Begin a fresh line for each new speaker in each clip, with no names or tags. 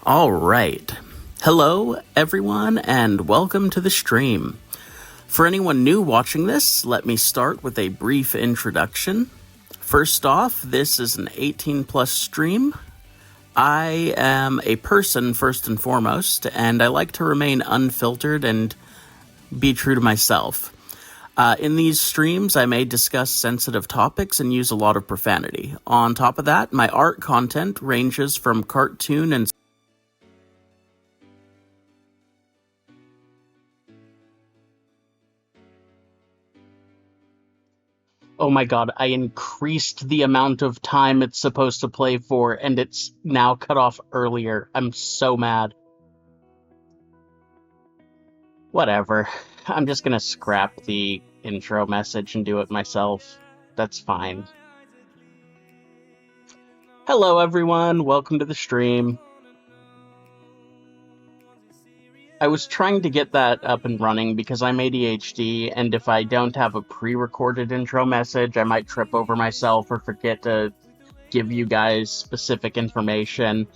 All right. Hello, everyone, and welcome to the stream. For anyone new watching this, let me start with a brief introduction. First off, this is an 18-plus stream. I am a person first and foremost, and I like to remain unfiltered and be true to myself. In these streams, I may discuss sensitive topics and use a lot of profanity. On top of that, my art content ranges from cartoon and oh my god, I increased the amount of time it's supposed to play for, and it's now cut off earlier. I'm so mad. Whatever. I'm just gonna scrap the intro message and do it myself. That's fine. Hello everyone, welcome to the stream. I was trying to get that up and running because I'm ADHD, and if I don't have a pre-recorded intro message, I might trip over myself or forget to give you guys specific information.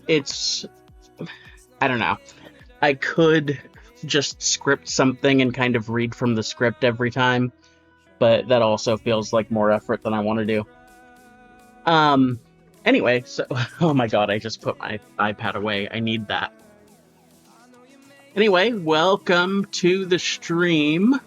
It's I don't know. I could just script something and kind of read from the script every time, but that also feels like more effort than I want to do. Anyway, so, oh my god, I just put my iPad away. I need that. Anyway, welcome to the stream.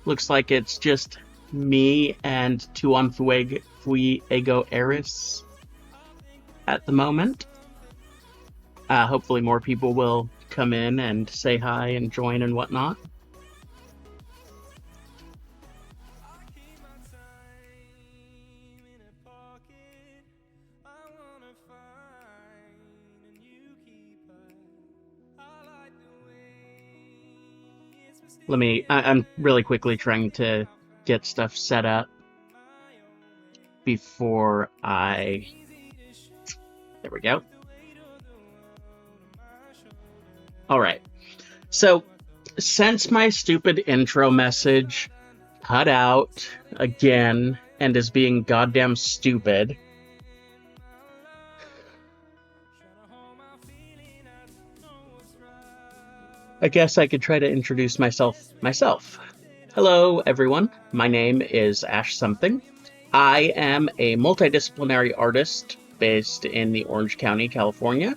Looks like it's just me and Tuan Fuego Eris at the moment. Hopefully more people will come in and say hi and join and whatnot. I'm really quickly trying to get stuff set up before there we go. Alright, so since my stupid intro message cut out again and is being goddamn stupid, I guess I could try to introduce myself. Hello, everyone. My name is Ash Something. I am a multidisciplinary artist based in the Orange County, California.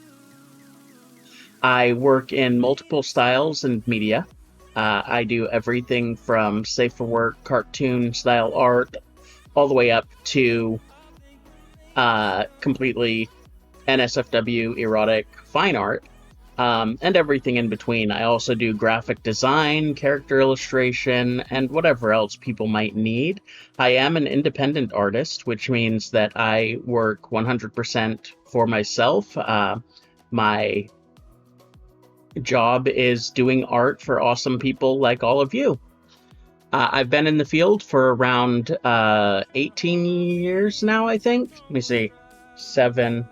I work in multiple styles and media. I do everything from safe for work, cartoon style art, all the way up to completely NSFW erotic fine art. And everything in between. I also do graphic design, character illustration, and whatever else people might need. I am an independent artist, which means that I work 100% for myself. My job is doing art for awesome people like all of you. I've been in the field for around 18 years now, I think. Let me see. 7,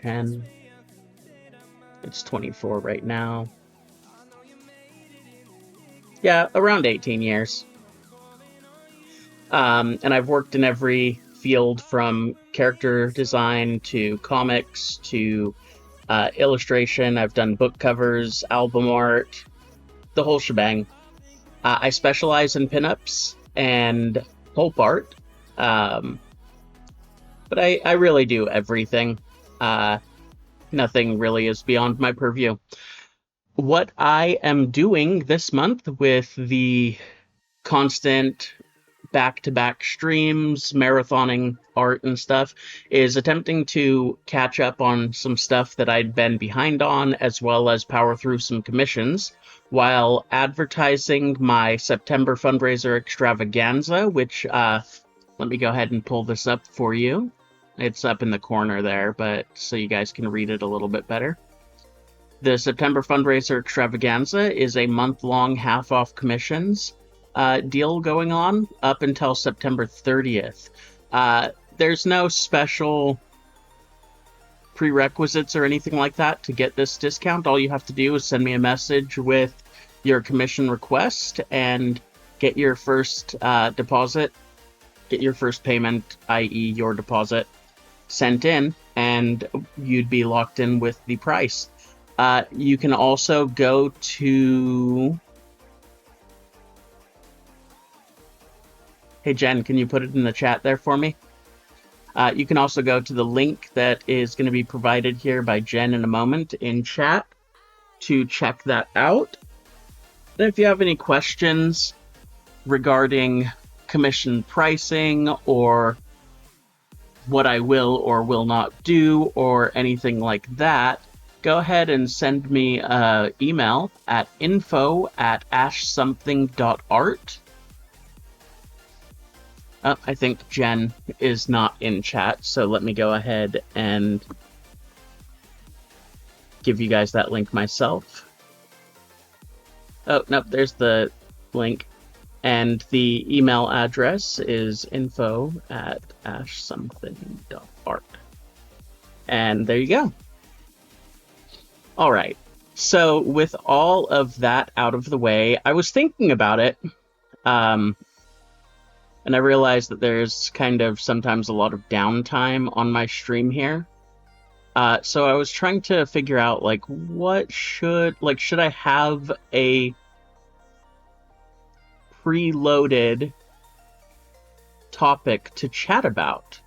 10... It's 24 right now. Yeah, around 18 years. And I've worked in every field from character design to comics to illustration. I've done book covers, album art, the whole shebang. I specialize in pinups and pulp art. But I really do everything. Nothing really is beyond my purview. What I am doing this month with the constant back-to-back streams, marathoning art and stuff, is attempting to catch up on some stuff that I'd been behind on, as well as power through some commissions, while advertising my September fundraiser extravaganza, which, let me go ahead and pull this up for you. It's up in the corner there, but so you guys can read it a little bit better. The September Fundraiser Extravaganza is a month-long half-off commissions deal going on up until September 30th. There's no special prerequisites or anything like that to get this discount. All you have to do is send me a message with your commission request and get your first deposit, get your first payment, i.e. your deposit, sent in, and you'd be locked in with the price. You can also go to... Hey, Jen, can you put it in the chat there for me? You can also go to the link that is going to be provided here by Jen in a moment in chat to check that out. And if you have any questions regarding commission pricing or what I will or will not do or anything like that, go ahead and send me an email at info@ashsomething.art. I think Jen is not in chat, so let me go ahead and give you guys that link myself. Oh, nope, there's the link. And the email address is info@ashsomething.art. And there you go. All right. So with all of that out of the way, I was thinking about it. And I realized that there's kind of sometimes a lot of downtime on my stream here. So I was trying to figure out, like, should I have a preloaded topic to chat about?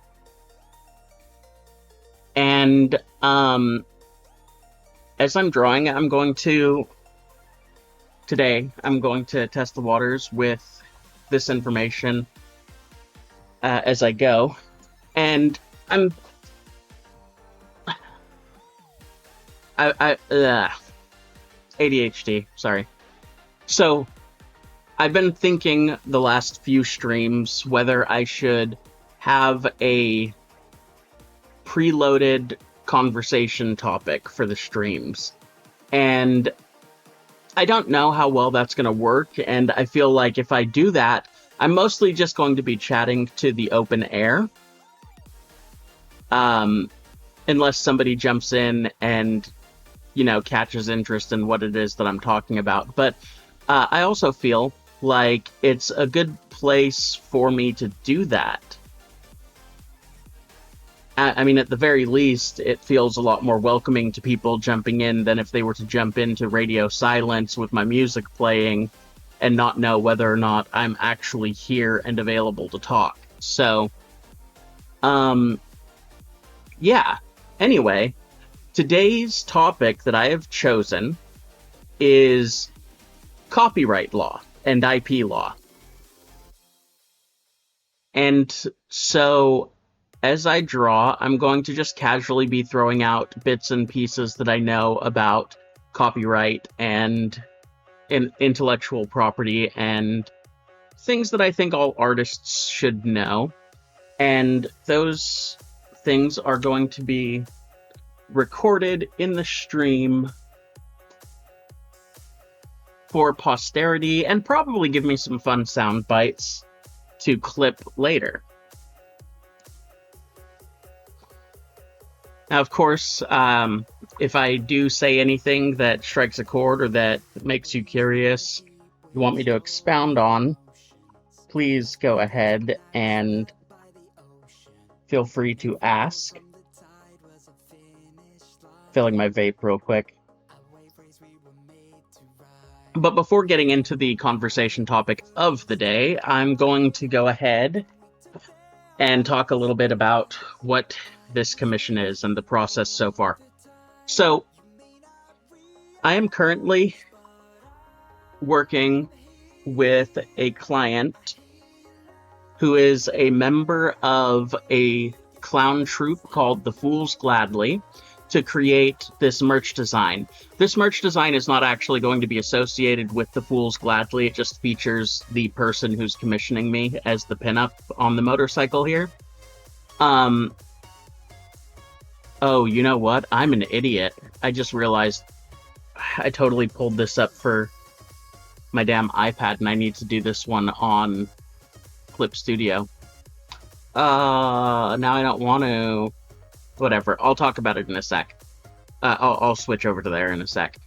And as I'm drawing, today I'm going to test the waters with this information as I go, and ADHD, sorry. So I've been thinking the last few streams whether I should have a preloaded conversation topic for the streams, and I don't know how well that's going to work, and I feel like if I do that, I'm mostly just going to be chatting to the open air, unless somebody jumps in and, catches interest in what it is that I'm talking about. But I also feel like it's a good place for me to do that. I mean, at the very least, it feels a lot more welcoming to people jumping in than if they were to jump into radio silence with my music playing and not know whether or not I'm actually here and available to talk. So, yeah. Anyway, today's topic that I have chosen is copyright law and IP law. And so, as I draw, I'm going to just casually be throwing out bits and pieces that I know about copyright and intellectual property and things that I think all artists should know. And those things are going to be recorded in the stream for posterity and probably give me some fun sound bites to clip later. Now, of course, if I do say anything that strikes a chord or that makes you curious, you want me to expound on, please go ahead and feel free to ask. Filling my vape real quick. But before getting into the conversation topic of the day, I'm going to go ahead and talk a little bit about what this commission is and the process so far. So, I am currently working with a client who is a member of a clown troupe called the Fools Gladly to create this merch design. This merch design is not actually going to be associated with the Fools Gladly. It just features the person who's commissioning me as the pinup on the motorcycle here. Oh, you know what? I'm an idiot. I just realized I totally pulled this up for my damn iPad, and I need to do this one on Clip Studio. Now I don't want to... Whatever, I'll talk about it in a sec. I'll switch over to there in a sec.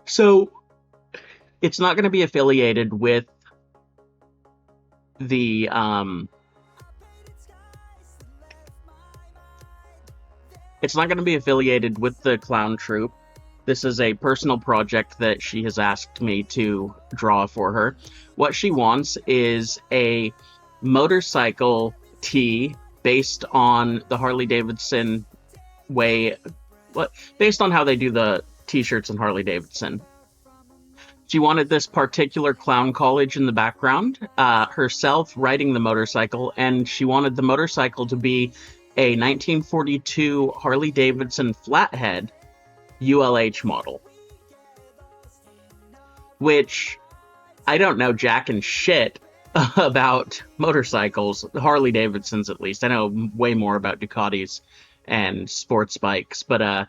So it's not going to be affiliated with the it's not going to be affiliated with the clown troupe. This is a personal project that she has asked me to draw for her. What she wants is a motorcycle tee based on the Harley Davidson way, based on how they do the t-shirts in Harley Davidson. She wanted this particular clown college in the background, herself riding the motorcycle, and she wanted the motorcycle to be a 1942 Harley Davidson flathead ULH model, which I don't know jack and shit about motorcycles, Harley Davidsons at least. I know way more about Ducatis and sports bikes, but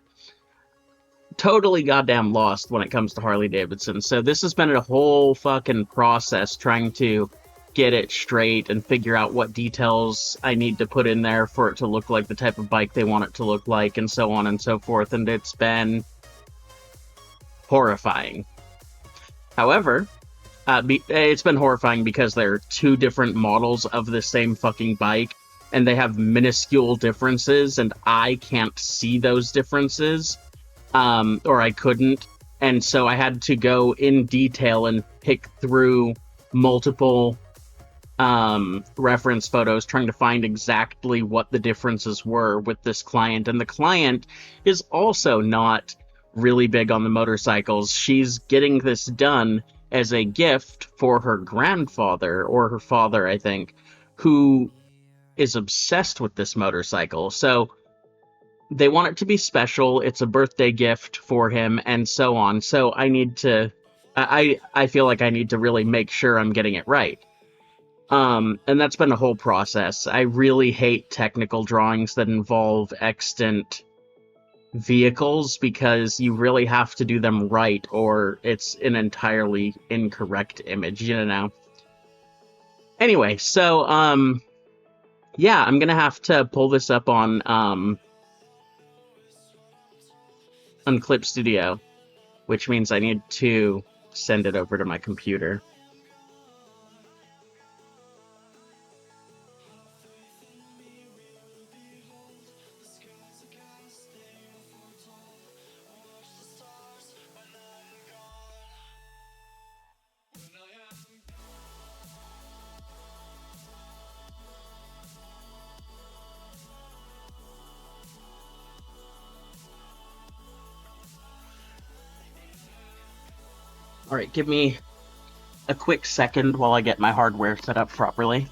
totally goddamn lost when it comes to Harley Davidson. So this has been a whole fucking process trying to get it straight and figure out what details I need to put in there for it to look like the type of bike they want it to look like, and so on and so forth. And it's been horrifying. However, it's been horrifying because there are two different models of the same fucking bike, and they have minuscule differences, and I can't see those differences. Or I couldn't, and so I had to go in detail and pick through multiple reference photos trying to find exactly what the differences were with this client. And the client is also not really big on the motorcycles. She's getting this done as a gift for her grandfather, or her father, I think, who is obsessed with this motorcycle. So they want it to be special. It's a birthday gift for him, and so on. So I feel like I need to really make sure I'm getting it right. And that's been a whole process. I really hate technical drawings that involve extant vehicles, because you really have to do them right, or it's an entirely incorrect image, you know? Anyway, so, yeah, I'm gonna have to pull this up on Clip Studio, which means I need to send it over to my computer. Alright, give me a quick second while I get my hardware set up properly.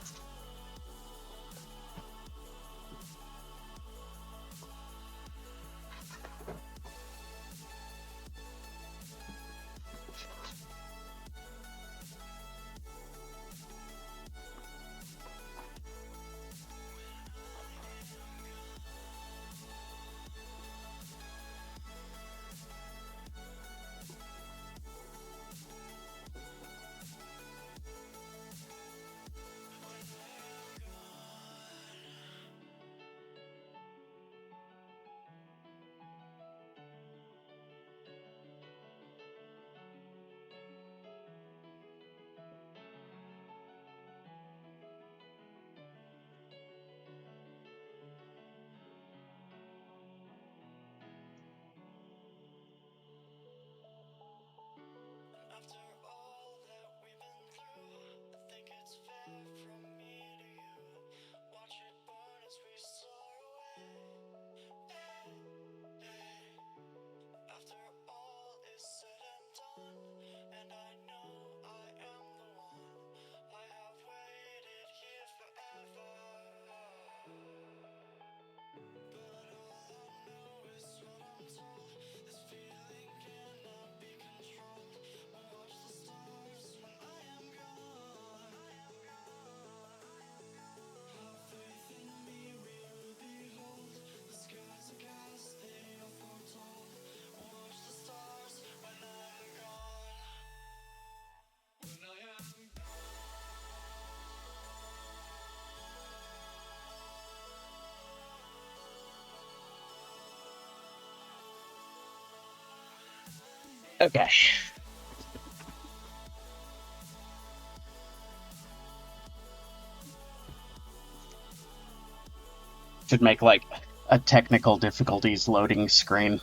Okay. Should make like a technical difficulties loading screen.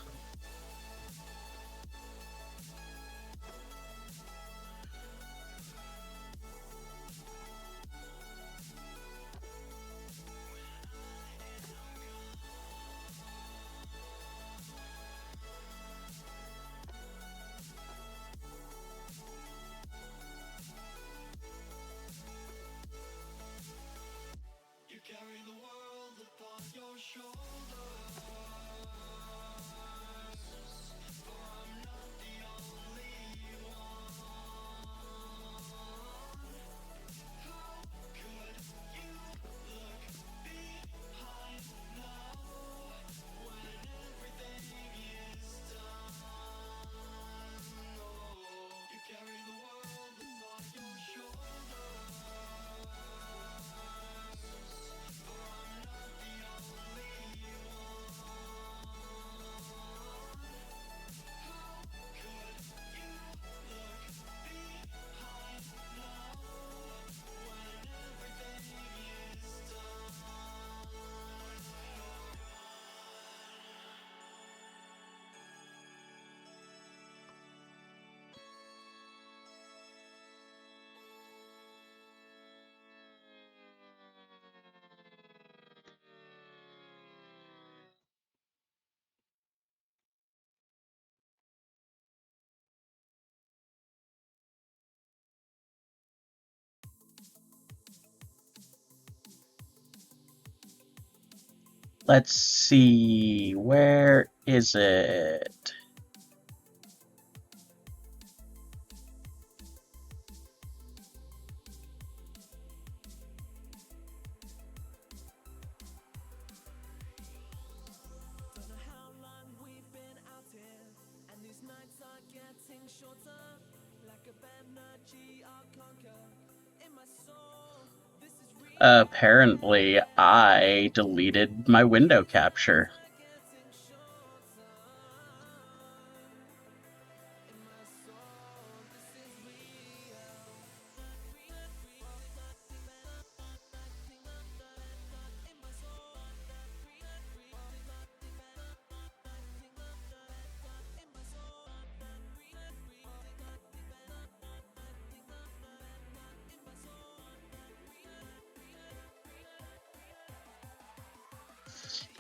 Let's see, where is it? Apparently, I deleted my window capture.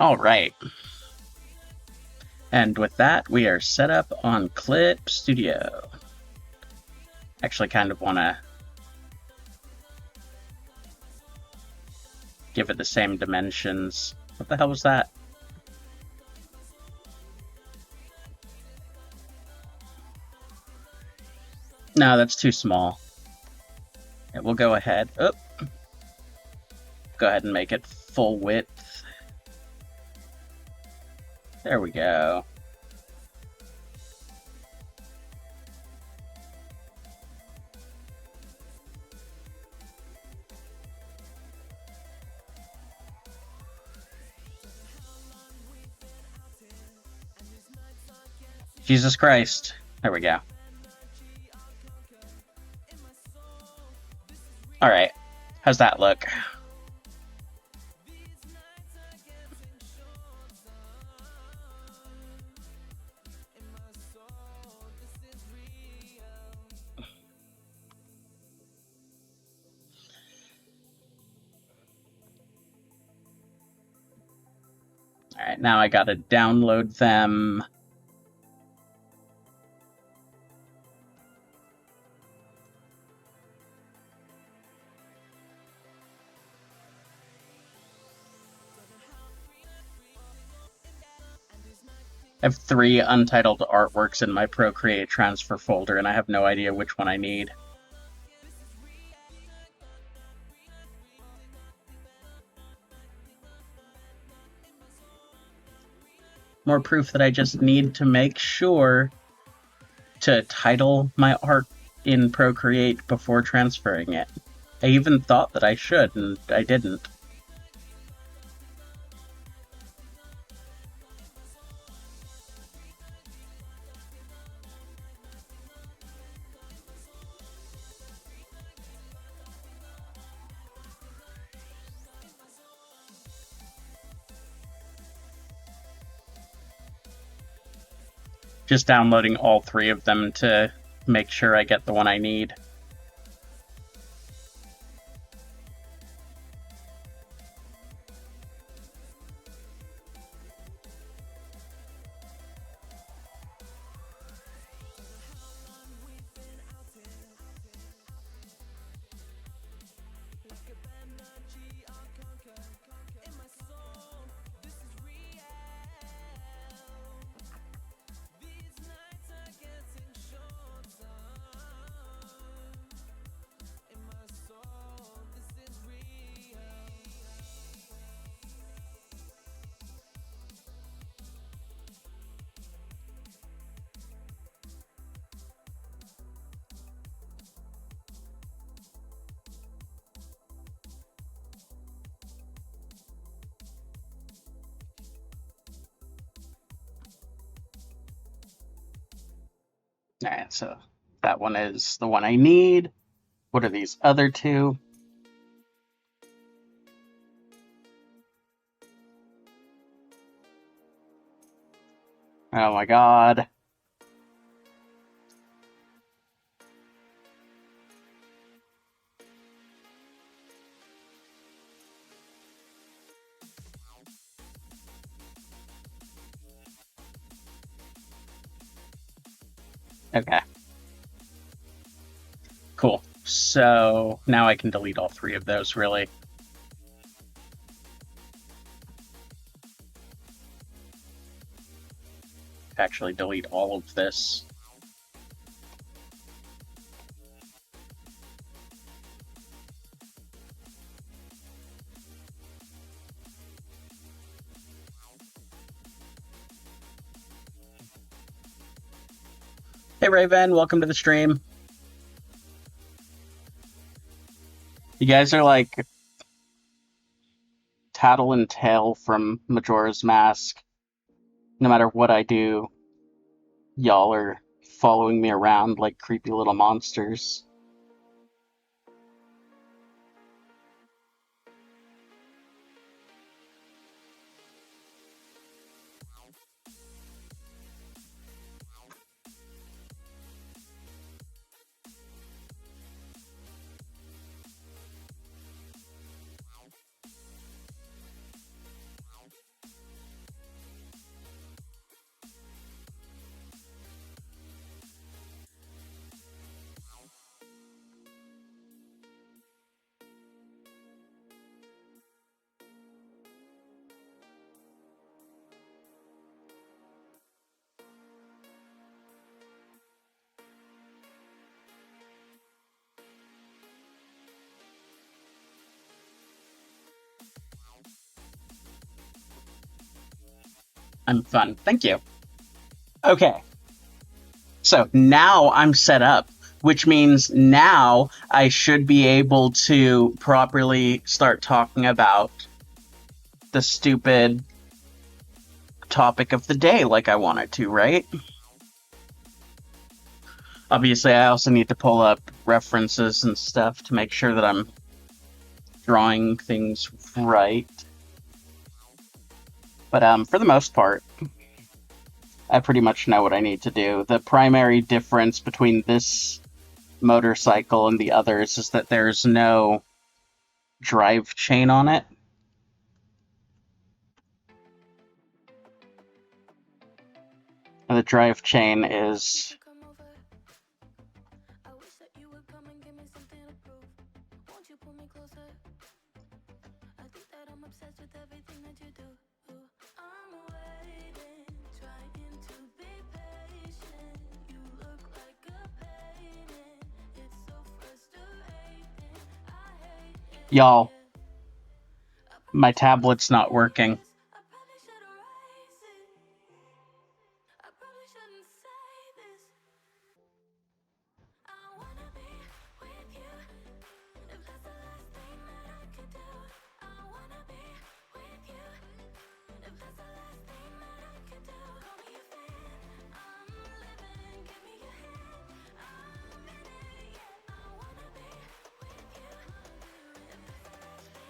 All right. And with that, we are set up on Clip Studio. Actually, kind of want to give it the same dimensions. What the hell was that? No, that's too small. Yeah, we'll go ahead. Oh, go ahead and make it full width. There we go. Jesus Christ. There we go. All right. How's that look? All right, now I gotta download them. I have 3 untitled artworks in my Procreate transfer folder, and I have no idea which one I need. More proof that I just need to make sure to title my art in Procreate before transferring it. I even thought that I should, and I didn't. Just downloading all 3 of them to make sure I get the one I need. Alright, so that one is the one I need. What are these other 2? Oh my god. Okay. Cool. So now I can delete all 3 of those, really. Actually delete all of this. Hey Raven, welcome to the stream. You guys are like Tattle and Tail from Majora's Mask. No matter what I do, y'all are following me around like creepy little monsters. I'm fun. Thank you. Okay. So now I'm set up, which means now I should be able to properly start talking about the stupid topic of the day like I wanted to, right? Obviously, I also need to pull up references and stuff to make sure that I'm drawing things right. But for the most part, I pretty much know what I need to do. The primary difference between this motorcycle and the others is that there's no drive chain on it. And the drive chain is y'all, my tablet's not working.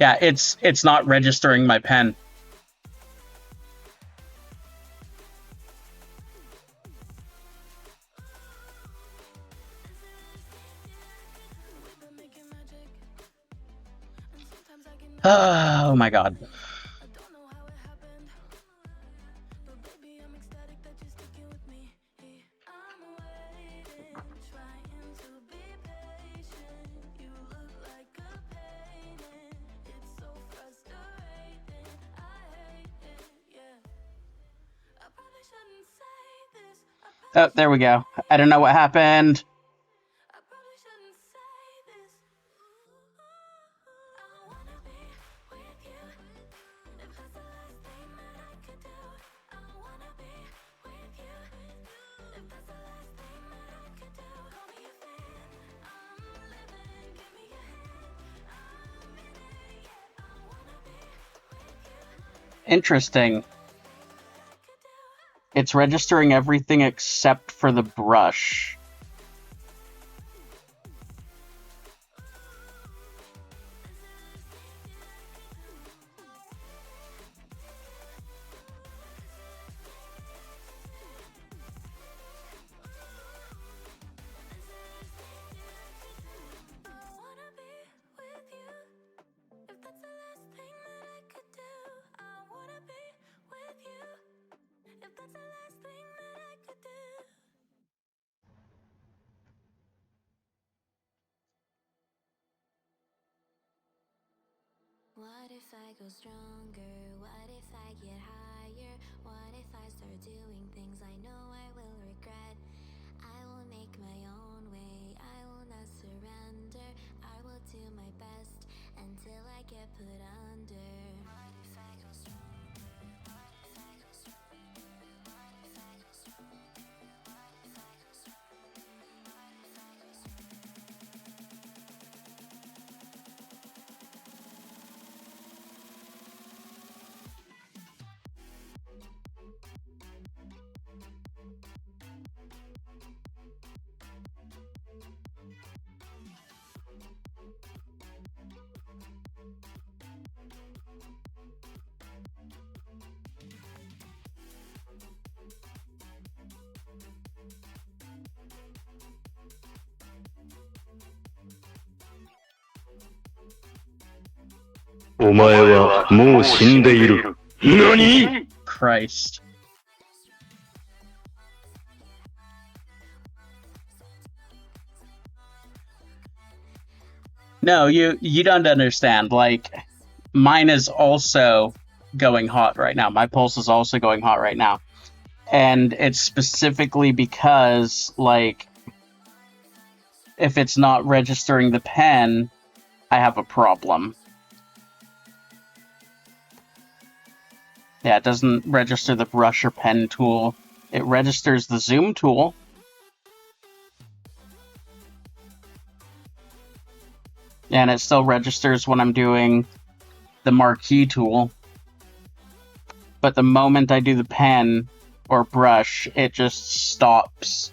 Yeah, it's not registering my pen. Oh my god. Oh, there we go. I don't know what happened. Interesting. It's registering everything except for the brush.
What if I go stronger? What if I get higher? What if I start doing things I know I will regret? I will make my own way, I will not surrender. I will do my best until I get put under. What if I go stronger? What if I go stronger? What if I go stronger? What if I go stronger? What if I go stronger?
お前はもう死んでいる。何？
Christ. No, you don't understand. Like, mine is also going hot right now. My pulse is also going hot right now. And it's specifically because, like, if it's not registering the pen, I have a problem. Yeah, it doesn't register the brush or pen tool. It registers the zoom tool. And it still registers when I'm doing the marquee tool. But the moment I do the pen or brush, it just stops.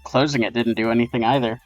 Closing it didn't do anything either.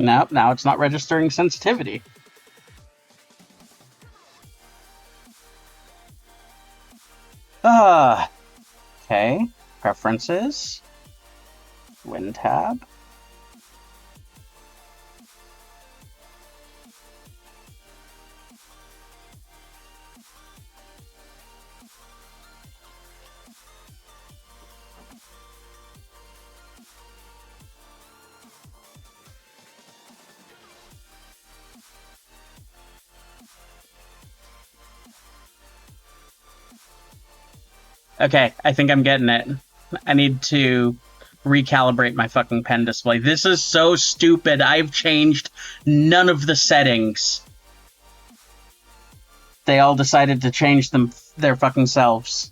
Nope, now it's not registering sensitivity. Okay. Preferences. Win tab. Okay, I think I'm getting it. I need to recalibrate my fucking pen display. This is so stupid. I've changed none of the settings. They all decided to change them their fucking selves.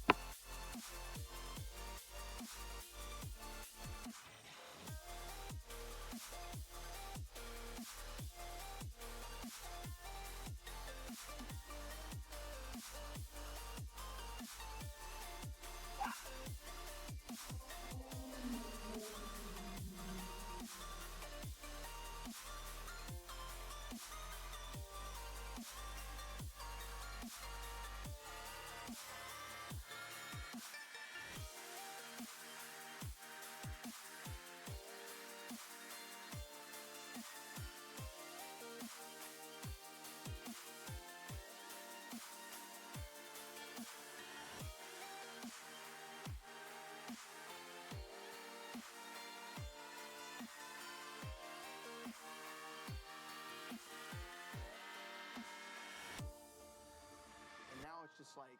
Like,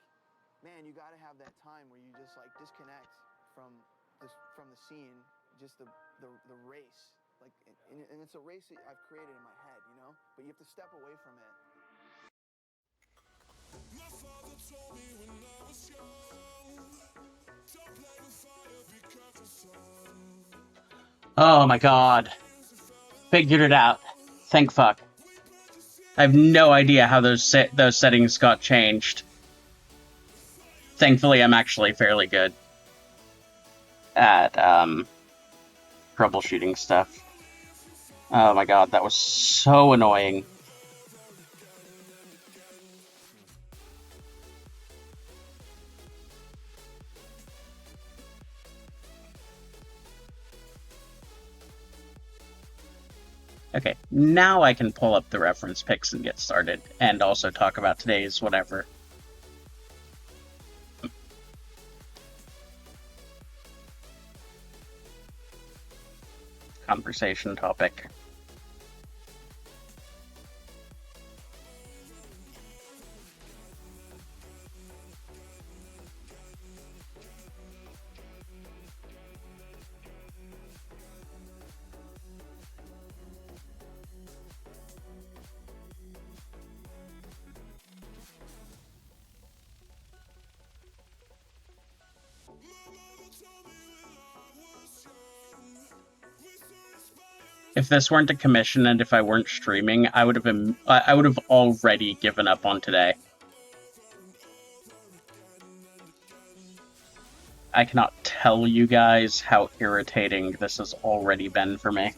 man, you got to have that time where you just like disconnect from the scene, just the race, like, and it's a race that I've created in my head, you know, but you have to step away from it. My father told me when I was young, don't play with fire, be careful, son.
Oh my god. Figured it out. Thank fuck. I have no idea how those settings got changed. Thankfully, I'm actually fairly good at troubleshooting stuff. Oh my god, that was so annoying. Okay, now I can pull up the reference pics and get started, and also talk about today's whatever. Conversation topic. If this weren't a commission and if I weren't streaming, I would have already given up on today. I cannot tell you guys how irritating this has already been for me.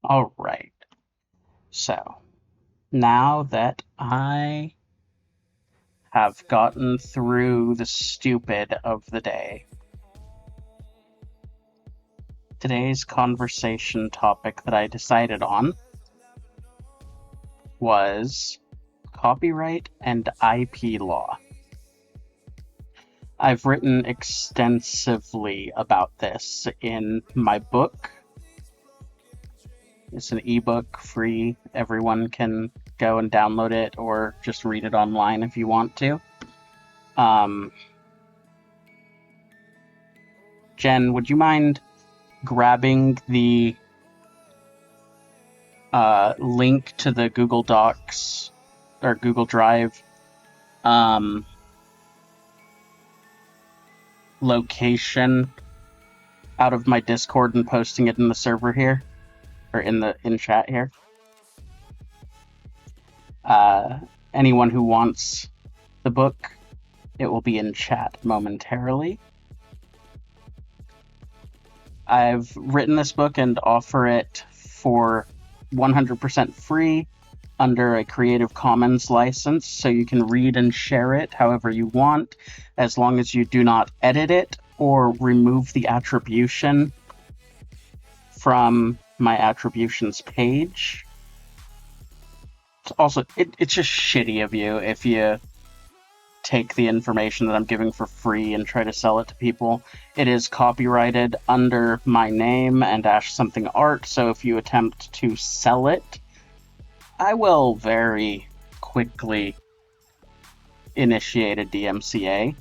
Alright. So, now that I have gotten through the stupid of the day, today's conversation topic that I decided on was copyright and IP law. I've written extensively about this in my book. It's an ebook, free. Everyone can go and download it or just read it online if you want to. Jen, would you mind grabbing the link to the Google Docs or Google Drive location out of my Discord and posting it in the server here, or in chat here? Anyone who wants the book, it will be in chat momentarily. I've written this book and offer it for 100% free under a Creative Commons license, so you can read and share it however you want, as long as you do not edit it or remove the attribution from my attributions page. Also, it's just shitty of you if you take the information that I'm giving for free and try to sell it to people. It is copyrighted under my name and Ash Something Art, so if you attempt to sell it, I will very quickly initiate a DMCA,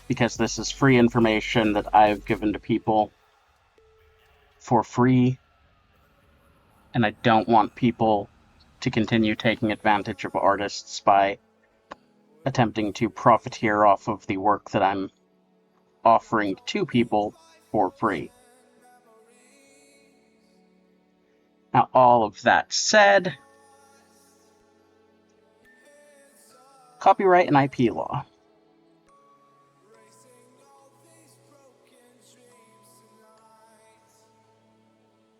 because this is free information that I've given to people for free, and I don't want people to continue taking advantage of artists by attempting to profiteer off of the work that I'm offering to people for free. Now, all of that said, copyright and IP law.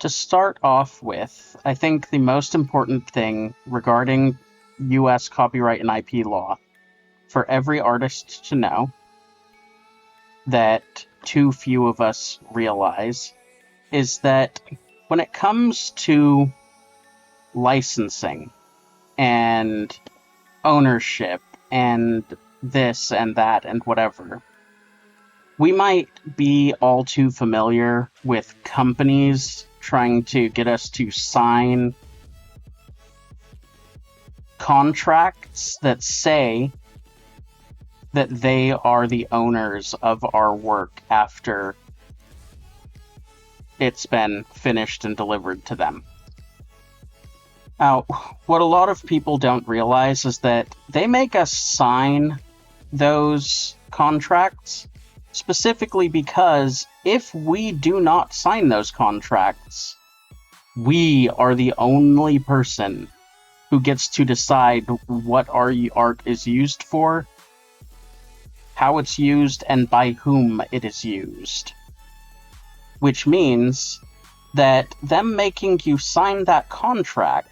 To start off with, I think the most important thing regarding US copyright and IP law for every artist to know that too few of us realize is that when it comes to licensing and ownership and this and that and whatever, we might be all too familiar with companies trying to get us to sign contracts that say that they are the owners of our work after it's been finished and delivered to them. Now, what a lot of people don't realize is that they make us sign those contracts specifically because if we do not sign those contracts, we are the only person who gets to decide what our art is used for, how it's used, and by whom it is used. Which means that them making you sign that contract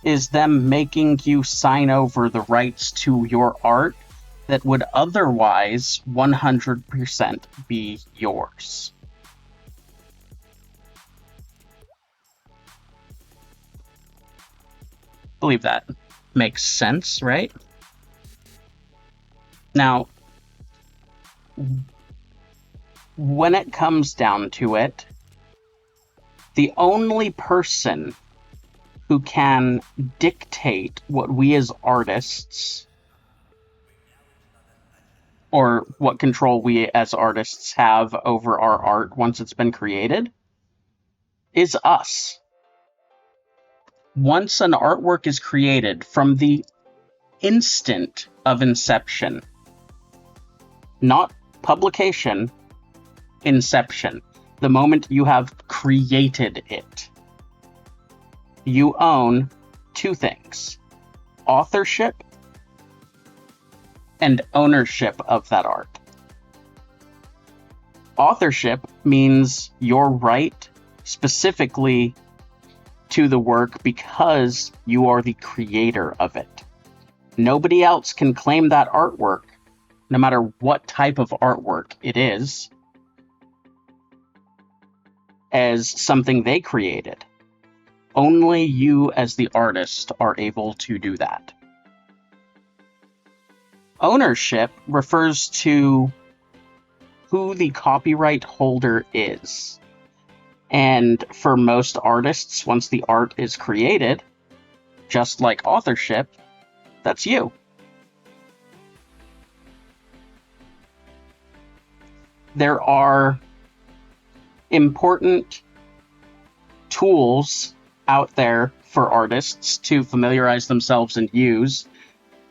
is them making you sign over the rights to your art that would otherwise 100% be yours. I believe that makes sense, right? Now, when it comes down to it, the only person who can dictate what we as artists, or what control we as artists have over our art once it's been created, is us. Once an artwork is created, from the instant of inception, not publication, inception, the moment you have created it, you own two things: authorship and ownership of that art. Authorship means your right specifically to the work because you are the creator of it. Nobody else can claim that artwork, no matter what type of artwork it is, as something they created. Only you as the artist are able to do that. Ownership refers to who the copyright holder is. And for most artists, once the art is created, just like authorship, that's you. There are important tools out there for artists to familiarize themselves and use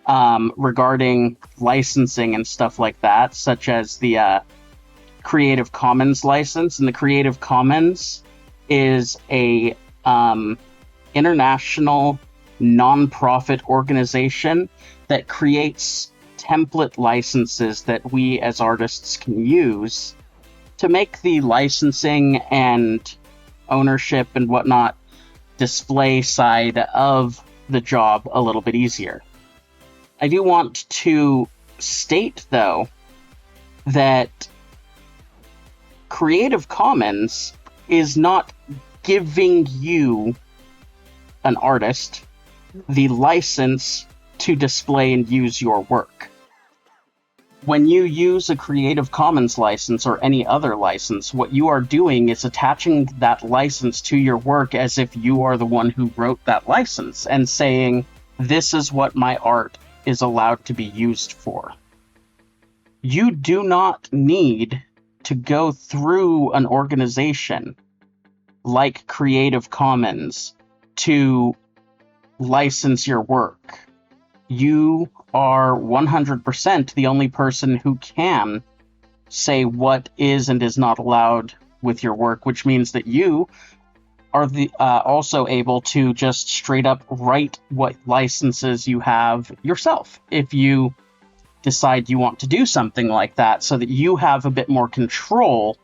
regarding licensing and stuff like that, such as the Creative Commons license. And the Creative Commons is a international non-profit organization that creates template licenses that we as artists can use to make the licensing and ownership and whatnot display side of the job a little bit easier. I do want to state, though, that Creative Commons is not giving you, an artist, the license to display and use your work. When you use a Creative Commons license or any other license, what you are doing is attaching that license to your work as if you are the one who wrote that license and saying, this is what my art is allowed to be used for. You do not need to go through an organization like Creative Commons to license your work. You are 100% the only person who can say what is and is not allowed with your work, which means that you are also able to just straight up write what licenses you have yourself if you decide you want to do something like that, so that you have a bit more control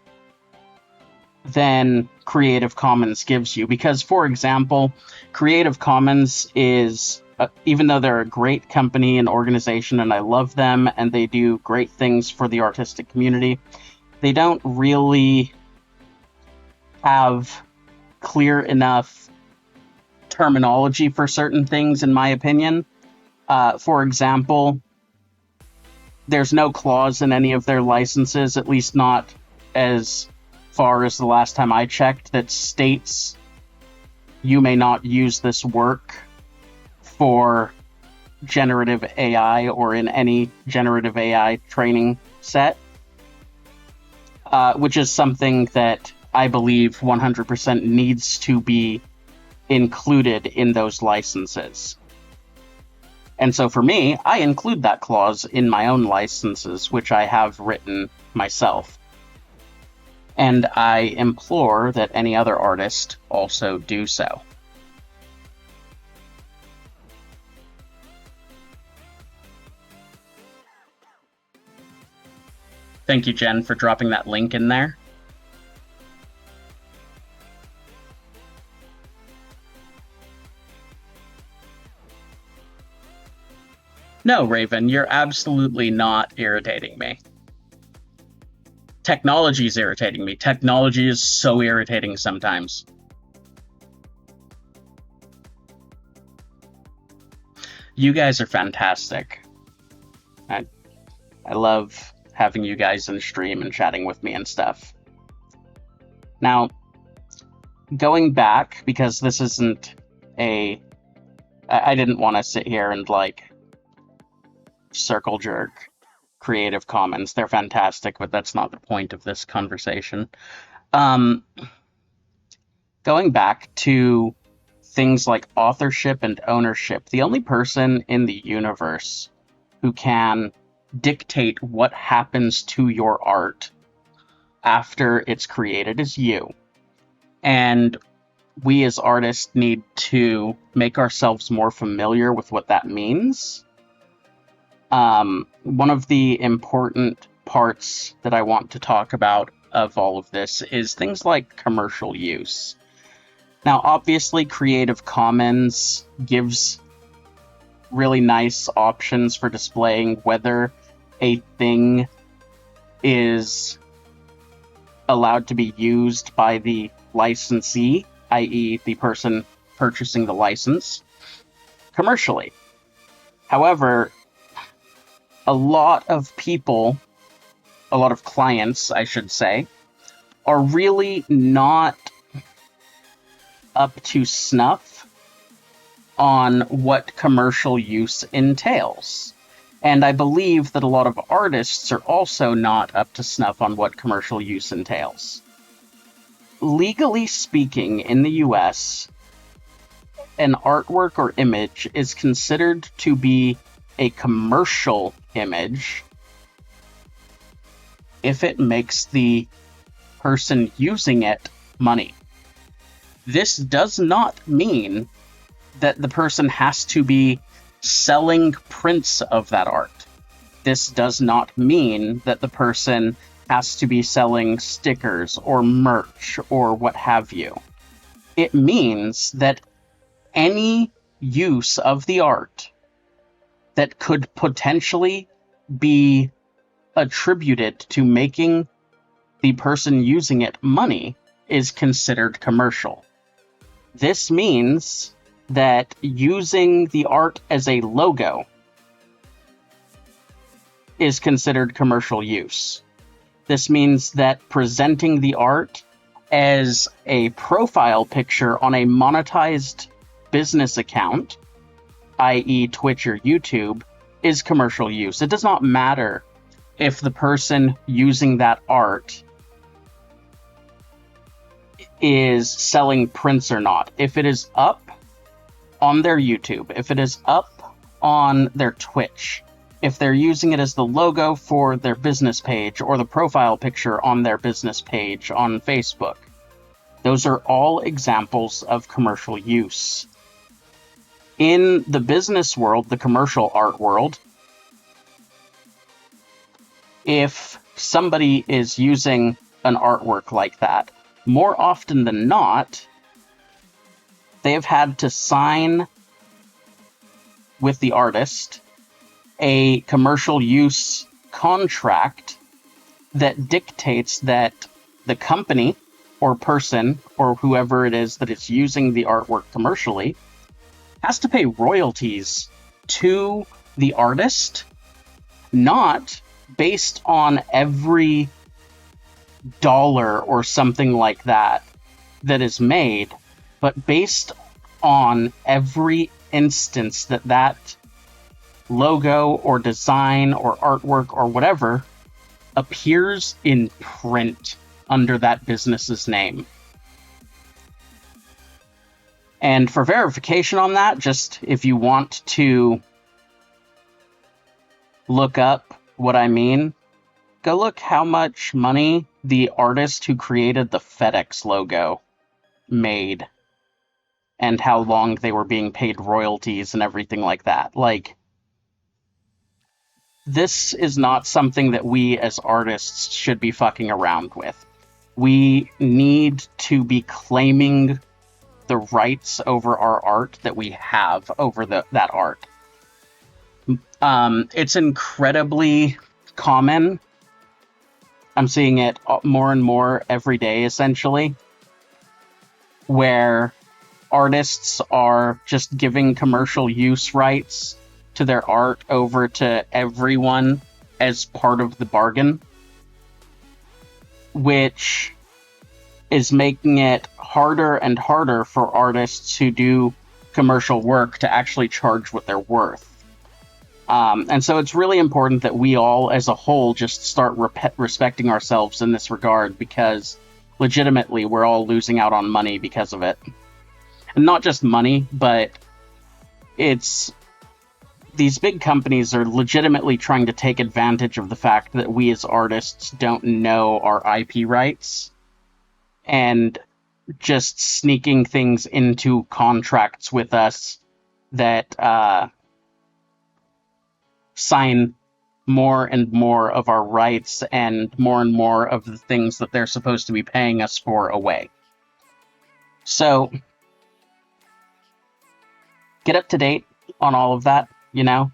than Creative Commons gives you. Because, for example, Creative Commons is, even though they're a great company and organization, and I love them, and they do great things for the artistic community, they don't really have clear enough terminology for certain things, in my opinion. For example, there's no clause in any of their licenses, at least not as far as the last time I checked, that states you may not use this work for generative AI or in any generative AI training set, which is something that I believe 100% needs to be included in those licenses. And so for me, I include that clause in my own licenses, which I have written myself. And I implore that any other artist also do so. Thank you, Jen, for dropping that link in there. No, Raven, you're absolutely not irritating me. Technology is irritating me. Technology is so irritating sometimes. You guys are fantastic. I love having you guys in stream and chatting with me and stuff. Now, going back, because this isn't I didn't want to sit here and circle jerk Creative Commons. They're fantastic, but that's not the point of this conversation. Going back to things like authorship and ownership, the only person in the universe who can dictate what happens to your art after it's created is you. And we as artists need to make ourselves more familiar with what that means. One of the important parts that I want to talk about of all of this is things like commercial use. Now, obviously, Creative Commons gives really nice options for displaying whether a thing is allowed to be used by the licensee, i.e. the person purchasing the license commercially. However, a lot of clients, I should say, are really not up to snuff on what commercial use entails. And I believe that a lot of artists are also not up to snuff on what commercial use entails. Legally speaking, in the US, an artwork or image is considered to be a commercial image if it makes the person using it money. This does not mean that the person has to be selling prints of that art. This does not mean that the person has to be selling stickers or merch or what have you. It means that any use of the art that could potentially be attributed to making the person using it money is considered commercial. This means that using the art as a logo is considered commercial use. This means that presenting the art as a profile picture on a monetized business account, i.e. Twitch or YouTube, is commercial use. It does not matter if the person using that art is selling prints or not. If it is up on their YouTube, if it is up on their Twitch, if they're using it as the logo for their business page or the profile picture on their business page on Facebook, those are all examples of commercial use. In the business world, the commercial art world, if somebody is using an artwork like that, more often than not, they've had to sign with the artist a commercial use contract that dictates that the company or person or whoever it is that is using the artwork commercially has to pay royalties to the artist, not based on every dollar or something like that that is made, but based on every instance that that logo or design or artwork or whatever appears in print under that business's name. And for verification on that, just if you want to look up what I mean, go look how much money the artist who created the FedEx logo made and how long they were being paid royalties and everything like that. Like, this is not something that we as artists should be fucking around with. We need to be claiming the rights over our art that we have over that art. It's incredibly common. I'm seeing it more and more every day, essentially, where artists are just giving commercial use rights to their art over to everyone as part of the bargain, which is making it harder and harder for artists who do commercial work to actually charge what they're worth. And so it's really important that we all, as a whole, just start respecting ourselves in this regard, because legitimately we're all losing out on money because of it. And not just money, but it's these big companies are legitimately trying to take advantage of the fact that we as artists don't know our IP rights and just sneaking things into contracts with us that sign more and more of our rights and more of the things that they're supposed to be paying us for away. So, get up to date on all of that, you know?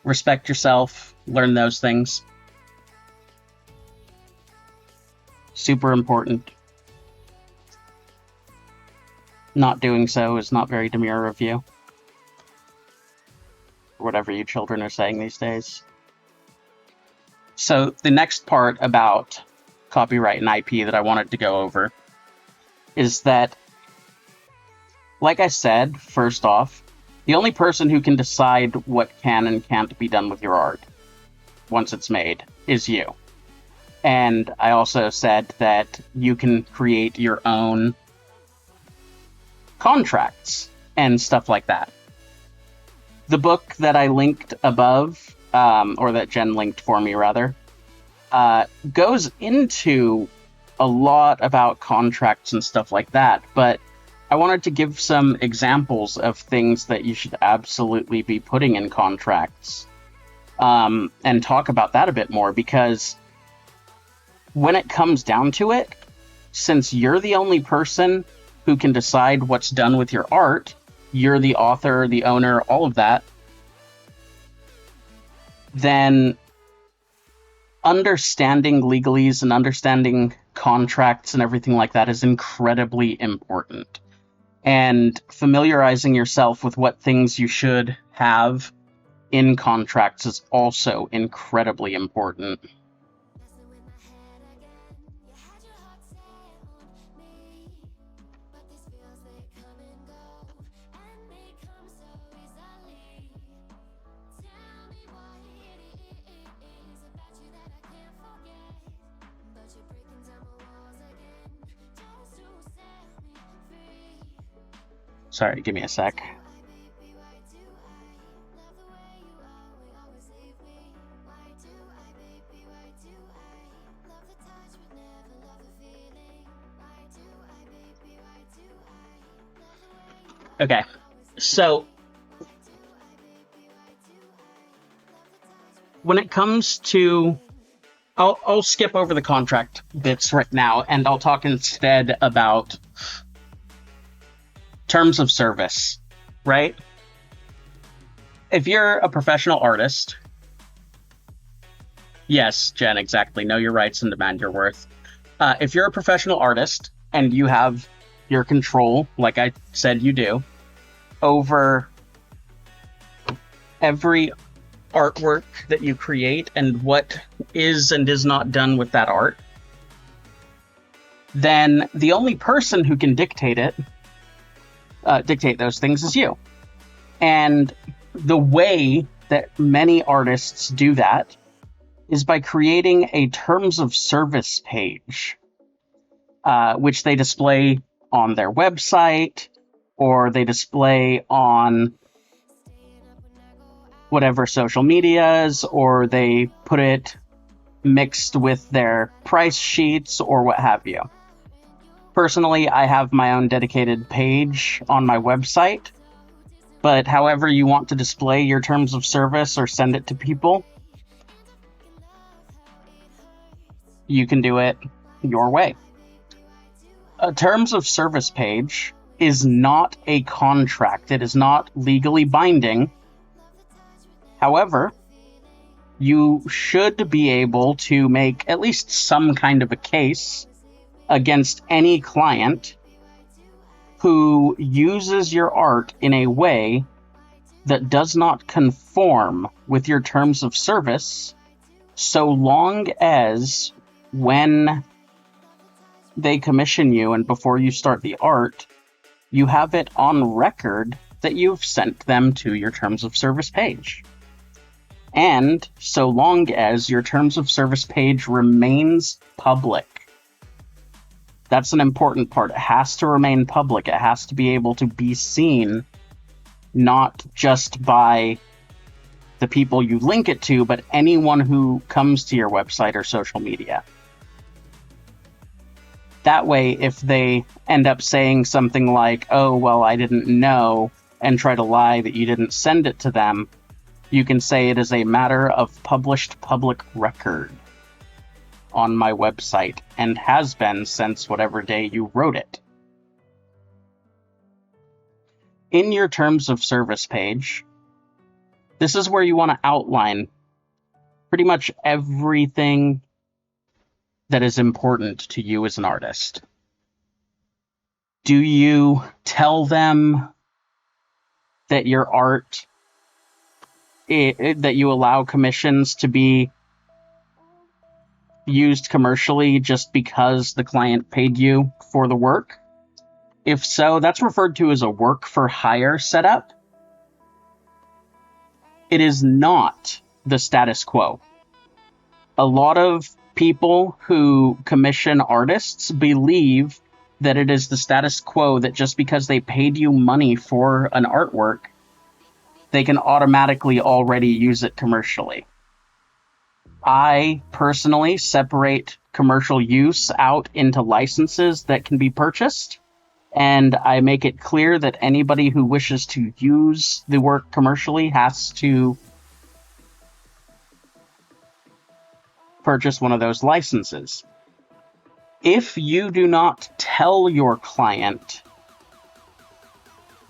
Respect yourself, learn those things. Super important. Not doing so is not very demure of you. Or whatever you children are saying these days. So the next part about copyright and IP that I wanted to go over is that, like I said, first off, the only person who can decide what can and can't be done with your art once it's made is you. And I also said that you can create your own contracts and stuff like that. The book that I linked above, or that Jen linked for me, rather, goes into a lot about contracts and stuff like that, but I wanted to give some examples of things that you should absolutely be putting in contracts, and talk about that a bit more, because when it comes down to it, since you're the only person who can decide what's done with your art, you're the author, the owner, all of that, then understanding legalese and understanding contracts and everything like that is incredibly important. And familiarizing yourself with what things you should have in contracts is also incredibly important. Sorry, give me a sec. Okay, so when it comes to, I'll skip over the contract bits right now, and I'll talk instead about terms of service, right? If you're a professional artist, yes, Jen, exactly. Know your rights and demand your worth. If you're a professional artist and you have your control, like I said you do, over every artwork that you create and what is and is not done with that art, then the only person who can dictate those things is you. And the way that many artists do that is by creating a terms of service page, which they display on their website, or they display on whatever social medias, or they put it mixed with their price sheets or what have you. Personally, I have my own dedicated page on my website, but however you want to display your terms of service or send it to people, you can do it your way. A terms of service page is not a contract. It is not legally binding. However, you should be able to make at least some kind of a case against any client who uses your art in a way that does not conform with your terms of service, so long as when they commission you and before you start the art, you have it on record that you've sent them to your terms of service page. And so long as your terms of service page remains public. That's an important part. It has to remain public. It has to be able to be seen, not just by the people you link it to, but anyone who comes to your website or social media. That way, if they end up saying something like, oh, well, I didn't know, and try to lie that you didn't send it to them, you can say it is a matter of published public record on my website, and has been since whatever day you wrote it. In your terms of service page, this is where you want to outline pretty much everything that is important to you as an artist. Do you tell them that your art, that you allow commissions to be used commercially just because the client paid you for the work? If so, that's referred to as a work for hire setup. It is not the status quo. A lot of people who commission artists believe that it is the status quo, that just because they paid you money for an artwork, they can automatically already use it commercially. I personally separate commercial use out into licenses that can be purchased, and I make it clear that anybody who wishes to use the work commercially has to purchase one of those licenses. If you do not tell your client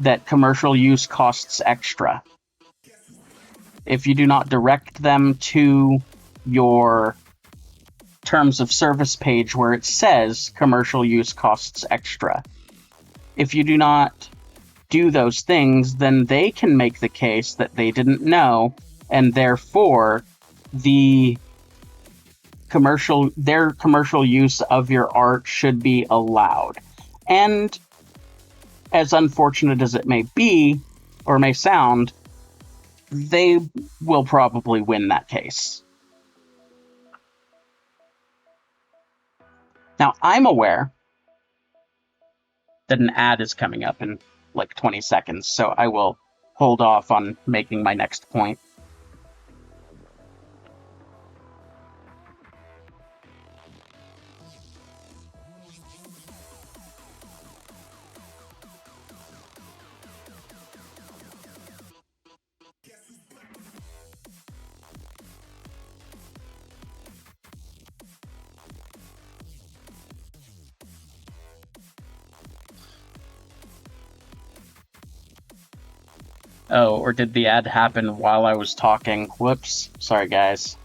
that commercial use costs extra, if you do not direct them to your terms of service page where it says commercial use costs extra, if you do not do those things, then they can make the case that they didn't know, and therefore their commercial use of your art should be allowed. And as unfortunate as it may be, or may sound, they will probably win that case. Now, I'm aware that an ad is coming up in like 20 seconds, so I will hold off on making my next point. Oh, or did the ad happen while I was talking? Whoops. Sorry, guys.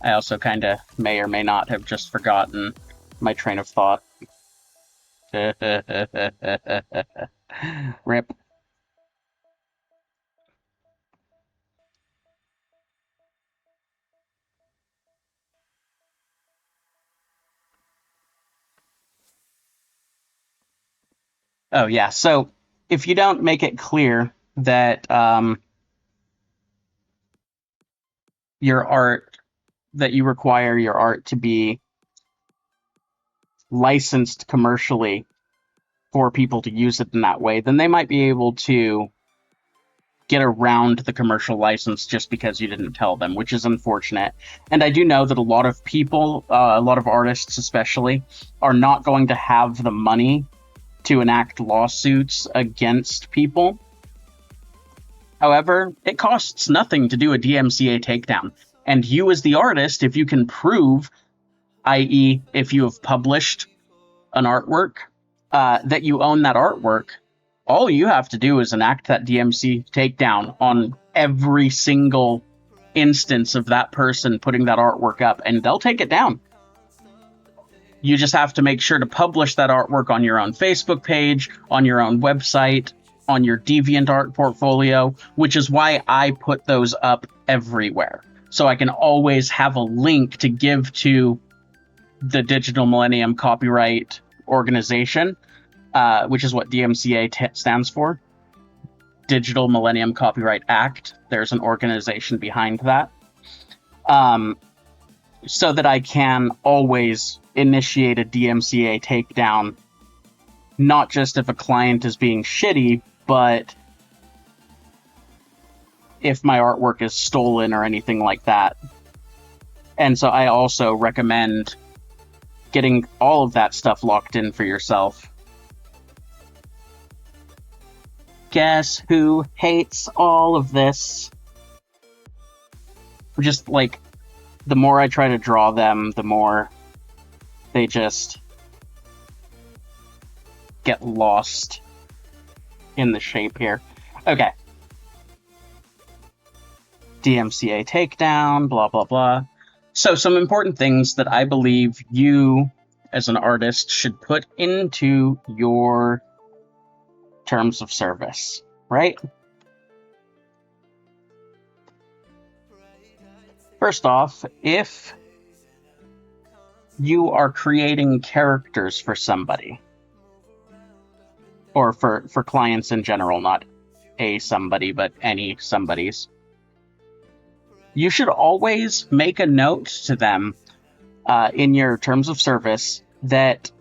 I also kind of may or may not have just forgotten my train of thought. Rip. Oh, yeah. So if you don't make it clear that your art, that you require your art to be licensed commercially for people to use it in that way, then they might be able to get around the commercial license just because you didn't tell them, which is unfortunate. And I do know that a lot of people, a lot of artists especially, are not going to have the money to enact lawsuits against people. However, it costs nothing to do a DMCA takedown. And you as the artist, if you can prove, i.e. if you have published an artwork, that you own that artwork, all you have to do is enact that DMC takedown on every single instance of that person putting that artwork up, and they'll take it down. You just have to make sure to publish that artwork on your own Facebook page, on your own website, on your DeviantArt portfolio, which is why I put those up everywhere. So I can always have a link to give to the Digital Millennium Copyright Organization, which is what DMCA stands for. Digital Millennium Copyright Act. There's an organization behind that. So that I can always initiate a DMCA takedown, not just if a client is being shitty, but if my artwork is stolen or anything like that. And so I also recommend getting all of that stuff locked in for yourself. Guess who hates all of this? Just like, the more I try to draw them, the more they just get lost in the shape here. Okay. DMCA takedown, blah, blah, blah. So some important things that I believe you as an artist should put into your terms of service, right? First off, if you are creating characters for somebody, or for clients in general, not a somebody, but any somebodies, you should always make a note to them in your terms of service that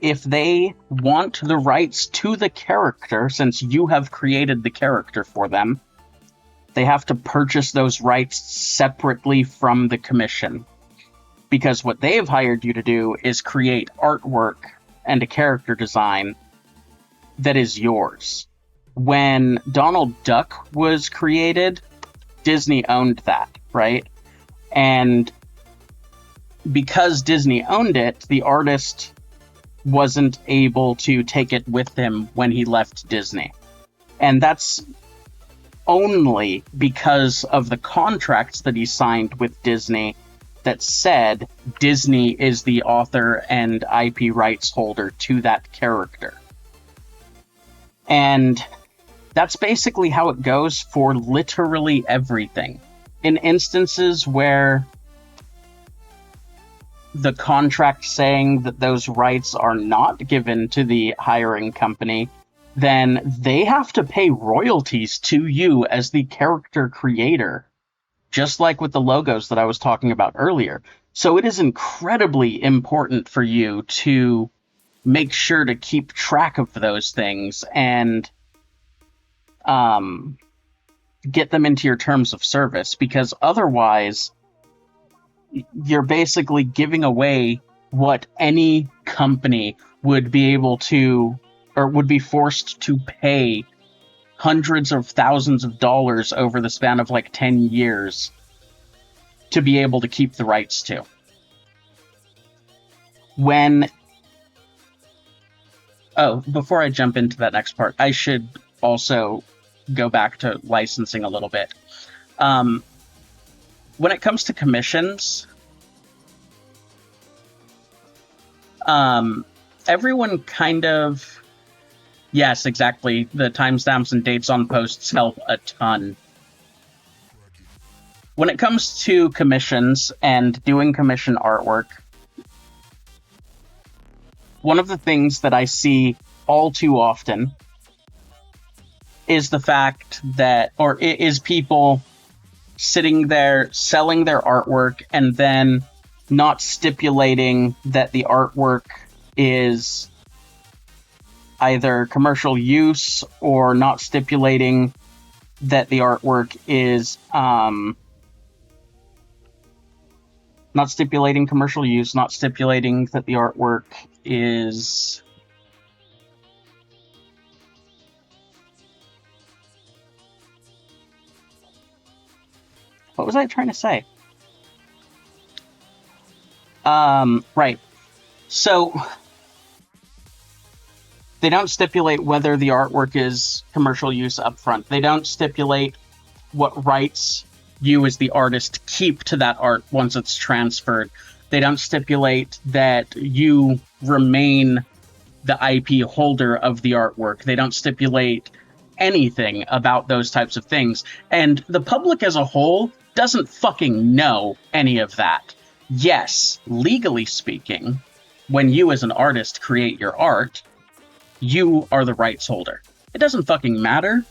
if they want the rights to the character, since you have created the character for them, they have to purchase those rights separately from the commission. Because what they've hired you to do is create artwork and a character design that is yours. When Donald Duck was created, Disney owned that, right? And because Disney owned it, the artist wasn't able to take it with him when he left Disney. And that's only because of the contracts that he signed with Disney that said Disney is the author and IP rights holder to that character. And that's basically how it goes for literally everything. In instances where the contract saying that those rights are not given to the hiring company, then they have to pay royalties to you as the character creator, just like with the logos that I was talking about earlier. So it is incredibly important for you to make sure to keep track of those things and get them into your terms of service, because otherwise you're basically giving away what any company would be able to, or would be forced to pay hundreds of thousands of dollars over the span of like 10 years to be able to keep the rights to. Before I jump into that next part, I should also go back to licensing a little bit. When it comes to commissions, everyone kind of... Yes, exactly. The timestamps and dates on posts help a ton. When it comes to commissions and doing commission artwork, one of the things that I see all too often is the fact that, or is people sitting there selling their artwork and then not stipulating that the artwork is either commercial use, or not stipulating that the artwork is not stipulating commercial use, not stipulating that the artwork is what was I trying to say? Right. So they don't stipulate whether the artwork is commercial use up front. They don't stipulate what rights you as the artist keep to that art once it's transferred. They don't stipulate that you remain the IP holder of the artwork. They don't stipulate anything about those types of things. And the public as a whole doesn't fucking know any of that. Yes, legally speaking, when you as an artist create your art, you are the rights holder. It doesn't fucking matter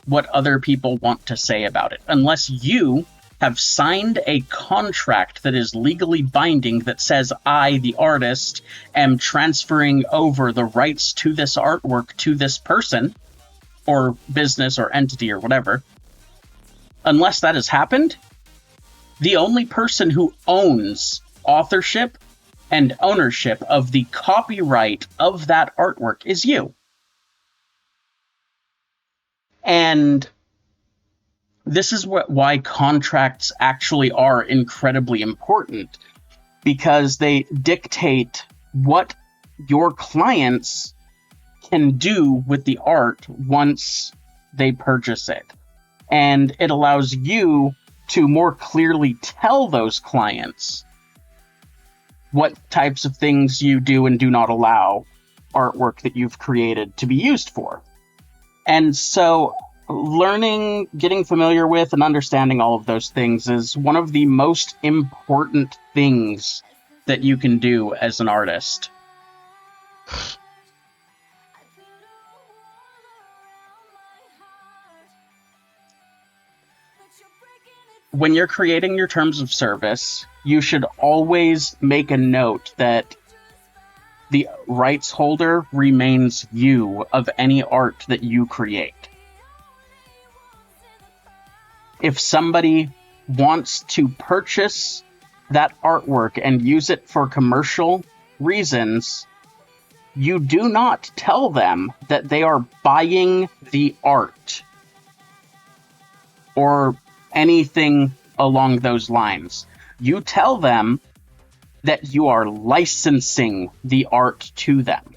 what other people want to say about it, unless you have signed a contract that is legally binding that says, I, the artist, am transferring over the rights to this artwork to this person, or business, or entity, or whatever. Unless that has happened, the only person who owns authorship and ownership of the copyright of that artwork is you. And this is why contracts actually are incredibly important, because they dictate what your clients can do with the art once they purchase it. And it allows you to more clearly tell those clients what types of things you do and do not allow artwork that you've created to be used for. And so learning, getting familiar with, and understanding all of those things is one of the most important things that you can do as an artist. When you're creating your terms of service, you should always make a note that the rights holder remains you of any art that you create. If somebody wants to purchase that artwork and use it for commercial reasons, you do not tell them that they are buying the art or anything along those lines. You tell them that you are licensing the art to them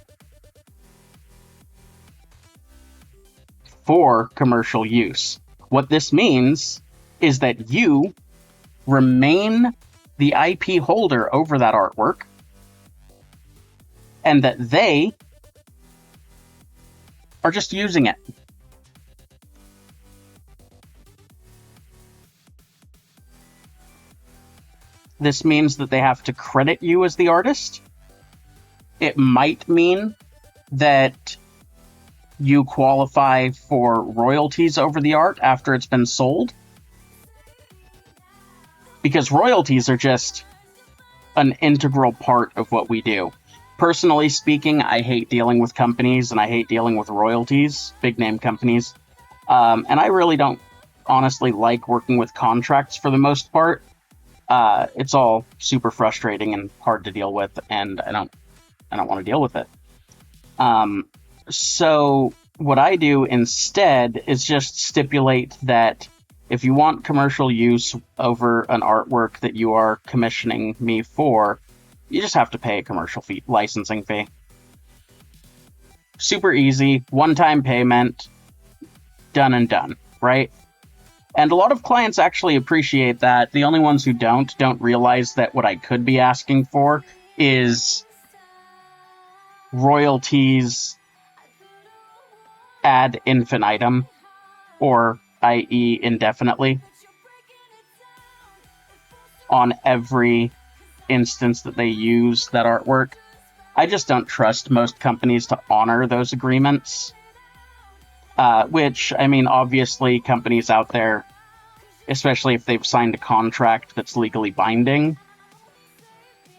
for commercial use. What this means is that you remain the IP holder over that artwork, and that they are just using it. This means that they have to credit you as the artist. It might mean that you qualify for royalties over the art after it's been sold, because royalties are just an integral part of what we do. Personally speaking, I hate dealing with companies and I hate dealing with royalties, big name companies. And I really don't honestly like working with contracts for the most part. It's all super frustrating and hard to deal with, and I don't want to deal with it. So what I do instead is just stipulate that if you want commercial use over an artwork that you are commissioning me for, you just have to pay a commercial fee, licensing fee. Super easy, one-time payment, done and done, right? And a lot of clients actually appreciate that. The only ones who don't realize that what I could be asking for is royalties ad infinitum, or i.e. indefinitely, on every instance that they use that artwork. I just don't trust most companies to honor those agreements. Which, I mean, obviously companies out there, especially if they've signed a contract that's legally binding,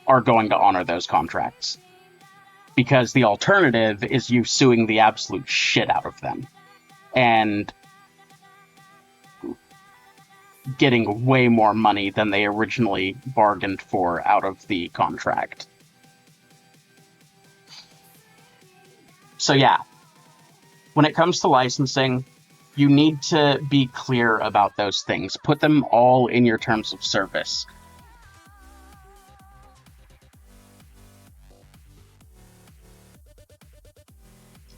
are going to honor those contracts. Because the alternative is you suing the absolute shit out of them and getting way more money than they originally bargained for out of the contract. So yeah, when it comes to licensing, you need to be clear about those things. Put them all in your terms of service.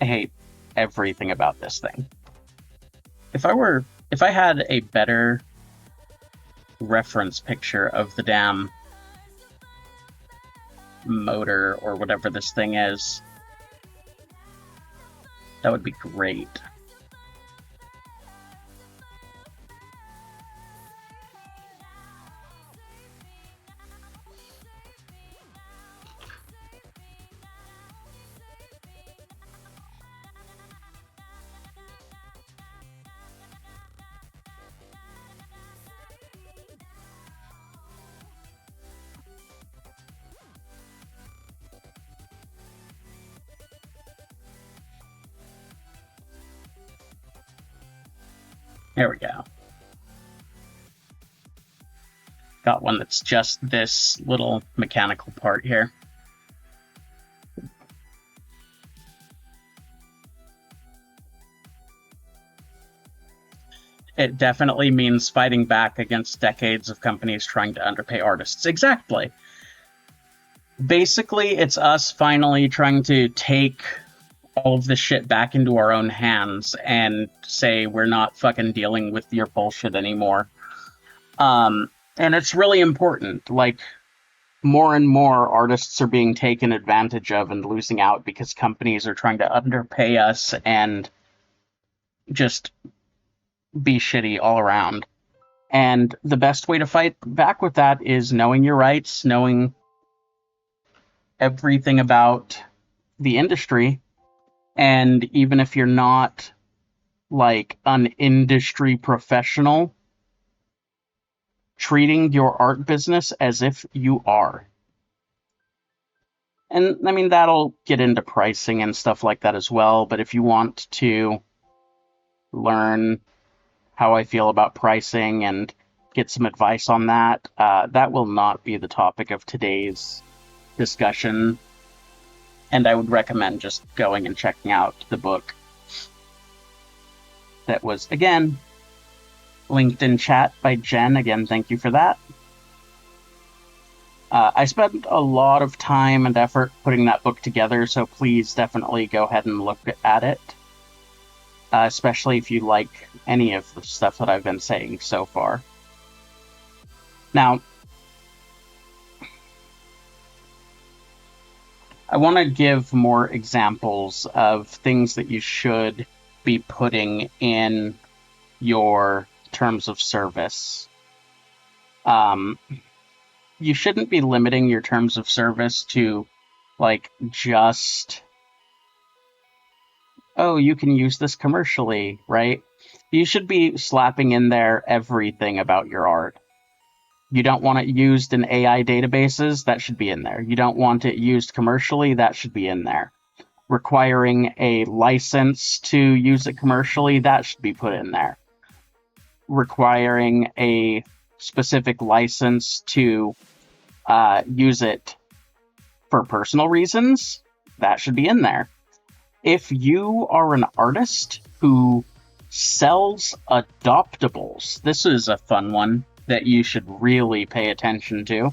I hate everything about this thing. If I had a better reference picture of the damn motor or whatever this thing is, that would be great. There we go. Got one that's just this little mechanical part here. It definitely means fighting back against decades of companies trying to underpay artists. Exactly. Basically, it's us finally trying to take all of this shit back into our own hands and say we're not fucking dealing with your bullshit anymore. And it's really important. Like, more and more artists are being taken advantage of and losing out because companies are trying to underpay us and just be shitty all around. And the best way to fight back with that is knowing your rights, knowing everything about the industry. And even if you're not like an industry professional, treating your art business as if you are. And I mean, that'll get into pricing and stuff like that as well. But if you want to learn how I feel about pricing and get some advice on that, that will not be the topic of today's discussion. And I would recommend just going and checking out the book that was, again, linked in chat by Jen. Again, thank you for that. I spent a lot of time and effort putting that book together, so please definitely go ahead and look at it. Especially if you like any of the stuff that I've been saying so far. Now, I want to give more examples of things that you should be putting in your terms of service. You shouldn't be limiting your terms of service to, like, just, oh, you can use this commercially, right? You should be slapping in there everything about your art. You don't want it used in AI databases, that should be in there. You don't want it used commercially, that should be in there. Requiring a license to use it commercially, that should be put in there. Requiring a specific license to use it for personal reasons, that should be in there. If you are an artist who sells adoptables, this is a fun one that you should really pay attention to.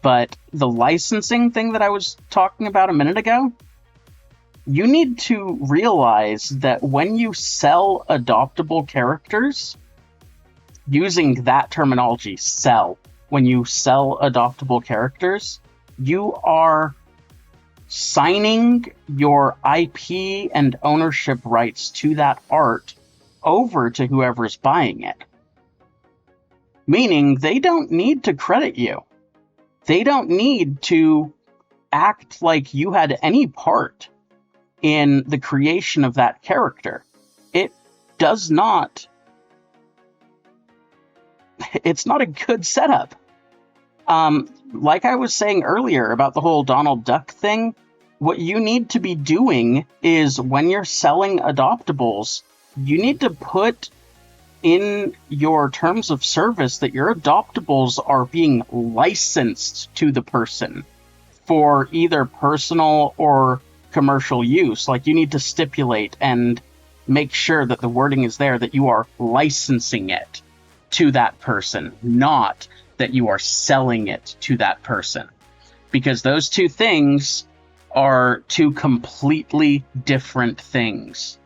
But the licensing thing that I was talking about a minute ago, you need to realize that when you sell adoptable characters, using that terminology, sell, when you sell adoptable characters, you are signing your IP and ownership rights to that art over to whoever's buying it. Meaning they don't need to credit you. They don't need to act like you had any part in the creation of that character. It does not... It's not a good setup. Like I was saying earlier about the whole Donald Duck thing, what you need to be doing is when you're selling adoptables, you need to put in your terms of service that your adoptables are being licensed to the person for either personal or commercial use. Like, you need to stipulate and make sure that the wording is there that you are licensing it to that person, not that you are selling it to that person. Because those two things are two completely different things.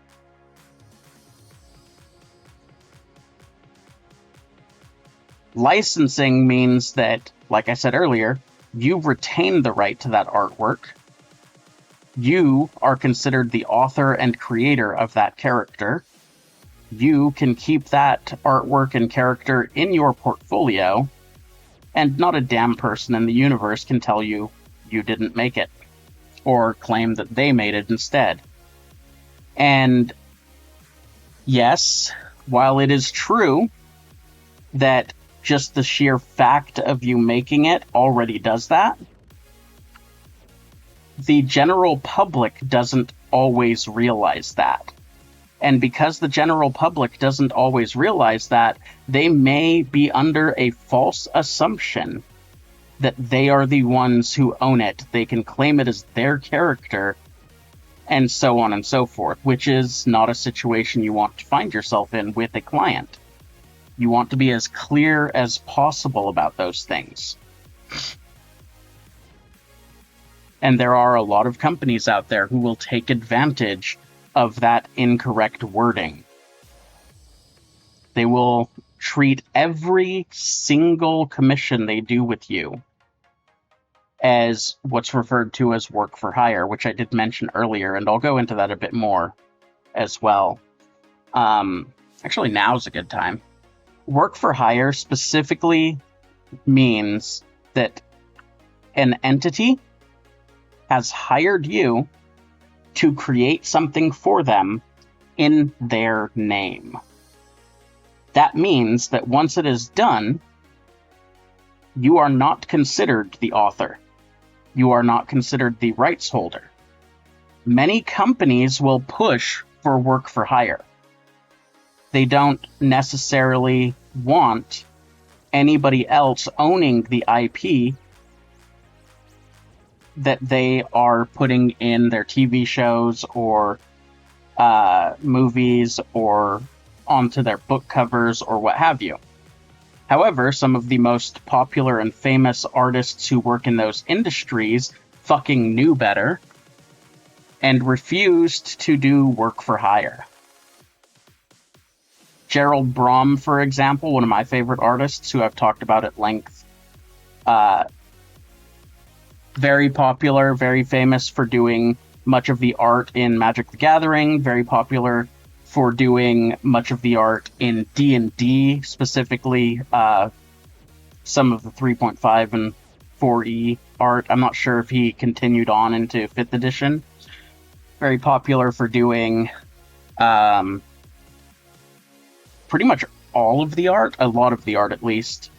Licensing means that, like I said earlier, you retain the right to that artwork. You are considered the author and creator of that character. You can keep that artwork and character in your portfolio, and not a damn person in the universe can tell you you didn't make it, or claim that they made it instead. And yes, while it is true that just the sheer fact of you making it already does that, the general public doesn't always realize that. And because the general public doesn't always realize that, they may be under a false assumption that they are the ones who own it. They can claim it as their character, and so on and so forth, which is not a situation you want to find yourself in with a client. You want to be as clear as possible about those things. And there are a lot of companies out there who will take advantage of that incorrect wording. They will treat every single commission they do with you as what's referred to as work for hire, which I did mention earlier, and I'll go into that a bit more as well. Actually, now's a good time. Work for hire specifically means that an entity has hired you to create something for them in their name. That means that once it is done, you are not considered the author. You are not considered the rights holder. Many companies will push for work for hire. They don't necessarily want anybody else owning the IP that they are putting in their TV shows or movies or onto their book covers or what have you. However, some of the most popular and famous artists who work in those industries fucking knew better and refused to do work for hire. Gerald Brom, for example, one of my favorite artists who I've talked about at length. Very popular, very famous for doing much of the art in Magic the Gathering, very popular for doing much of the art in D&D, specifically some of the 3.5 and 4E art. I'm not sure if he continued on into 5th edition. Very popular for doing pretty much all of the art, a lot of the art at least,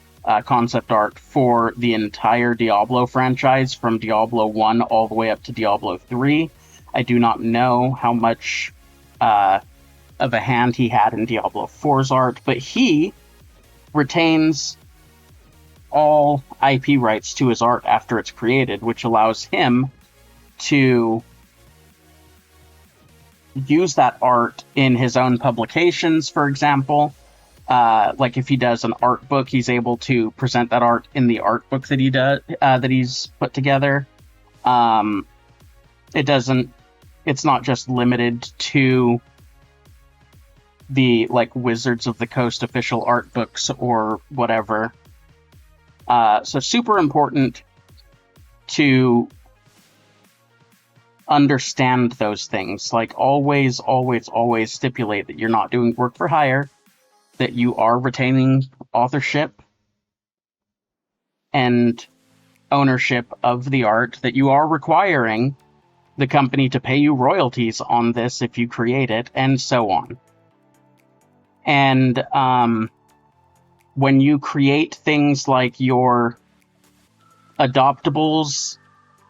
concept art for the entire Diablo franchise, from Diablo 1 all the way up to Diablo 3. I do not know how much of a hand he had in Diablo 4's art, but he retains all IP rights to his art after it's created, which allows him to use that art in his own publications, for example. Like if he does an art book, he's able to present that art in the art book that he does, that he's put together. It's not just limited to the like Wizards of the Coast official art books or whatever. So super important to understand those things. Like always stipulate that you're not doing work for hire, that you are retaining authorship and ownership of the art, that you are requiring the company to pay you royalties on this if you create it, and so on. And when you create things like your adoptables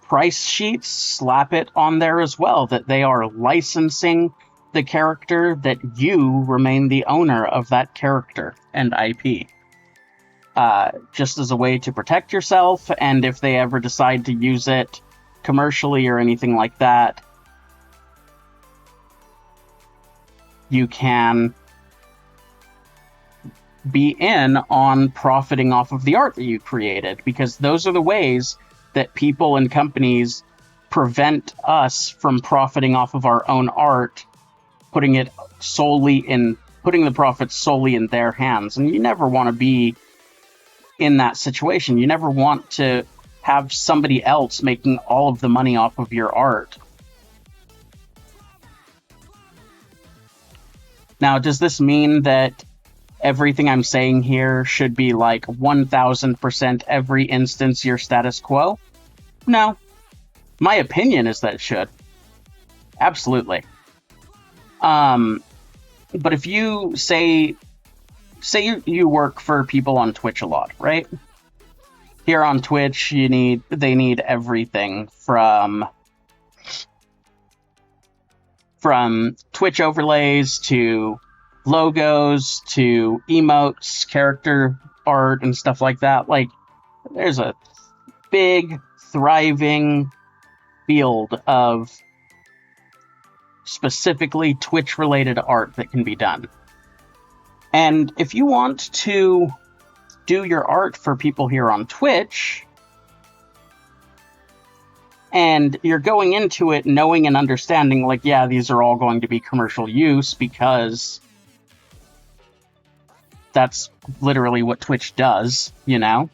price sheets, slap it on there as well, that they are licensing the character, that you remain the owner of that character and IP. Just as a way to protect yourself, and if they ever decide to use it commercially or anything like that, you can be in on profiting off of the art that you created, because those are the ways that people and companies prevent us from profiting off of our own art, putting the profits solely in their hands. And you never want to be in that situation. You never want to have somebody else making all of the money off of your art. Now, does this mean that everything I'm saying here should be like 1000% every instance your status quo? No. My opinion is that it should. Absolutely. But if you say you work for people on Twitch a lot, right? Here on Twitch, they need everything from Twitch overlays to logos to emotes, character art, and stuff like that. Like, there's a big, thriving field of specifically Twitch-related art that can be done. And if you want to do your art for people here on Twitch, And you're going into it knowing and understanding, like, yeah, these are all going to be commercial use because that's literally what Twitch does, you know?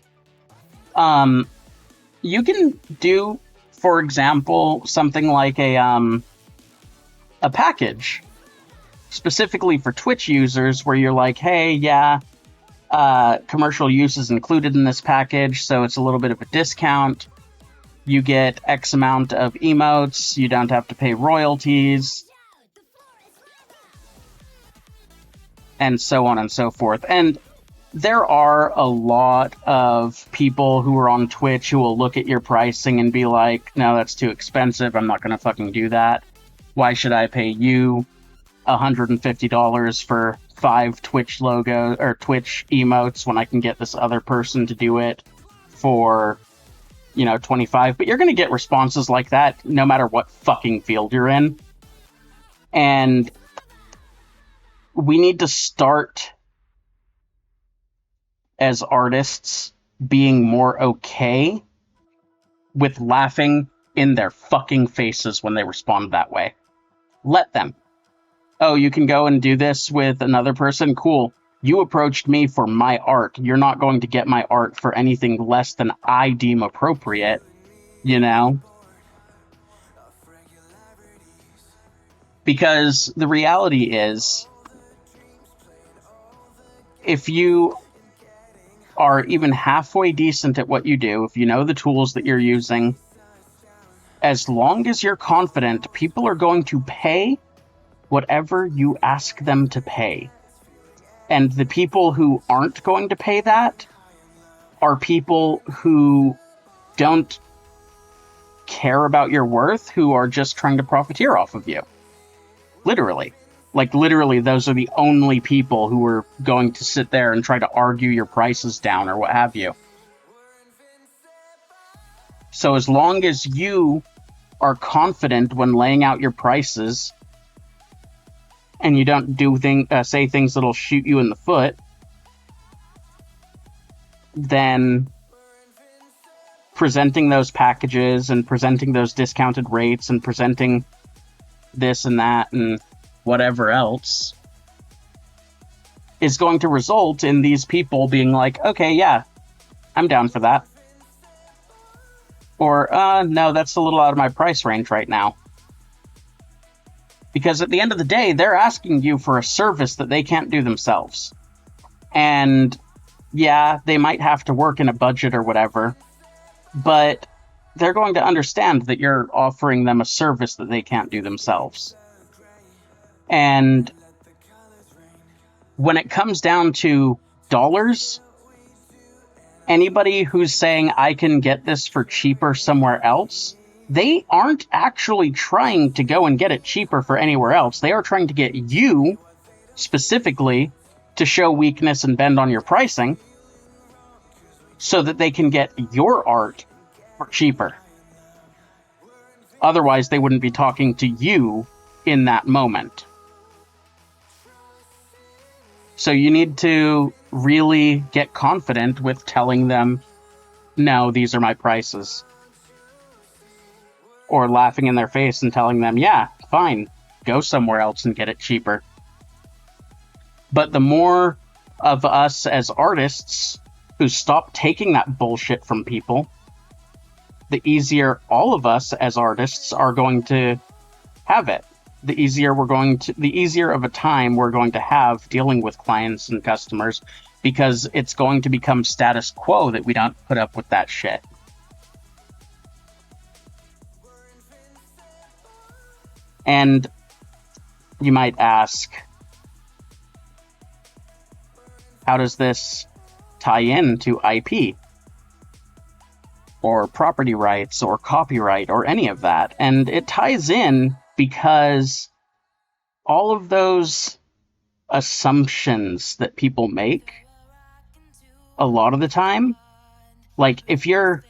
You can do, for example, something like a package specifically for Twitch users where you're like, hey, yeah, commercial use is included in this package, so it's a little bit of a discount. You get X amount of emotes, you don't have to pay royalties, and so on and so forth. And there are a lot of people who are on Twitch who will look at your pricing and be like, no, that's too expensive, I'm not gonna fucking do that. Why should I pay you $150 for 5 Twitch logos or Twitch emotes when I can get this other person to do it for, 25? But you're going to get responses like that no matter what fucking field you're in. And we need to start as artists being more okay with laughing in their fucking faces when they respond that way. Let them. Oh, you can go and do this with another person? Cool. You approached me for my art. You're not going to get my art for anything less than I deem appropriate, Because the reality is, if you are even halfway decent at what you do, if you know the tools that you're using, as long as you're confident, people are going to pay whatever you ask them to pay. And the people who aren't going to pay that are people who don't care about your worth, who are just trying to profiteer off of you. Literally. Like, literally, those are the only people who are going to sit there and try to argue your prices down or what have you. So as long as you are confident when laying out your prices, and you don't say things that'll shoot you in the foot, then presenting those packages and presenting those discounted rates and presenting this and that and whatever else is going to result in these people being like, okay, yeah, I'm down for that. Or, no, that's a little out of my price range right now. Because at the end of the day, they're asking you for a service that they can't do themselves. And yeah, they might have to work in a budget or whatever, but they're going to understand that you're offering them a service that they can't do themselves. And when it comes down to dollars, anybody who's saying I can get this for cheaper somewhere else, they aren't actually trying to go and get it cheaper for anywhere else. They are trying to get you, specifically, to show weakness and bend on your pricing so that they can get your art for cheaper. Otherwise, they wouldn't be talking to you in that moment. So you need to really get confident with telling them, no, these are my prices. Or laughing in their face and telling them, yeah, fine, go somewhere else and get it cheaper. But the more of us as artists who stop taking that bullshit from people, the easier all of us as artists are going to have it. The easier of a time we're going to have dealing with clients and customers, because it's going to become status quo that we don't put up with that shit. And you might ask, how does this tie in to IP? Or property rights, or copyright, or any of that? And it ties in because all of those assumptions that people make, a lot of the time, like if you're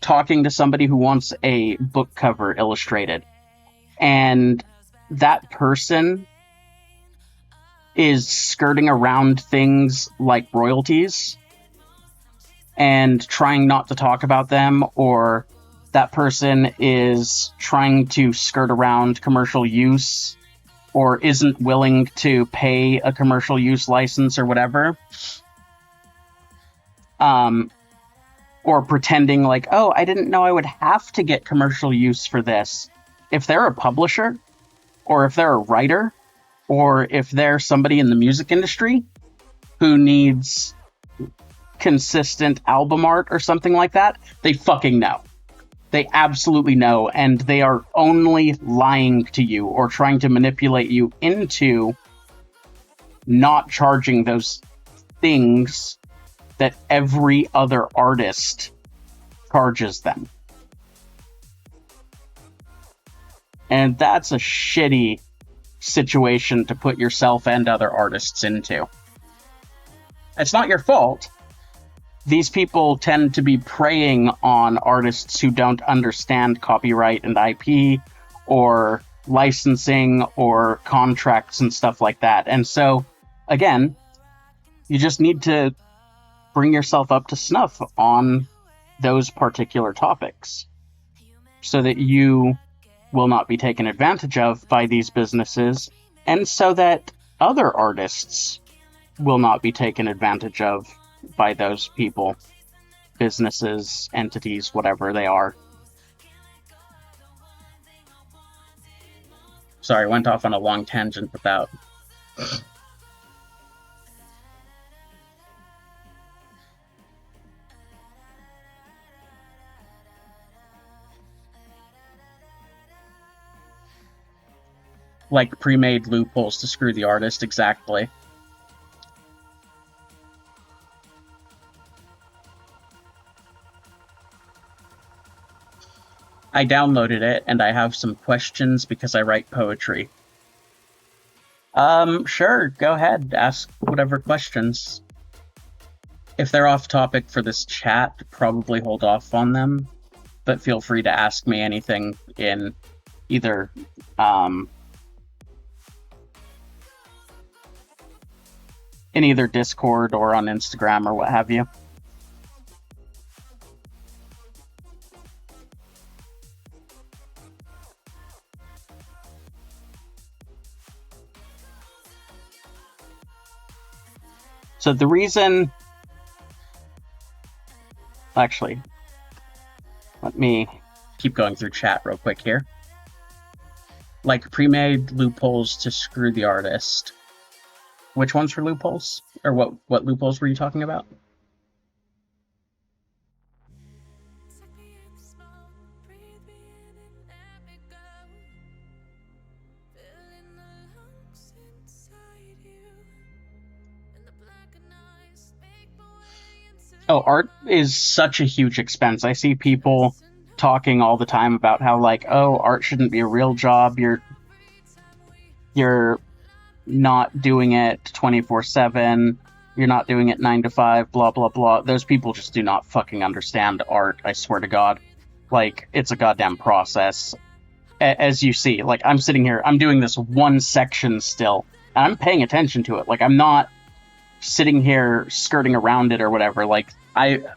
talking to somebody who wants a book cover illustrated, and that person is skirting around things like royalties and trying not to talk about them, or that person is trying to skirt around commercial use or isn't willing to pay a commercial use license or whatever, or pretending like, oh, I didn't know I would have to get commercial use for this. If they're a publisher, or if they're a writer, or if they're somebody in the music industry who needs consistent album art or something like that, they fucking know. They absolutely know, and they are only lying to you or trying to manipulate you into not charging those things that every other artist charges them. And that's a shitty situation to put yourself and other artists into. It's not your fault. These people tend to be preying on artists who don't understand copyright and IP or licensing or contracts and stuff like that. And so, again, you just need to bring yourself up to snuff on those particular topics so that you will not be taken advantage of by these businesses, and so that other artists will not be taken advantage of by those people, businesses, entities, whatever they are. Sorry, I went off on a long tangent about like pre-made loopholes to screw the artist, exactly. I downloaded it, and I have some questions because I write poetry. Sure, go ahead, ask whatever questions. If they're off topic for this chat, probably hold off on them, but feel free to ask me anything in either, Discord or on Instagram or what have you. So the reason... Actually, let me keep going through chat real quick here. Like pre-made loopholes to screw the artist. Which ones were loopholes? Or what loopholes were you talking about? Oh, art is such a huge expense. I see people talking all the time about how, like, oh, art shouldn't be a real job. You're not doing it 24/7. You're not doing it 9 to 5, blah, blah, blah. Those people just do not fucking understand art, I swear to God. Like, it's a goddamn process. As you see, like, I'm sitting here, I'm doing this one section still, and I'm paying attention to it. Like, I'm not sitting here skirting around it or whatever. Like,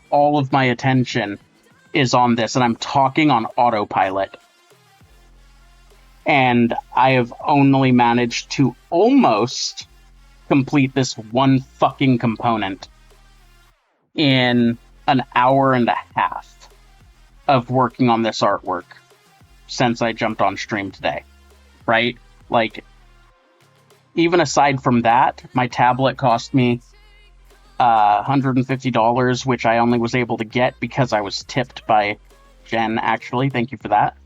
all of my attention is on this, and I'm talking on autopilot. And I have only managed to almost complete this one fucking component in an hour and a half of working on this artwork since I jumped on stream today, right? Like, even aside from that, my tablet cost me $150, which I only was able to get because I was tipped by Jen, actually. Thank you for that.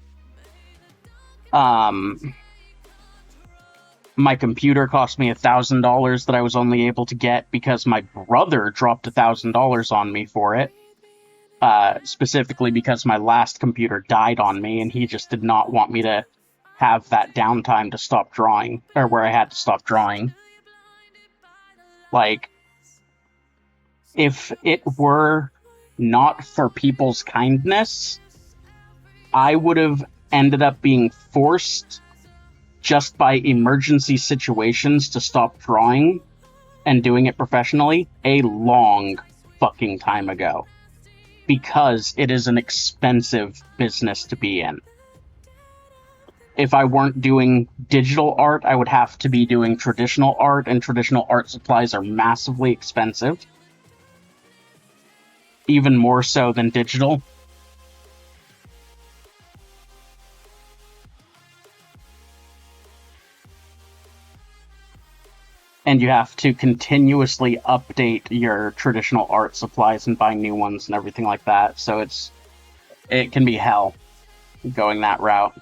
My computer cost me $1,000 that I was only able to get because my brother dropped $1,000 on me for it. Specifically because my last computer died on me, and he just did not want me to have that downtime to stop drawing, or where I had to stop drawing. Like, if it were not for people's kindness, I would have ended up being forced just by emergency situations to stop drawing and doing it professionally a long fucking time ago. because it is an expensive business to be in. If I weren't doing digital art, I would have to be doing traditional art, and traditional art supplies are massively expensive. Even more so than digital. And you have to continuously update your traditional art supplies and buy new ones and everything like that. So it can be hell going that route.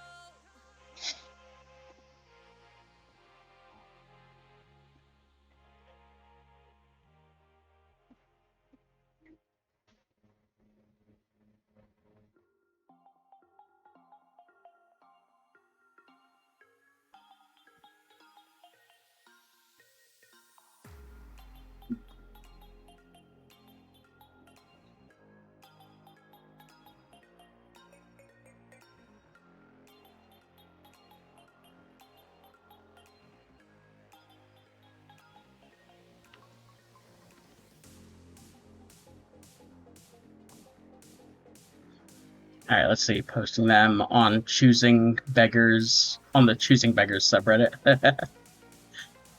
All right, let's see. Posting them on Choosing Beggars, on the Choosing Beggars subreddit.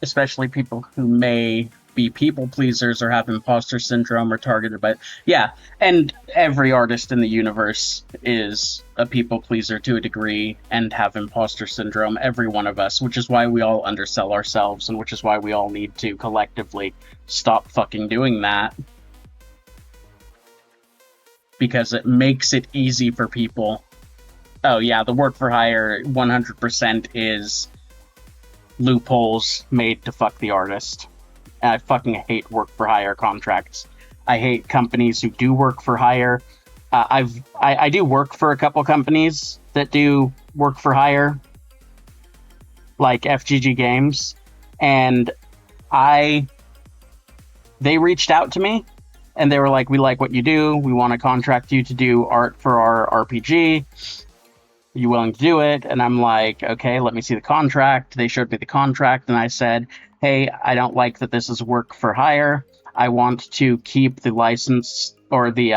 Especially people who may be people pleasers or have imposter syndrome or targeted by. Yeah, and every artist in the universe is a people pleaser to a degree and have imposter syndrome. Every one of us, which is why we all undersell ourselves, and which is why we all need to collectively stop fucking doing that. Because it makes it easy for people. Oh yeah, the work for hire 100% is loopholes made to fuck the artist. And I fucking hate work for hire contracts. I hate companies who do work for hire. I do work for a couple companies that do work for hire, like FGG Games, and they reached out to me and they were like, "We like what you do. We want to contract you to do art for our RPG. Are you willing to do it?" And I'm like, "Okay, let me see the contract." They showed me the contract, and I said, "Hey, I don't like that this is work for hire. I want to keep the license or the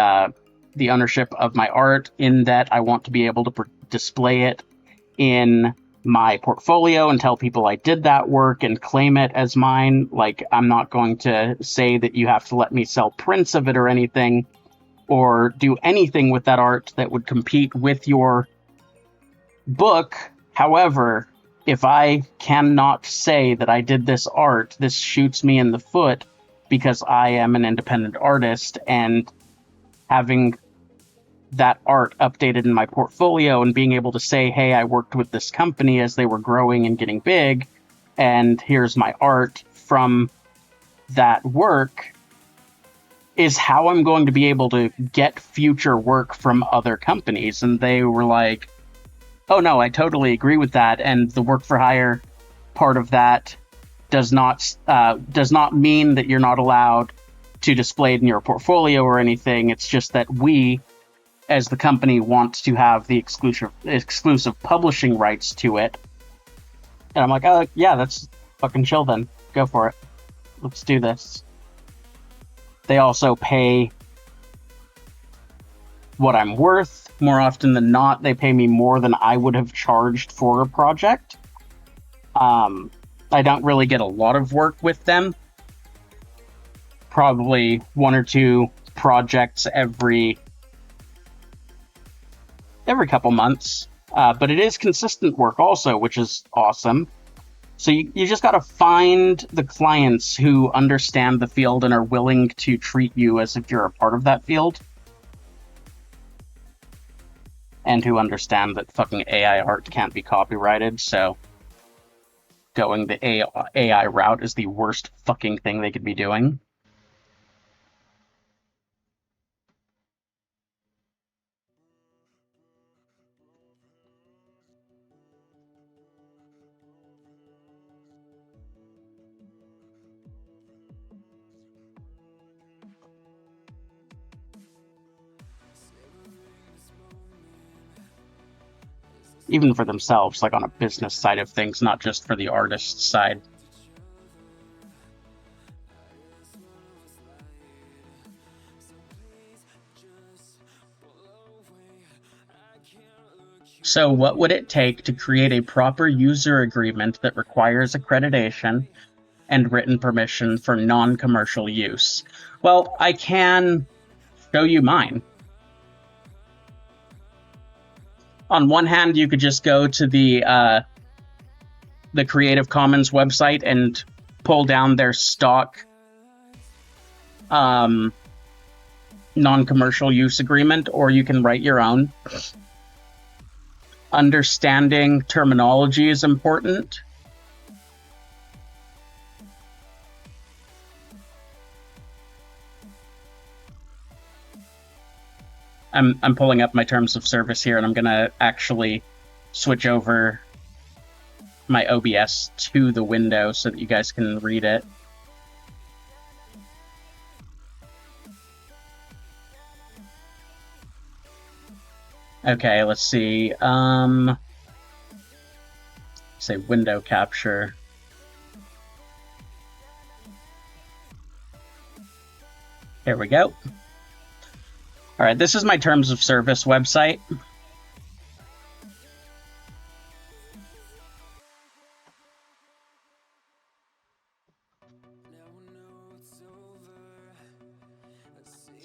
ownership of my art, in that I want to be able to display it in my portfolio and tell people I did that work and claim it as mine. Like, I'm not going to say that you have to let me sell prints of it or anything, or do anything with that art that would compete with your book. However, if I cannot say that I did this art, this shoots me in the foot because I am an independent artist, and having that art updated in my portfolio and being able to say, hey, I worked with this company as they were growing and getting big, and here's my art from that work, is how I'm going to be able to get future work from other companies." And they were like, "Oh no, I totally agree with that, and the work for hire part of that does not mean that you're not allowed to display it in your portfolio or anything. It's just that we, as the company, want to have the exclusive publishing rights to it." And I'm like, "Oh yeah, that's fucking chill then. Go for it. Let's do this." They also pay what I'm worth. More often than not, they pay me more than I would have charged for a project. I don't really get a lot of work with them. Probably one or two projects every couple months. But it is consistent work also, which is awesome. So you just got to find the clients who understand the field and are willing to treat you as if you're a part of that field. And who understand that fucking AI art can't be copyrighted, so going the AI route is the worst fucking thing they could be doing. Even for themselves, like on a business side of things, not just for the artist side. So what would it take to create a proper user agreement that requires accreditation and written permission for non-commercial use? Well, I can show you mine. On one hand, you could just go to the Creative Commons website and pull down their stock non-commercial use agreement, or you can write your own. Understanding terminology is important. I'm pulling up my terms of service here, and I'm going to actually switch over my OBS to the window so that you guys can read it. Okay, let's see. Say window capture. Here we go. All right, this is my terms of service website.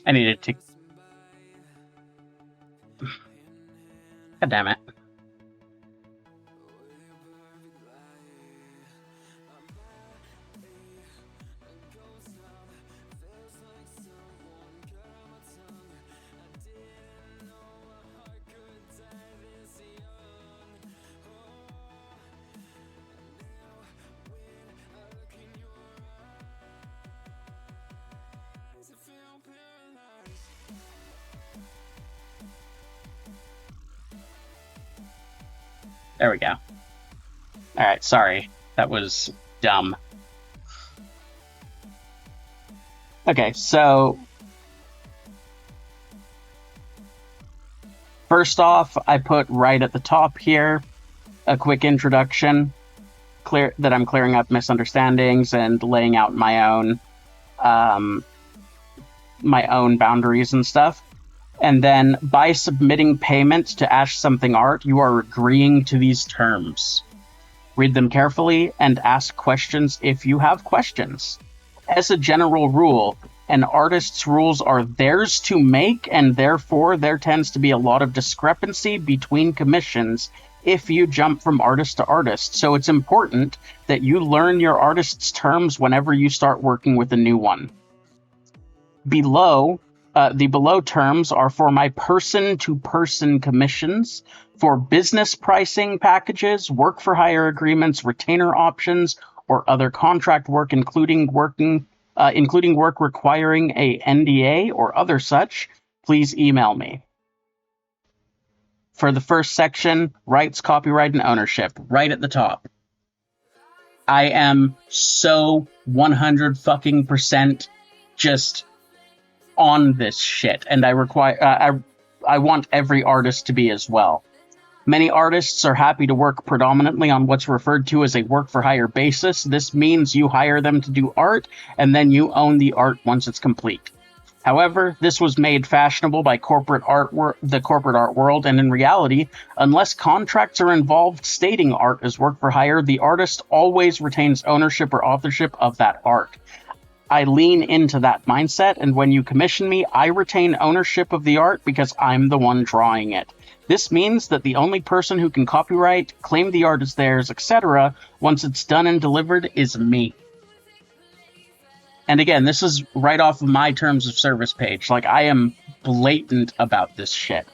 I needed to... God damn it. There we go. Alright, sorry. That was dumb. Okay, so... First off, I put right at the top here a quick introduction, that I'm clearing up misunderstandings and laying out my own boundaries and stuff. And then, by submitting payment to Ash Something Art, you are agreeing to these terms. Read them carefully and ask questions if you have questions. As a general rule, an artist's rules are theirs to make, and therefore there tends to be a lot of discrepancy between commissions if you jump from artist to artist. So it's important that you learn your artist's terms whenever you start working with a new one. The below terms are for my person-to-person commissions, for business pricing packages, work-for-hire agreements, retainer options, or other contract work, including work requiring a NDA or other such. Please email me. For the first section, rights, copyright, and ownership, right at the top. I am so 100% just on this shit, and I want every artist to be as well. Many artists are happy to work predominantly on what's referred to as a work-for-hire basis. This means you hire them to do art, and then you own the art once it's complete. However, this was made fashionable by the corporate art world, and in reality, unless contracts are involved stating art is work-for-hire, the artist always retains ownership or authorship of that art. I lean into that mindset, and when you commission me, I retain ownership of the art because I'm the one drawing it. This means that the only person who can copyright, claim the art as theirs, etc., once it's done and delivered, is me. And again, this is right off of my terms of service page. Like, I am blatant about this shit.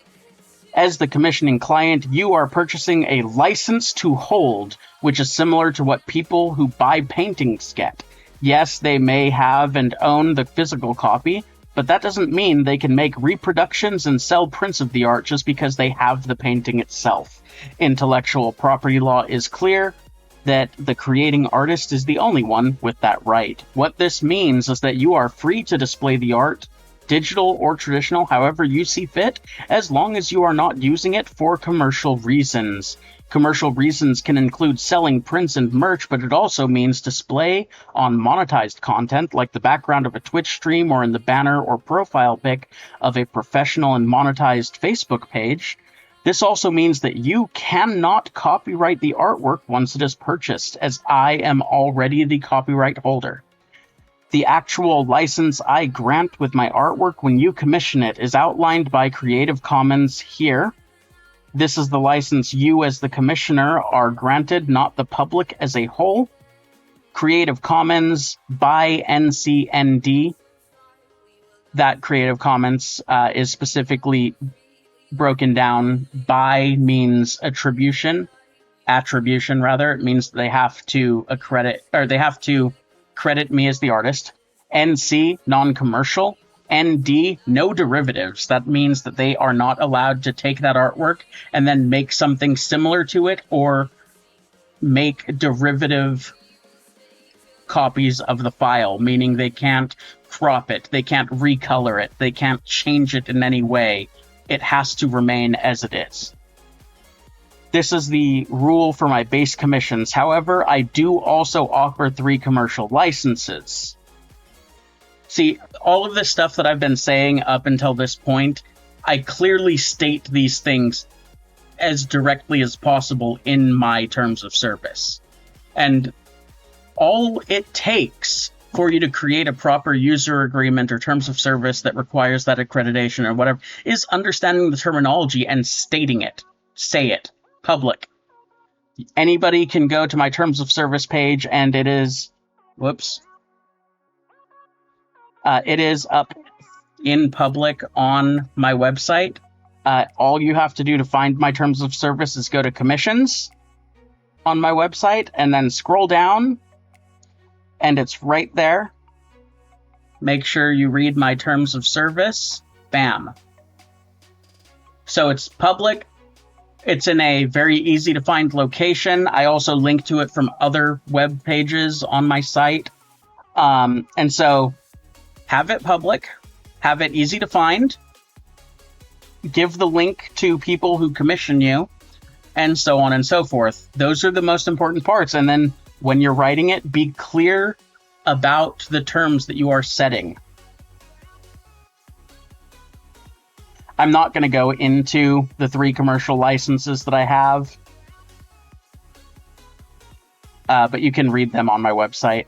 As the commissioning client, you are purchasing a license to hold, which is similar to what people who buy paintings get. Yes, they may have and own the physical copy, but that doesn't mean they can make reproductions and sell prints of the art just because they have the painting itself. Intellectual property law is clear that the creating artist is the only one with that right. What this means is that you are free to display the art, digital or traditional, however you see fit, as long as you are not using it for commercial reasons. Commercial reasons can include selling prints and merch, but it also means display on monetized content like the background of a Twitch stream or in the banner or profile pic of a professional and monetized Facebook page. This also means that you cannot copyright the artwork once it is purchased, as I am already the copyright holder. The actual license I grant with my artwork when you commission it is outlined by Creative Commons here. This is the license you as the commissioner are granted, not the public as a whole. Creative Commons by NCND. That Creative Commons is specifically broken down. By means attribution rather. It means they have to credit me as the artist. NC, non-commercial. ND, no derivatives. That means that they are not allowed to take that artwork and then make something similar to it or make derivative copies of the file, meaning they can't crop it, they can't recolor it, they can't change it in any way. It has to remain as it is. This is the rule for my base commissions. However, I do also offer 3 commercial licenses. See, all of this stuff that I've been saying up until this point, I clearly state these things as directly as possible in my terms of service. And all it takes for you to create a proper user agreement or terms of service that requires that accreditation or whatever is understanding the terminology and stating it. Say it. Public. Anybody can go to my terms of service page and it is... it is up in public on my website. All you have to do to find my terms of service is go to commissions on my website and then scroll down and it's right there. Make sure you read my terms of service. Bam. So it's public. It's in a very easy to find location. I also link to it from other web pages on my site. And so have it public, have it easy to find, give the link to people who commission you, and so on and so forth. Those are the most important parts. And then when you're writing it, be clear about the terms that you are setting. I'm not going to go into the 3 commercial licenses that I have, but you can read them on my website.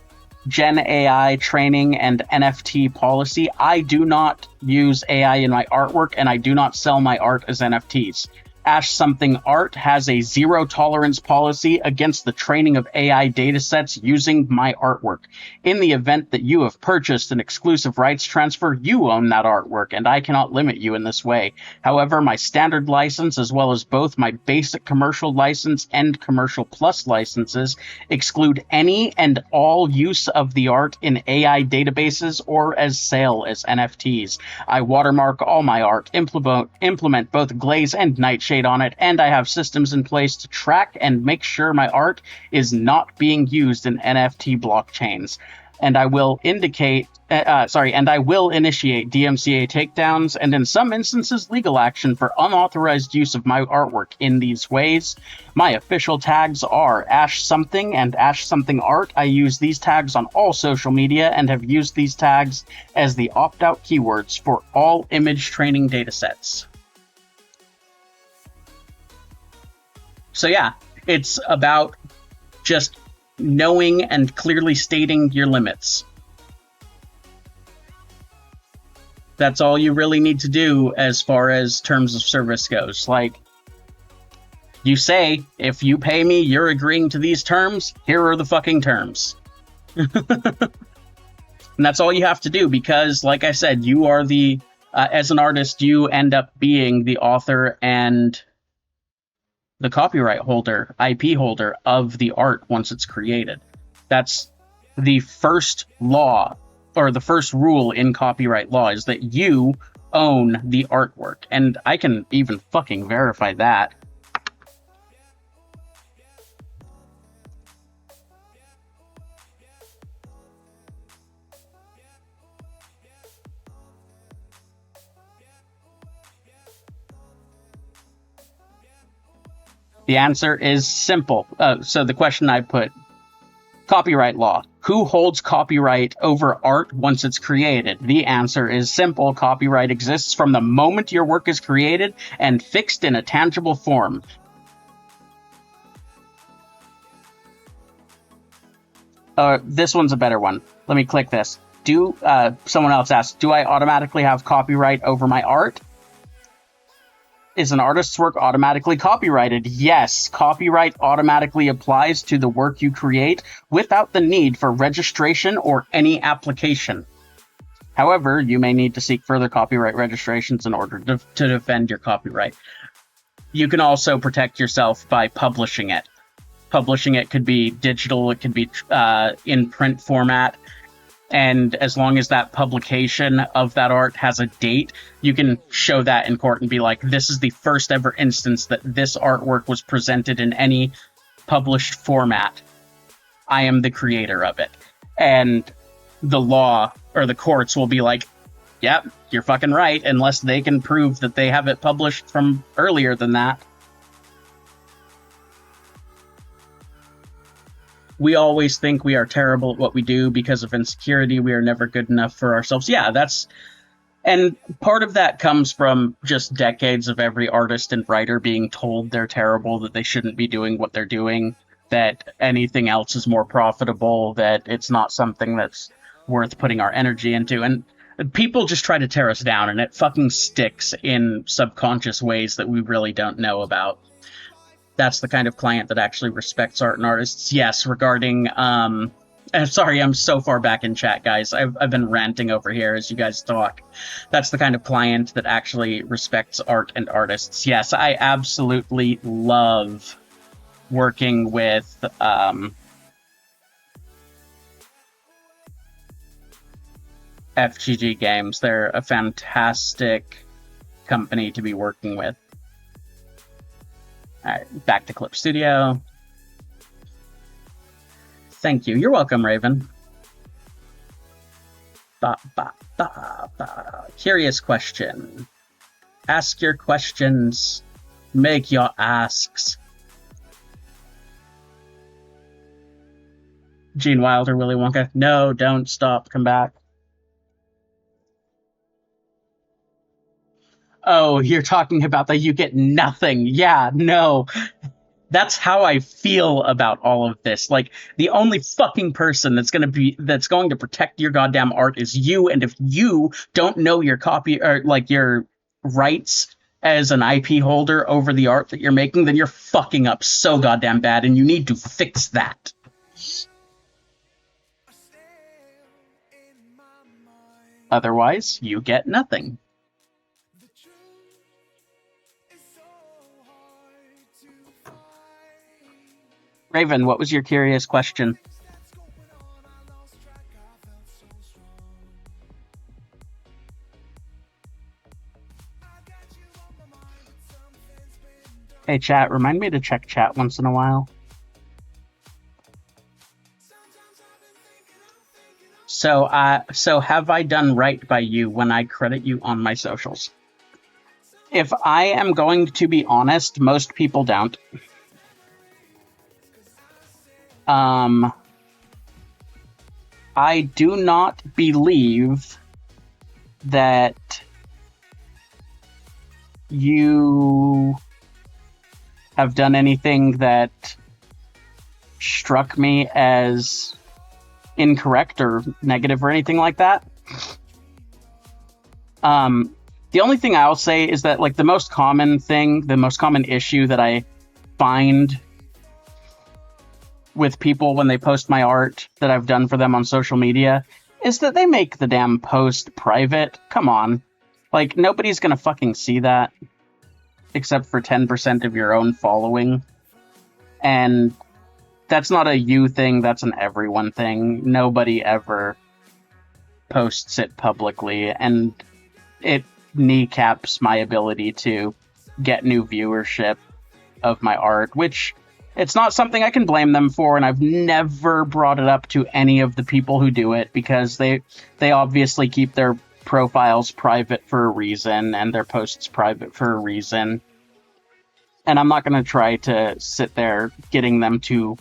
Gen AI training and NFT policy. I do not use AI in my artwork, and I do not sell my art as NFTs. Ash Something Art has a zero tolerance policy against the training of AI datasets using my artwork. In the event that you have purchased an exclusive rights transfer, you own that artwork, and I cannot limit you in this way. However, my standard license, as well as both my basic commercial license and commercial plus licenses, exclude any and all use of the art in AI databases or as sale as NFTs. I watermark all my art, implement both glaze and nightshade on it, and I have systems in place to track and make sure my art is not being used in NFT blockchains. And I will initiate DMCA takedowns and in some instances legal action for unauthorized use of my artwork in these ways. My official tags are Ash Something and Ash Something Art. I use these tags on all social media and have used these tags as the opt-out keywords for all image training datasets. So yeah, it's about just knowing and clearly stating your limits. That's all you really need to do as far as terms of service goes. Like, you say, if you pay me, you're agreeing to these terms, here are the fucking terms. And that's all you have to do because, like I said, you are the, as an artist, you end up being the author and the copyright holder, IP holder of the art once it's created. That's the first law, or the first rule in copyright law, is that you own the artwork. And I can even fucking verify that. The answer is simple. So the question I put, copyright law. Who holds copyright over art once it's created? The answer is simple. Copyright exists from the moment your work is created and fixed in a tangible form. This one's a better one. Let me click this. Someone else asked, do I automatically have copyright over my art? Is an artist's work automatically copyrighted? Yes, copyright automatically applies to the work you create without the need for registration or any application. However, you may need to seek further copyright registrations in order to defend your copyright. You can also protect yourself by publishing it. Publishing it could be digital, it could be in print format. And as long as that publication of that art has a date, you can show that in court and be like, this is the first ever instance that this artwork was presented in any published format. I am the creator of it. And the law or the courts will be like, yep, you're fucking right, unless they can prove that they have it published from earlier than that. We always think we are terrible at what we do because of insecurity. We are never good enough for ourselves. Yeah, and part of that comes from just decades of every artist and writer being told they're terrible, that they shouldn't be doing what they're doing, that anything else is more profitable, that it's not something that's worth putting our energy into. And people just try to tear us down, and it fucking sticks in subconscious ways that we really don't know about. That's the kind of client that actually respects art and artists. Yes, regarding, sorry, I'm so far back in chat, guys. I've been ranting over here as you guys talk. That's the kind of client that actually respects art and artists. Yes, I absolutely love working with, FGG Games. They're a fantastic company to be working with. Alright, back to Clip Studio. Thank you. You're welcome, Raven. Curious question. Ask your questions. Make your asks. Gene Wilder, Willy Wonka. No, don't stop. Come back. Oh, you're talking about that you get nothing. Yeah, no. That's how I feel about all of this. Like, the only fucking person that's going to protect your goddamn art is you, and if you don't know your copy or like your rights as an IP holder over the art that you're making, then you're fucking up so goddamn bad, and you need to fix that. Otherwise, you get nothing. Raven, what was your curious question? Hey, chat, remind me to check chat once in a while. So have I done right by you when I credit you on my socials? If I am going to be honest, most people don't. I do not believe that you have done anything that struck me as incorrect or negative or anything like that. The only thing I'll say is that, like, the most common issue that I find with people when they post my art that I've done for them on social media is that they make the damn post private. Come on. Like, nobody's gonna fucking see that except for 10% of your own following. And that's not a you thing, that's an everyone thing. Nobody ever posts it publicly, and it kneecaps my ability to get new viewership of my art, which it's not something I can blame them for, and I've never brought it up to any of the people who do it, because they obviously keep their profiles private for a reason, and their posts private for a reason. And I'm not going to try to sit there getting them to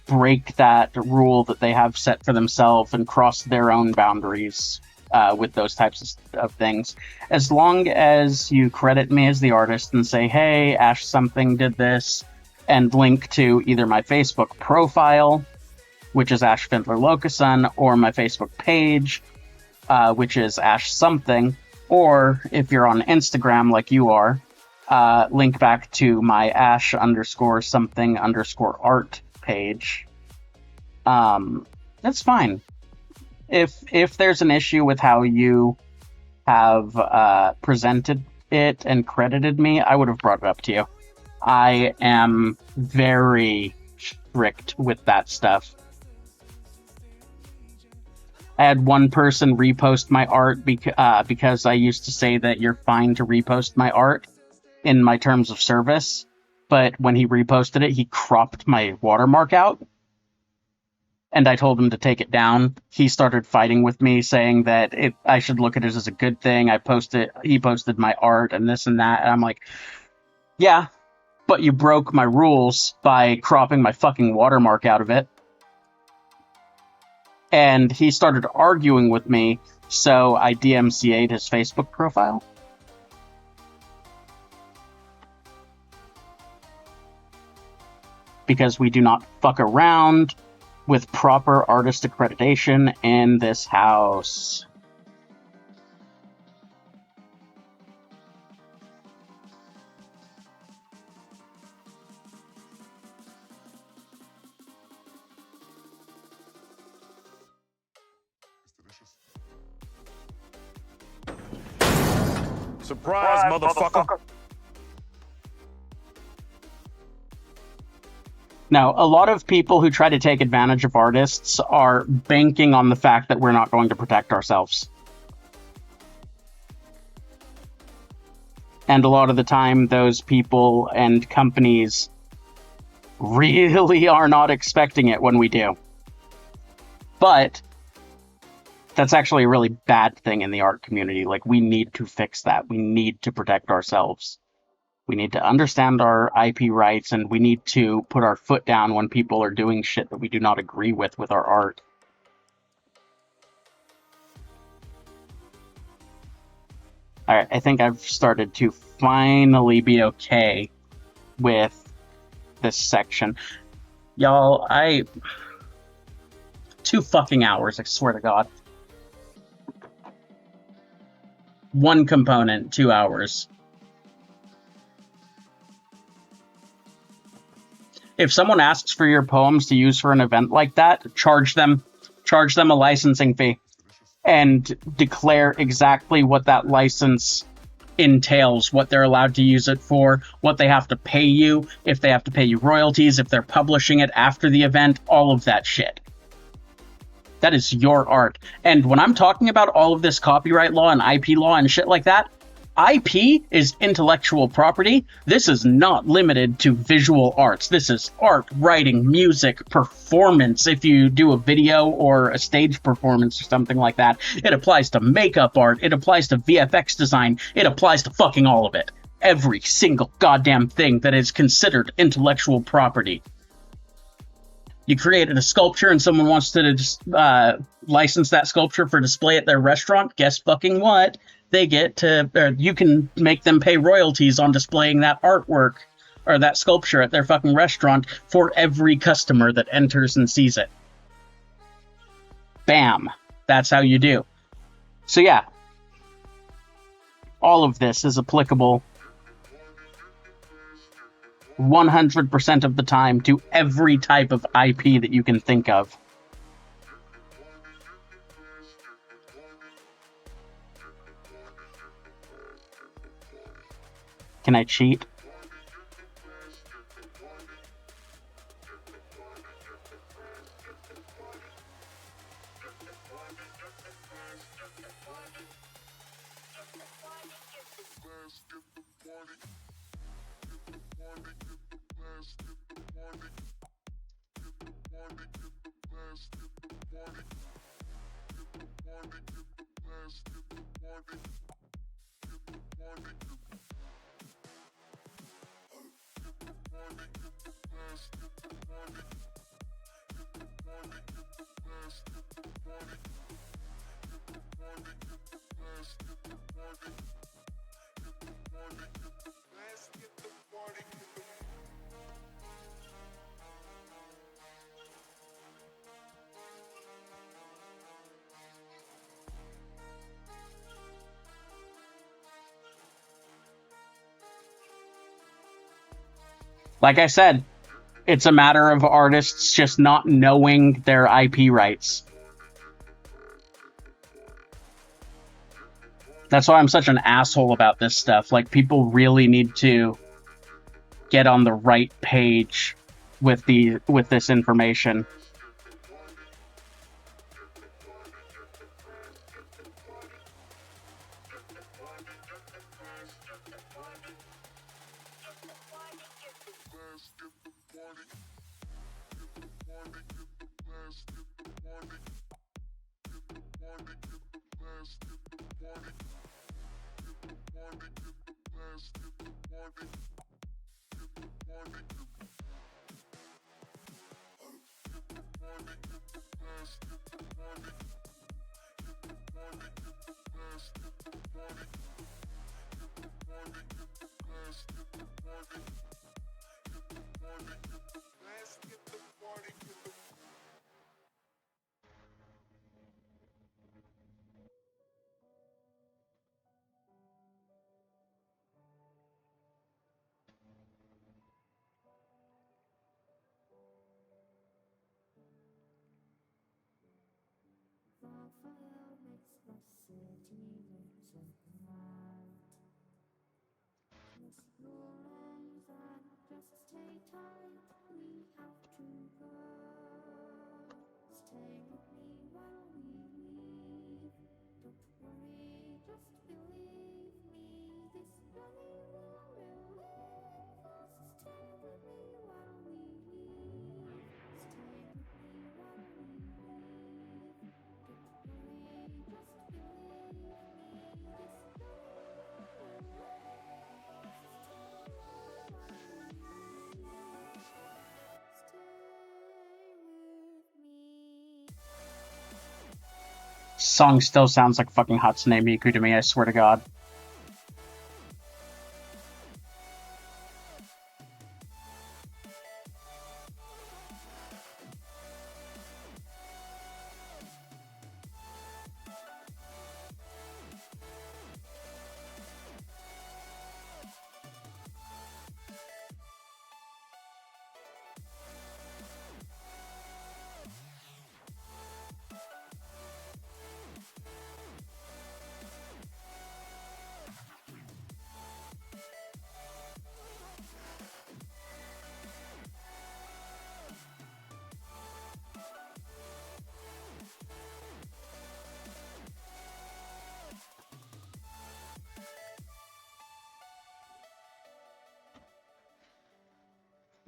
break that rule that they have set for themselves and cross their own boundaries with those types of things. As long as you credit me as the artist and say, hey, Ash something did this, and link to either my Facebook profile, which is Ash Findler Locuson, or my Facebook page, which is Ash something, or if you're on Instagram like you are, link back to my Ash _something_ art page. That's fine. If there's an issue with how you have presented it and credited me, I would have brought it up to you. I am very strict with that stuff. I had one person repost my art because I used to say that you're fine to repost my art in my terms of service, but when he reposted it, he cropped my watermark out, and I told him to take it down. He started fighting with me, saying that I should look at it as a good thing. He posted my art and this and that, and I'm like, yeah, but you broke my rules by cropping my fucking watermark out of it. And he started arguing with me, so I DMCA'd his Facebook profile. Because we do not fuck around with proper artist accreditation in this house.
Surprise, motherfucker.
Now, a lot of people who try to take advantage of artists are banking on the fact that we're not going to protect ourselves. And a lot of the time, those people and companies really are not expecting it when we do. But that's actually a really bad thing in the art community. Like, we need to fix that. We need to protect ourselves. We need to understand our IP rights, and we need to put our foot down when people are doing shit that we do not agree with our art. Alright, I think I've started to finally be okay with this section. Y'all, 2 fucking hours, I swear to God. One component, 2 hours. If someone asks for your poems to use for an event like that, charge them a licensing fee, and declare exactly what that license entails, what they're allowed to use it for, what they have to pay you, if they have to pay you royalties, if they're publishing it after the event, all of that shit. That is your art. And when I'm talking about all of this copyright law and IP law and shit like that, IP is intellectual property. This is not limited to visual arts. This is art, writing, music, performance. If you do a video or a stage performance or something like that, it applies to makeup art. It applies to VFX design. It applies to fucking all of it. Every single goddamn thing that is considered intellectual property. You created a sculpture and someone wants to license that sculpture for display at their restaurant. Guess fucking what? They get to, you can make them pay royalties on displaying that artwork or that sculpture at their fucking restaurant for every customer that enters and sees it. Bam. That's how you do. So yeah, all of this is applicable 100% of the time to every type of IP that you can think of. Can I cheat? Like I said, it's a matter of artists just not knowing their IP rights. That's why I'm such an asshole about this stuff. Like, people really need to get on the right page with this information. Song still sounds like fucking Hatsune Miku to me, I swear to God.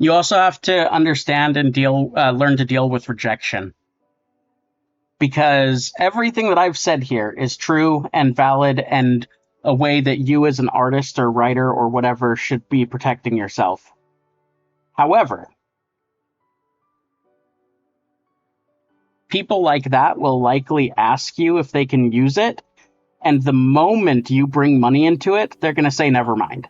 You also have to understand and learn to deal with rejection. Because everything that I've said here is true and valid and a way that you as an artist or writer or whatever should be protecting yourself. However, people like that will likely ask you if they can use it, and the moment you bring money into it, they're going to say never mind.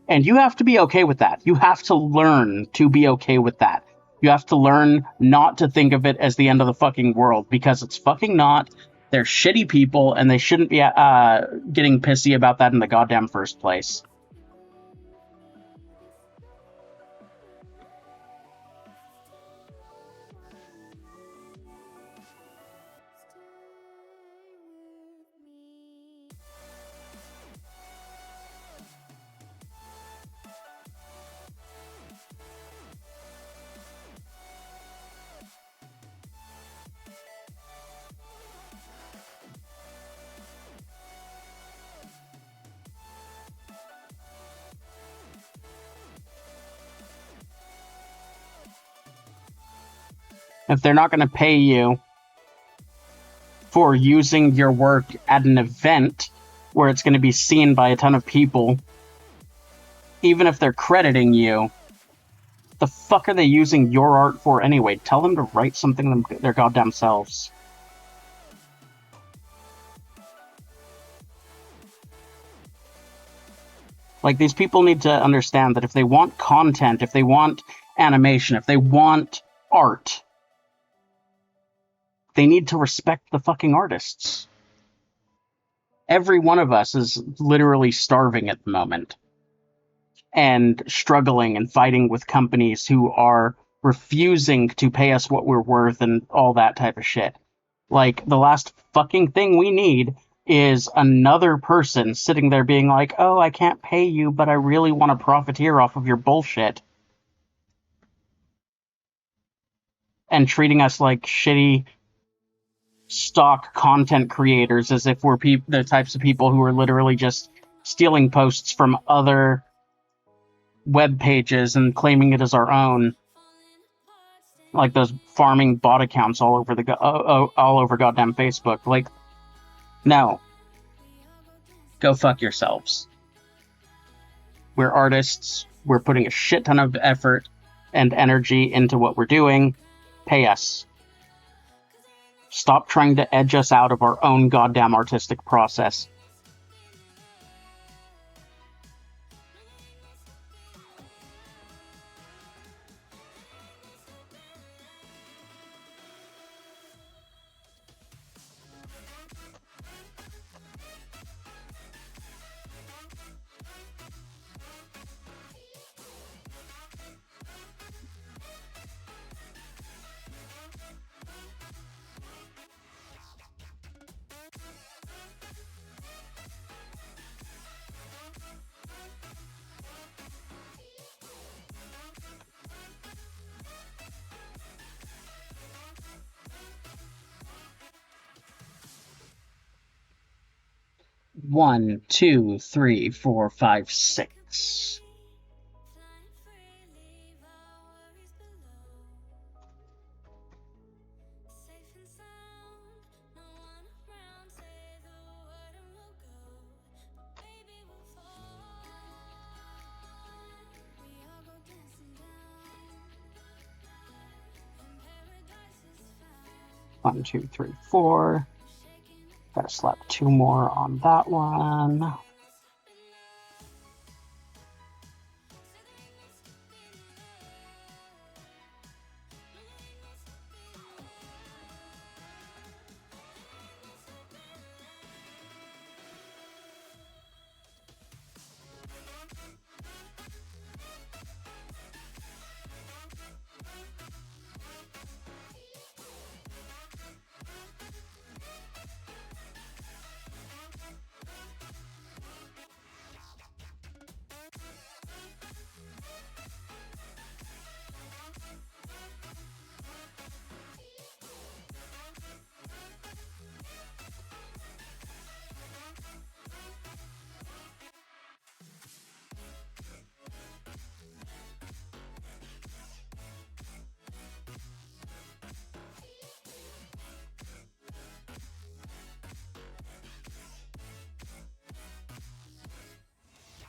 And you have to be okay with that. You have to learn to be okay with that. You have to learn not to think of it as the end of the fucking world, because it's fucking not. They're shitty people, and they shouldn't be getting pissy about that in the goddamn first place. If they're not going to pay you for using your work at an event where it's going to be seen by a ton of people, even if they're crediting you, The fuck are they using your art for anyway? Tell them to write something their goddamn selves. Like, these people need to understand that if they want content, if they want animation, if they want art, they need to respect the fucking artists. Every one of us is literally starving at the moment and struggling and fighting with companies who are refusing to pay us what we're worth and all that type of shit. Like, the last fucking thing we need is another person sitting there being like, oh, I can't pay you, but I really want to profiteer off of your bullshit. And treating us like shitty stock content creators as if we're the types of people who are literally just stealing posts from other web pages and claiming it as our own. Like those farming bot accounts all over all over goddamn Facebook. Like, no. Go fuck yourselves. We're artists. We're putting a shit ton of effort and energy into what we're doing. Pay us. Stop trying to edge us out of our own goddamn artistic process. One, two, three, four, five, six. One, two, three, four. Gotta slap two more on that one.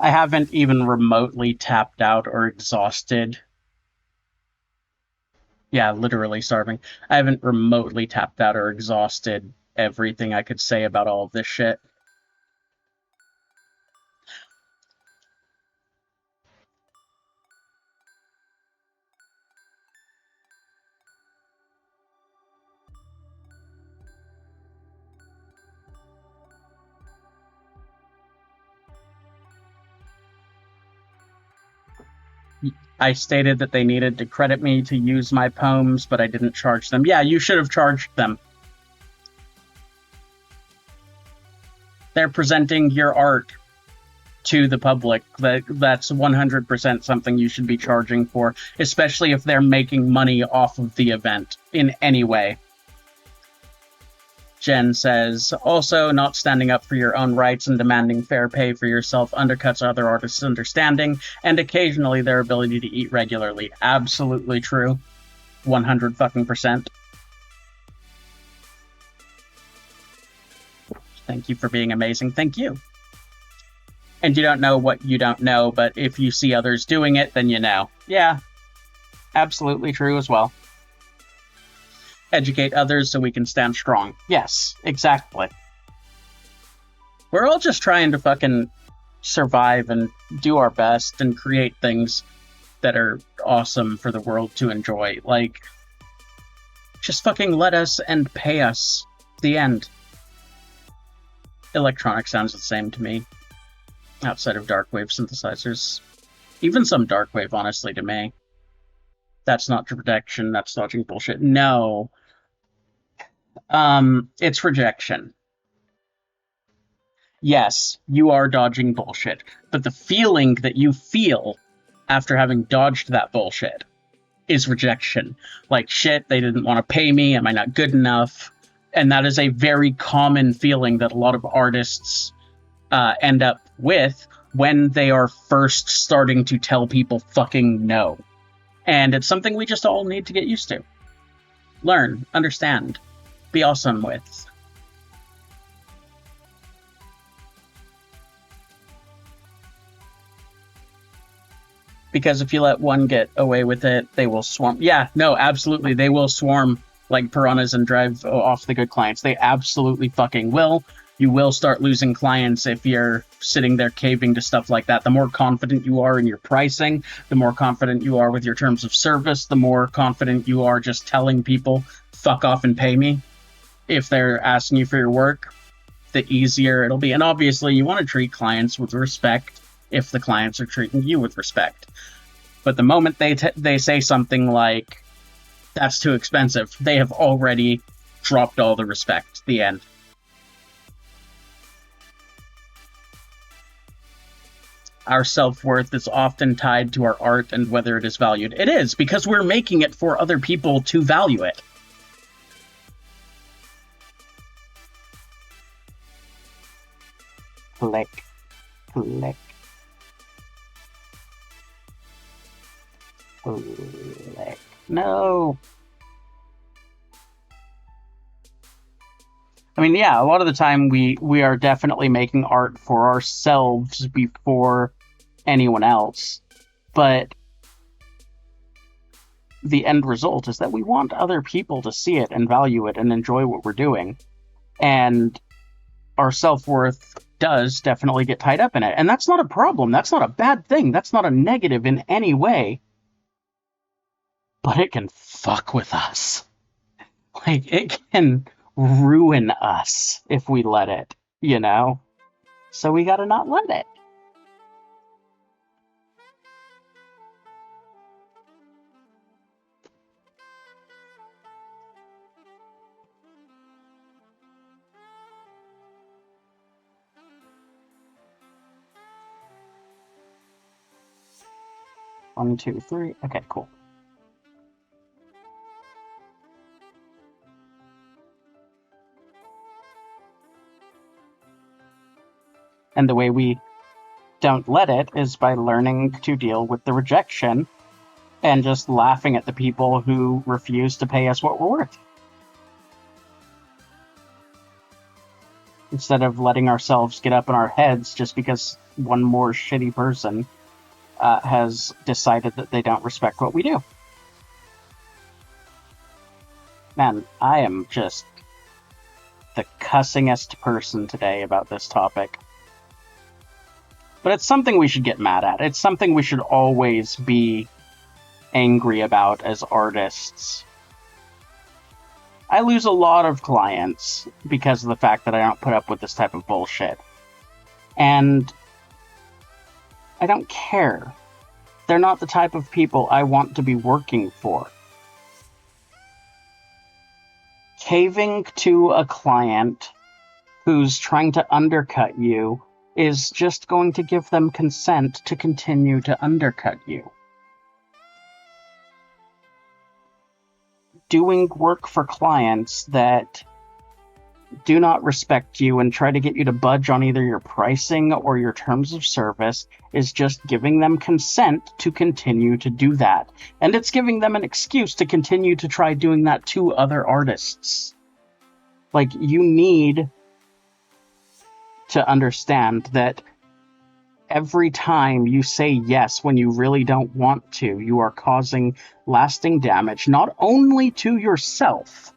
I haven't even remotely tapped out or exhausted. Yeah, literally starving. I haven't remotely tapped out or exhausted everything I could say about all of this shit. I stated that they needed to credit me to use my poems, but I didn't charge them. Yeah, you should have charged them. They're presenting your art to the public. That's 100% something you should be charging for, especially if they're making money off of the event in any way. Jen says, also, not standing up for your own rights and demanding fair pay for yourself undercuts other artists' understanding and occasionally their ability to eat regularly. Absolutely true. 100%. Thank you for being amazing. Thank you. And you don't know what you don't know, but if you see others doing it, then you know. Yeah. Absolutely true as well. Educate others so we can stand strong. Yes, exactly. We're all just trying to fucking survive and do our best and create things that are awesome for the world to enjoy. Like, just fucking let us and pay us. The end. Electronic sounds the same to me, outside of darkwave synthesizers. Even some darkwave, honestly, to me. That's not protection, that's dodging bullshit. No. It's rejection. Yes, you are dodging bullshit, but the feeling that you feel after having dodged that bullshit is rejection. Like, shit, they didn't want to pay me, am I not good enough? And that is a very common feeling that a lot of artists end up with when they are first starting to tell people fucking no. And it's something we just all need to get used to. Learn, understand, be awesome with. Because if you let one get away with it, they will swarm. Yeah, no, absolutely. They will swarm like piranhas and drive off the good clients. They absolutely fucking will. You will start losing clients if you're sitting there caving to stuff like that. The more confident you are in your pricing, the more confident you are with your terms of service, the more confident you are just telling people, fuck off and pay me. If they're asking you for your work, the easier it'll be. And obviously, you want to treat clients with respect if the clients are treating you with respect. But the moment they say something like, that's too expensive, they have already dropped all the respect. The end. Our self-worth is often tied to our art and whether it is valued. It is, because we're making it for other people to value it. Click. Click. Click. No. I mean, yeah, a lot of the time we are definitely making art for ourselves before anyone else. But the end result is that we want other people to see it and value it and enjoy what we're doing. And our self-worth does definitely get tied up in it. And that's not a problem. That's not a bad thing. That's not a negative in any way. But it can fuck with us. Like, it can ruin us if we let it, you know? So we gotta not let it. One, two, three. Okay, cool. And the way we don't let it is by learning to deal with the rejection and just laughing at the people who refuse to pay us what we're worth. Instead of letting ourselves get up in our heads just because one more shitty person has decided that they don't respect what we do. Man, I am just the cussingest person today about this topic. But it's something we should get mad at. It's something we should always be angry about as artists. I lose a lot of clients because of the fact that I don't put up with this type of bullshit. And I don't care. They're not the type of people I want to be working for. Caving to a client who's trying to undercut you is just going to give them consent to continue to undercut you. Doing work for clients that do not respect you and try to get you to budge on either your pricing or your terms of service is just giving them consent to continue to do that. And it's giving them an excuse to continue to try doing that to other artists. Like, you need to understand that Every time you say yes when you really don't want to, you are causing lasting damage, not only to yourself,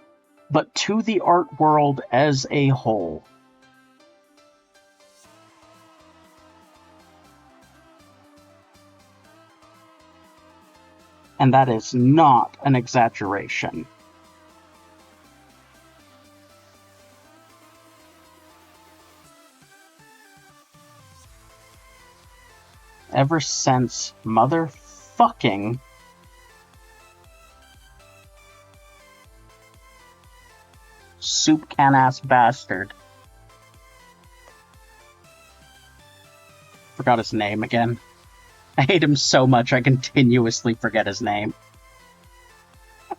but to the art world as a whole. And that is not an exaggeration. Ever since motherfucking soup can ass bastard. Forgot his name again. I hate him so much I continuously forget his name.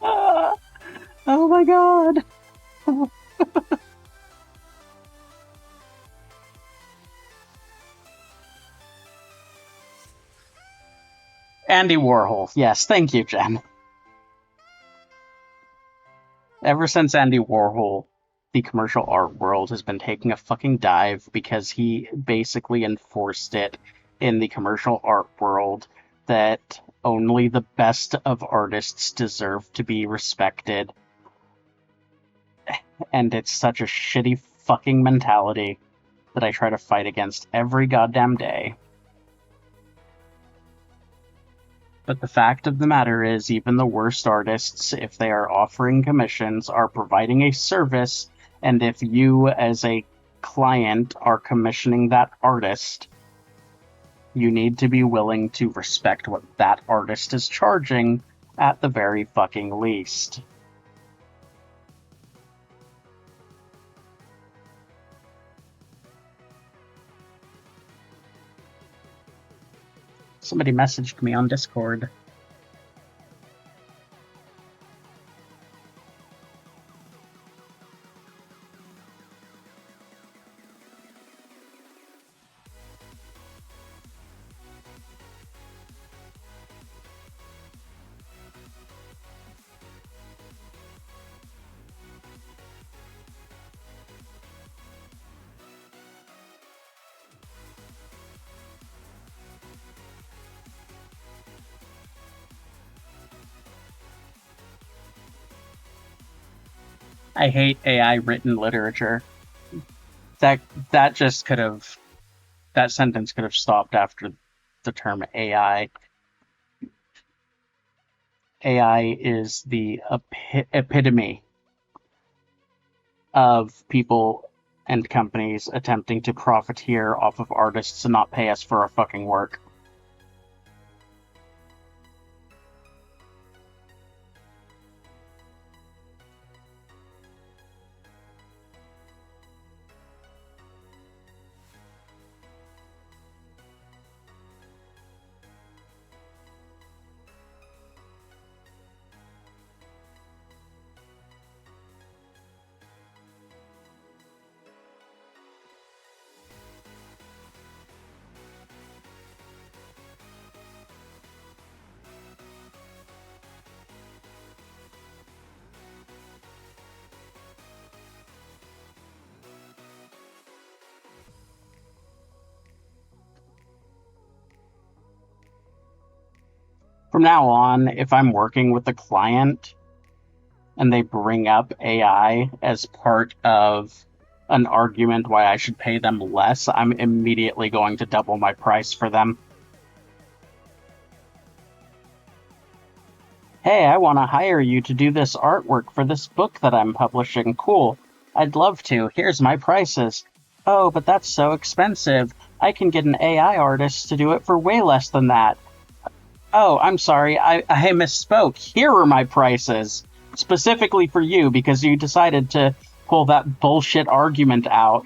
Oh my god. Andy Warhol. Yes, thank you, Jen. Ever since Andy Warhol, the commercial art world has been taking a fucking dive because he basically enforced it in the commercial art world that only the best of artists deserve to be respected. And it's such a shitty fucking mentality that I try to fight against every goddamn day. But the fact of the matter is, even the worst artists, if they are offering commissions, are providing a service, and if you, as a client, are commissioning that artist, you need to be willing to respect what that artist is charging at the very fucking least. Somebody messaged me on Discord. I hate AI written literature. That just could have, that sentence could have stopped after the term AI. AI is the epitome of people and companies attempting to profiteer off of artists and not pay us for our fucking work. From now on, if I'm working with a client and they bring up AI as part of an argument why I should pay them less, I'm immediately going to double my price for them. Hey, I want to hire you to do this artwork for this book that I'm publishing. Cool. I'd love to. Here's my prices. Oh, but that's so expensive. I can get an AI artist to do it for way less than that. Oh, I'm sorry, I misspoke. Here are my prices. Specifically for you, because you decided to pull that bullshit argument out.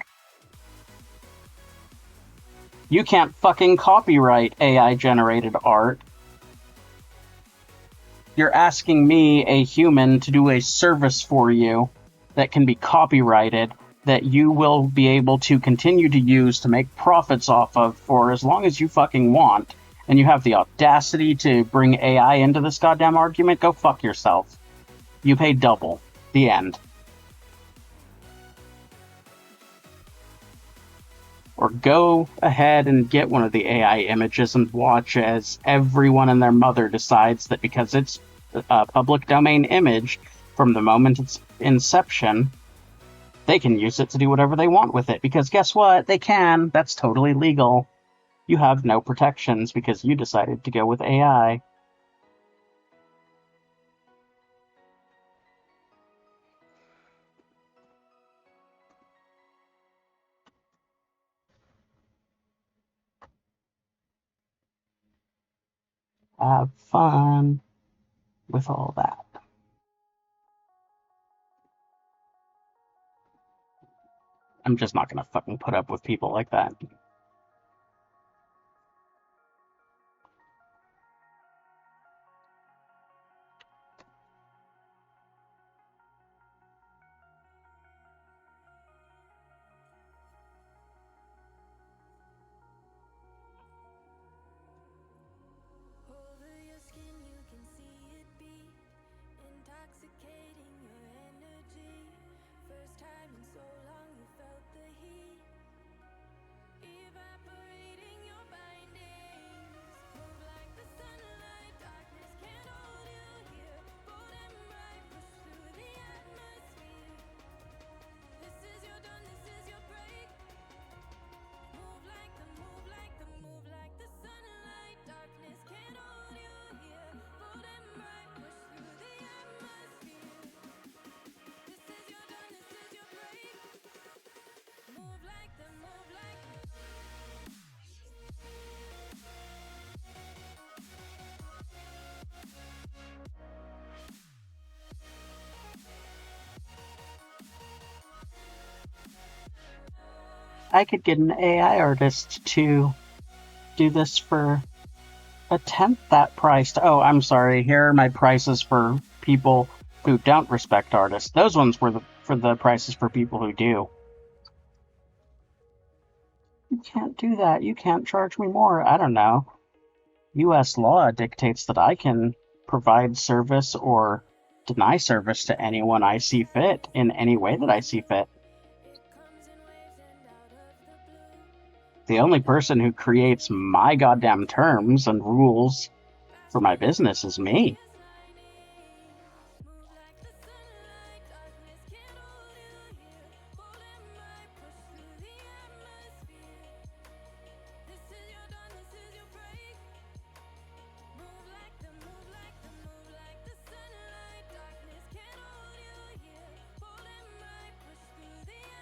You can't fucking copyright AI-generated art. You're asking me, a human, to do a service for you that can be copyrighted, that you will be able to continue to use to make profits off of for as long as you fucking want. And you have the audacity to bring AI into this goddamn argument? Go fuck yourself. You pay double. The end. Or go ahead and get one of the AI images and watch as everyone and their mother decides that because it's a public domain image from the moment its inception, they can use it to do whatever they want with it. Because guess what? They can. That's totally legal. You have no protections because you decided to go with AI. Have fun with all that. I'm just not gonna fucking put up with people like that.
Over your skin, you can see it beat, intoxicating your energy. First time in so long, you felt the heat evaporating your bindings. Move like the sunlight, darkness can't hold you here. Bold and bright, push through the atmosphere. This is your dawn, this is your break. Move like the sunlight, darkness can't hold you here. Bold and bright, push through the atmosphere. This is your dawn, this is your break. Move like the
I could get an AI artist to do this for a tenth that price. Oh, I'm sorry. Here are my prices for people who don't respect artists. Those ones were for the prices for people who do. You can't do that. You can't charge me more. I don't know. U.S. law dictates that I can provide service or deny service to anyone I see fit in any way that I see fit. The only person who creates my goddamn terms and rules for my business is me.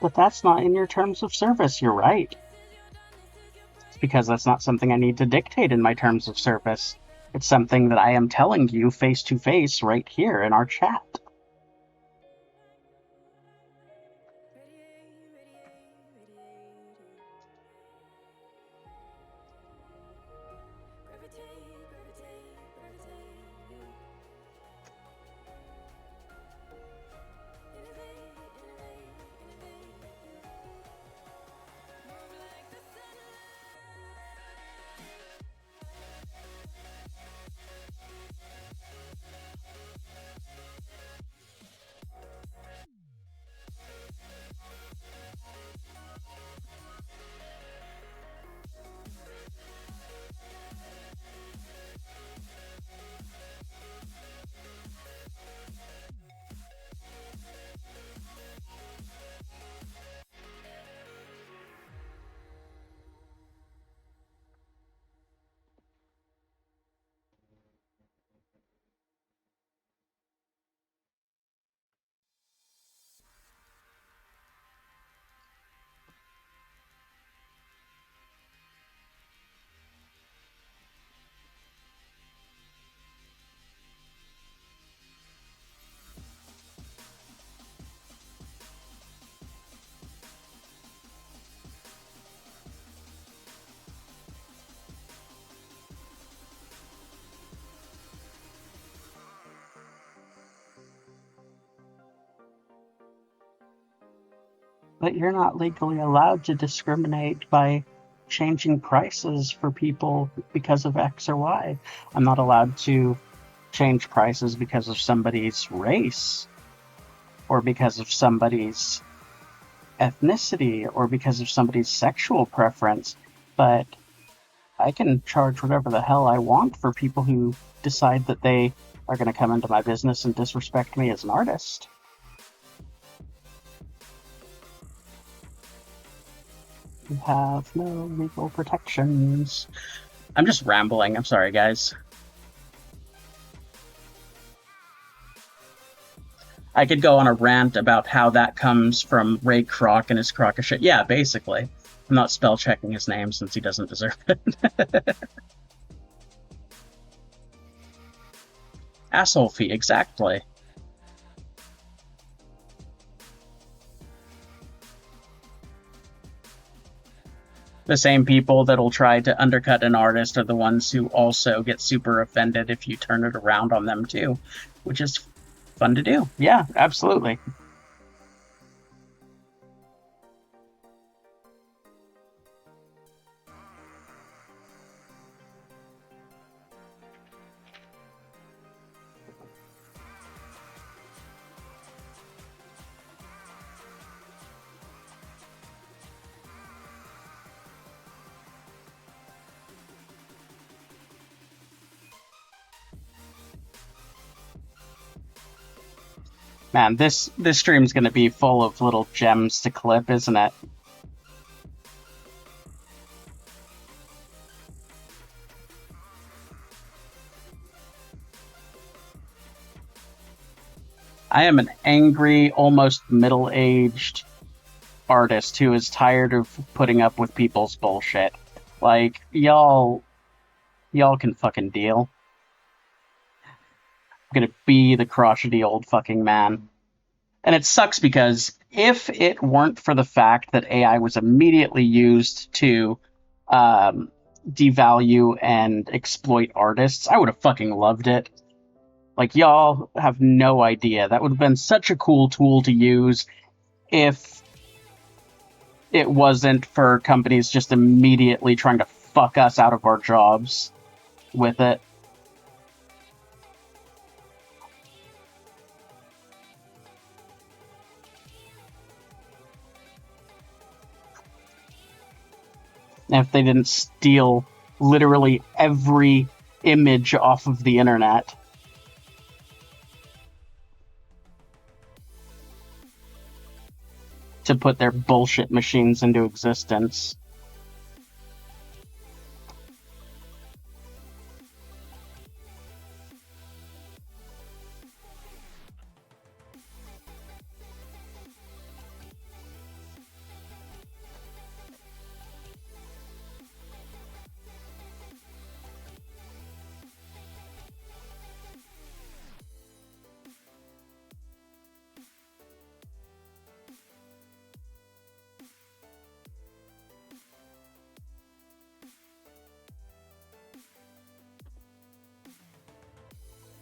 But that's not in your terms of service, you're right. It's because that's not something I need to dictate in my terms of service. It's something that I am telling you face to face right here in our chat. But you're not legally allowed to discriminate by changing prices for people because of X or Y. I'm not allowed to change prices because of somebody's race or because of somebody's ethnicity or because of somebody's sexual preference, but I can charge whatever the hell I want for people who decide that they are going to come into my business and disrespect me as an artist. You have no legal protections. I'm just rambling. I'm sorry, guys. I could go on a rant about how that comes from Ray Kroc and his crock of shit. Yeah, basically. I'm not spell checking his name since he doesn't deserve it. Asshole fee, exactly. The same people that'll try to undercut an artist are the ones who also get super offended if you turn it around on them too, which is fun to do. Yeah, absolutely. Man, this stream's gonna be full of little gems to clip, isn't it? I am an angry, almost middle-aged artist who is tired of putting up with people's bullshit. Like, y'all can fucking deal. I'm gonna be the crotchety old fucking man. And it sucks because if it weren't for the fact that AI was immediately used to devalue and exploit artists, I would have fucking loved it. Like, y'all have no idea. That would have been such a cool tool to use if it wasn't for companies just immediately trying to fuck us out of our jobs with it. If they didn't steal literally every image off of the internet. To put their bullshit machines into existence.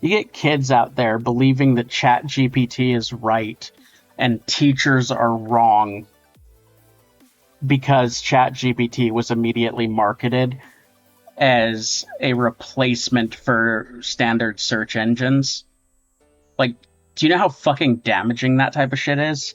You get kids out there believing that ChatGPT is right and teachers are wrong because ChatGPT was immediately marketed as a replacement for standard search engines. Like, do you know how fucking damaging that type of shit is?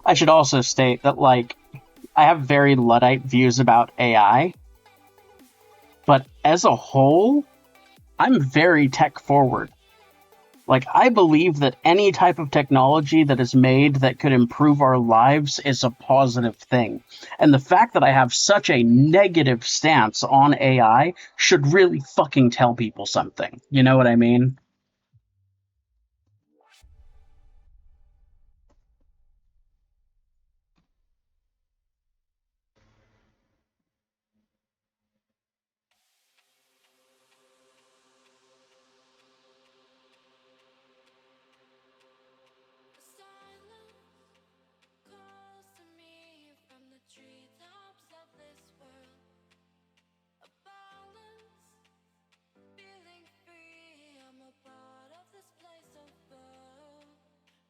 I should also state that, like, I have very Luddite views about AI, but as a whole, I'm very tech forward. Like, I believe that any type of technology that is made that could improve our lives is a positive thing. And the fact that I have such a negative stance on AI should really fucking tell people something. You know what I mean?
Silence calls to me from the treetops of this world. A balance, feeling free. I'm a part of this place above.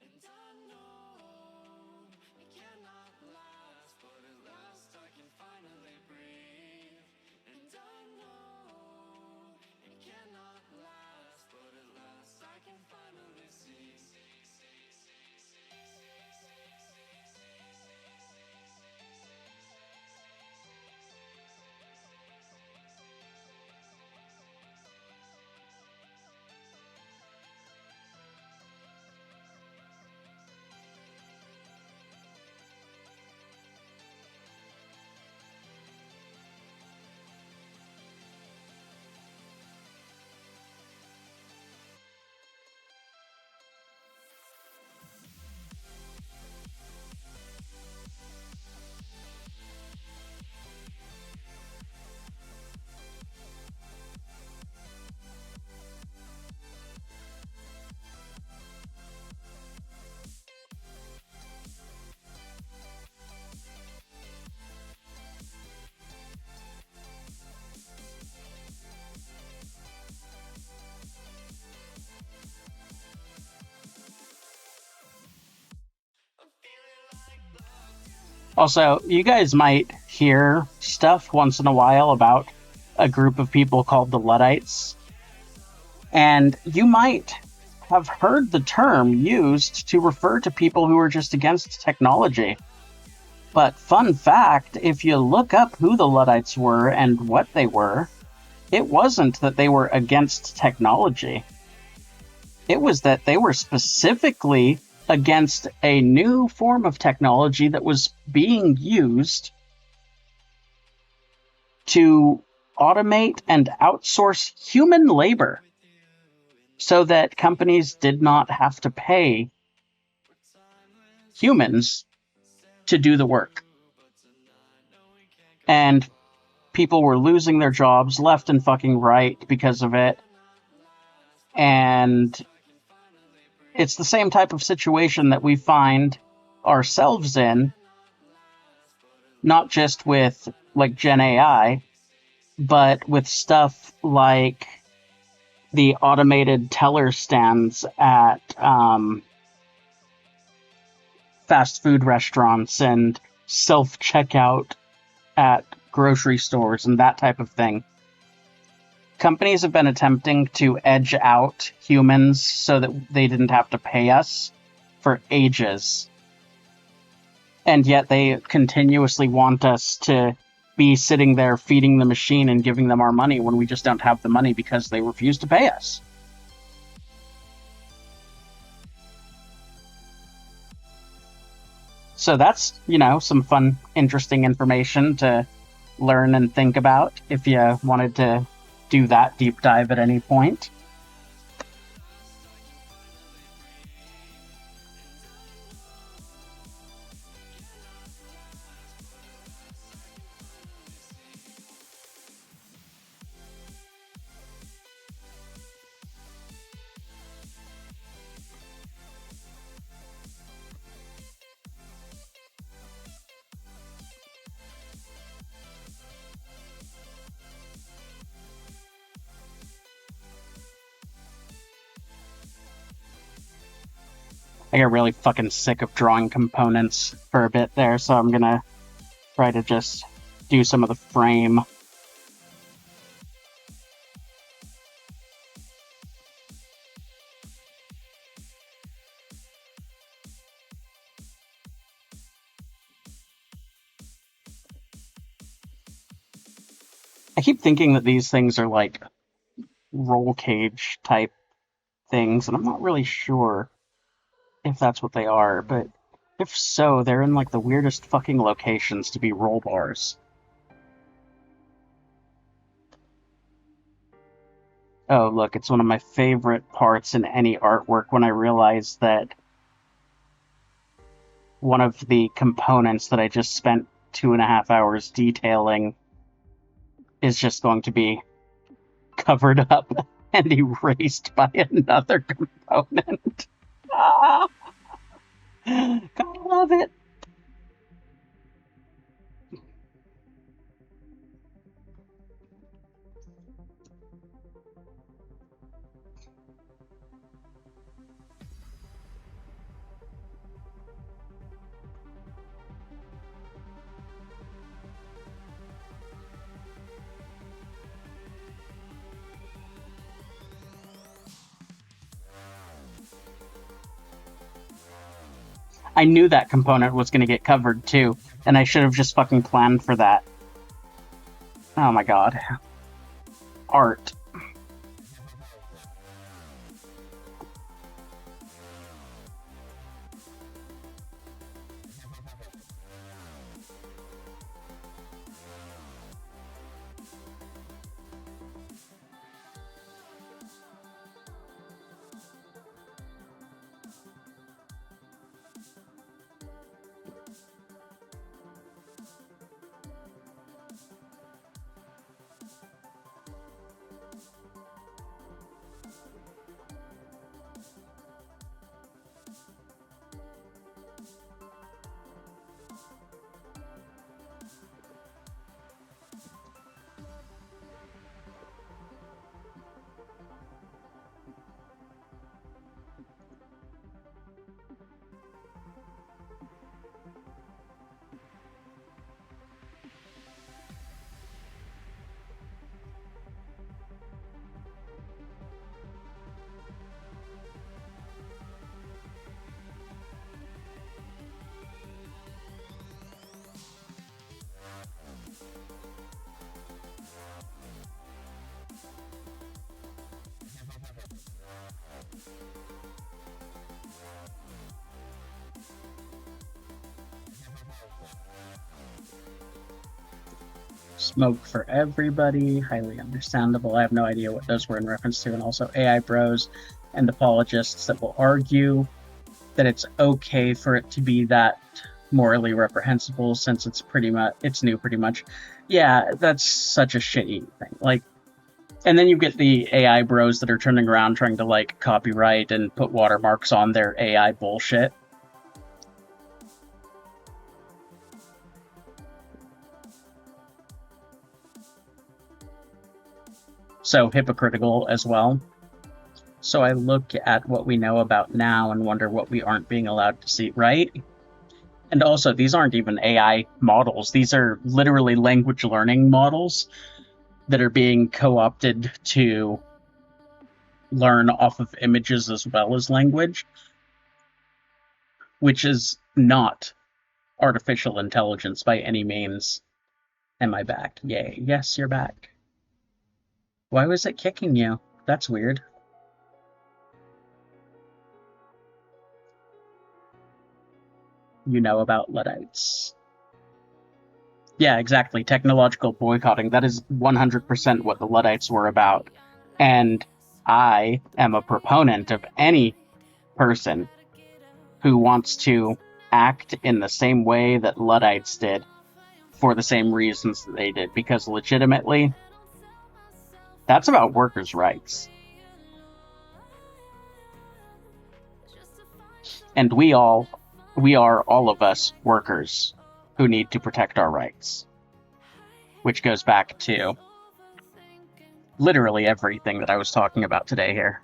And I know it cannot last, but at last I can finally breathe. And I know it cannot last, but at last I can finally see.
Also, you guys might hear stuff once in a while about a group of people called the Luddites. And you might have heard the term used to refer to people who are just against technology. But fun fact, if you look up who the Luddites were and what they were, it wasn't that they were against technology. It was that they were specifically against a new form of technology that was being used to automate and outsource human labor so that companies did not have to pay humans to do the work. And people were losing their jobs left and fucking right because of it. And it's the same type of situation that we find ourselves in, not just with like Gen AI, but with stuff like the automated teller stands at fast food restaurants and self-checkout at grocery stores and that type of thing. Companies have been attempting to edge out humans so that they didn't have to pay us for ages. And yet they continuously want us to be sitting there feeding the machine and giving them our money when we just don't have the money because they refuse to pay us. So that's, some fun, interesting information to learn and think about if you wanted to do that deep dive at any point. I got really fucking sick of drawing components for a bit there, so I'm gonna try to just do some of the frame. I keep thinking that these things are like roll cage type things, and I'm not really sure if that's what they are, but if so, they're in like the weirdest fucking locations to be roll bars. Oh, look, it's one of my favorite parts in any artwork when I realize that one of the components that I just spent 2.5 hours detailing is just going to be covered up and erased by another component. Ah, gotta love it. I knew that component was going to get covered too, and I should have just fucking planned for that. Oh my god. Art. Smoke for everybody, highly understandable. I have no idea what those were in reference to, and also AI bros and apologists that will argue that it's okay for it to be that morally reprehensible since it's new pretty much. Yeah, that's such a shitty thing. Like, and then you get the AI bros that are turning around trying to like copyright and put watermarks on their AI bullshit. So hypocritical as well. So I look at what we know about now and wonder what we aren't being allowed to see, right? And also, these aren't even AI models. These are literally language learning models that are being co-opted to learn off of images as well as language, which is not artificial intelligence by any means. Am I back? Yay. Yes, you're back. Why was it kicking you? That's weird. You know about Luddites. Yeah, exactly. Technological boycotting. That is 100% what the Luddites were about. And I am a proponent of any person who wants to act in the same way that Luddites did for the same reasons that they did. Because legitimately, that's about workers' rights. And we are all of us workers who need to protect our rights. Which goes back to literally everything that I was talking about today here.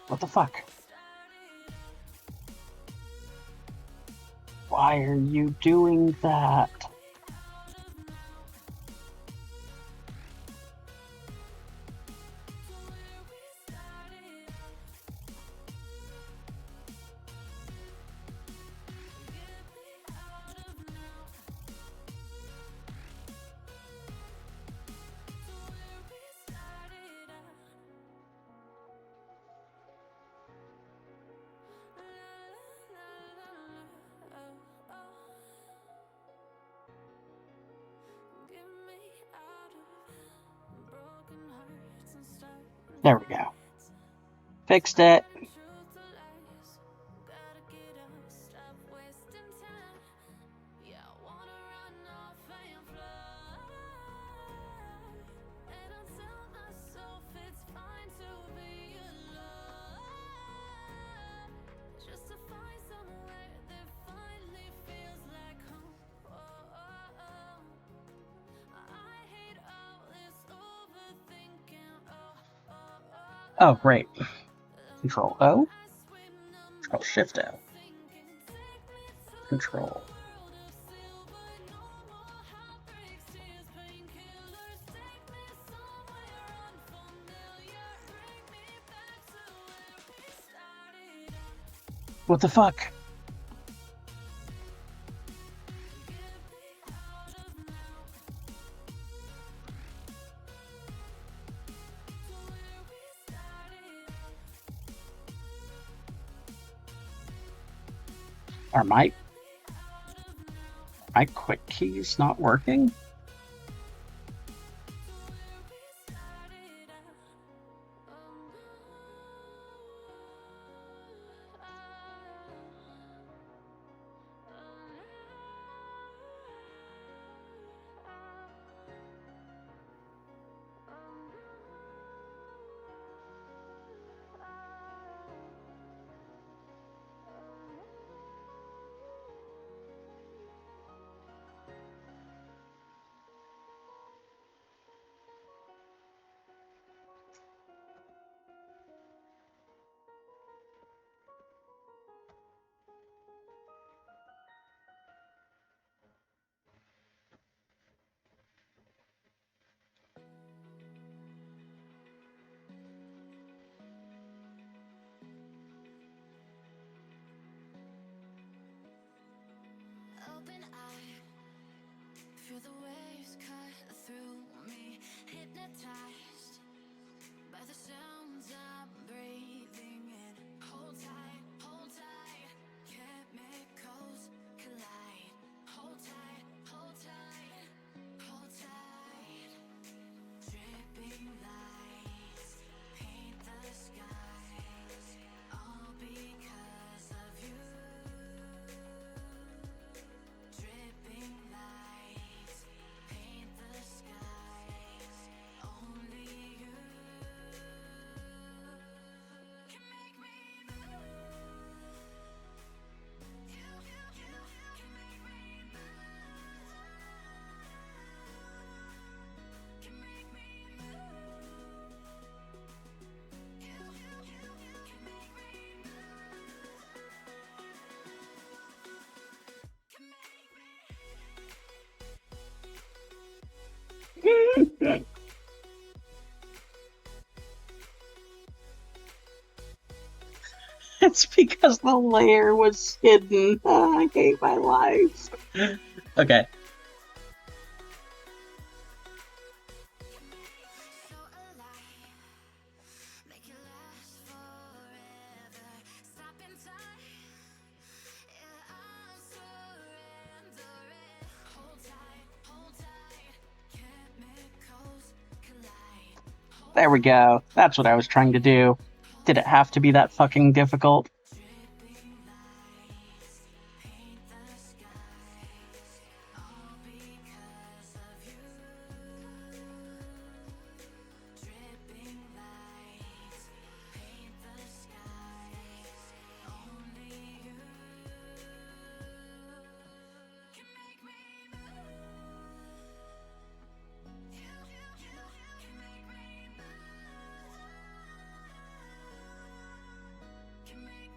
What the fuck? Why are you doing that? There we go. Fixed it. Oh, great. Control O. Control Shift O. Control. What the fuck? Are my quick keys not working?
Open eye, feel the waves cut through me, hypnotized by the sounds I'm breathing in. Hold tight, chemicals collide. Hold tight, hold tight, hold tight. Dripping lights paint the skies, all because of you. Dripping lights paint the skies, only you can make me move. You can make me move. Can make me move. You can make me move. Can make me.
It's because the layer was hidden. Oh, I hate my life. Okay.
So alive, make it last forever. Stop in time, yeah, I'm surrendering. Hold tight, chemicals collide.
There we go. That's what I was trying to do. Did it have to be that fucking difficult?
Dripping lights paint the skies, all because of you. Dripping lights paint the skies, only you can make me move. You can make me move. Can make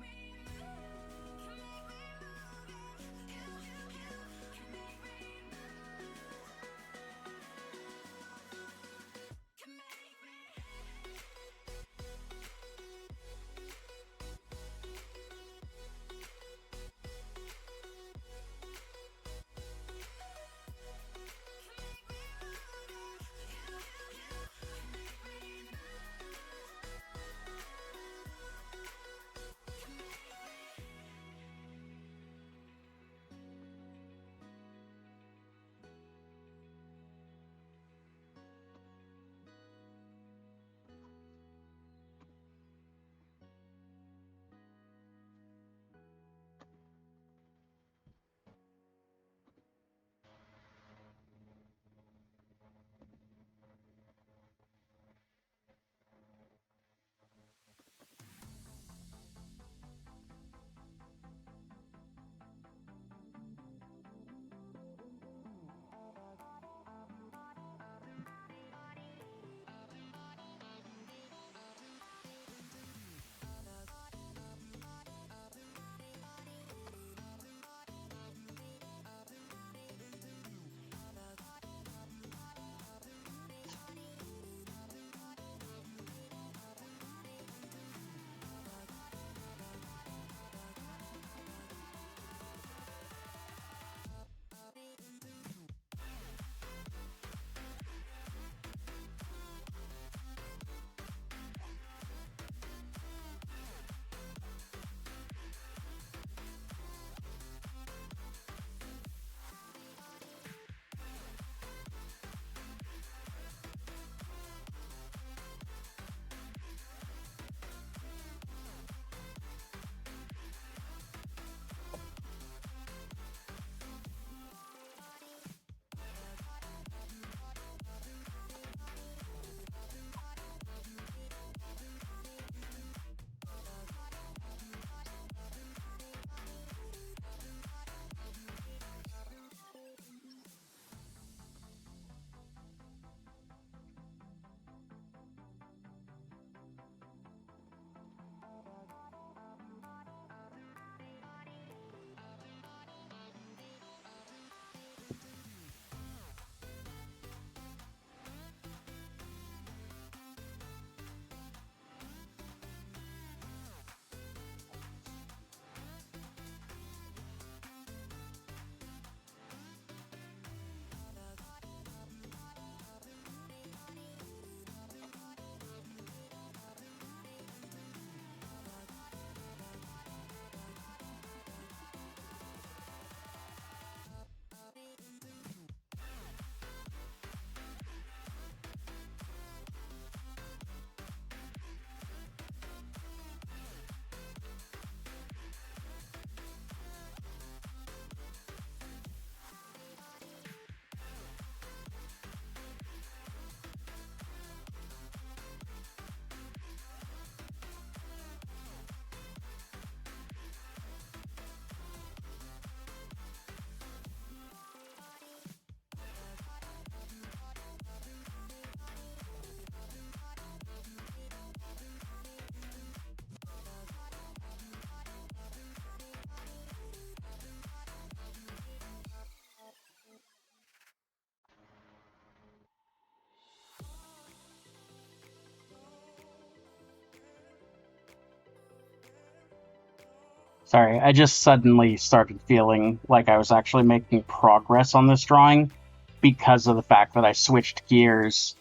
Sorry, I just suddenly started feeling like I was actually making progress on this drawing because of the fact that I switched gears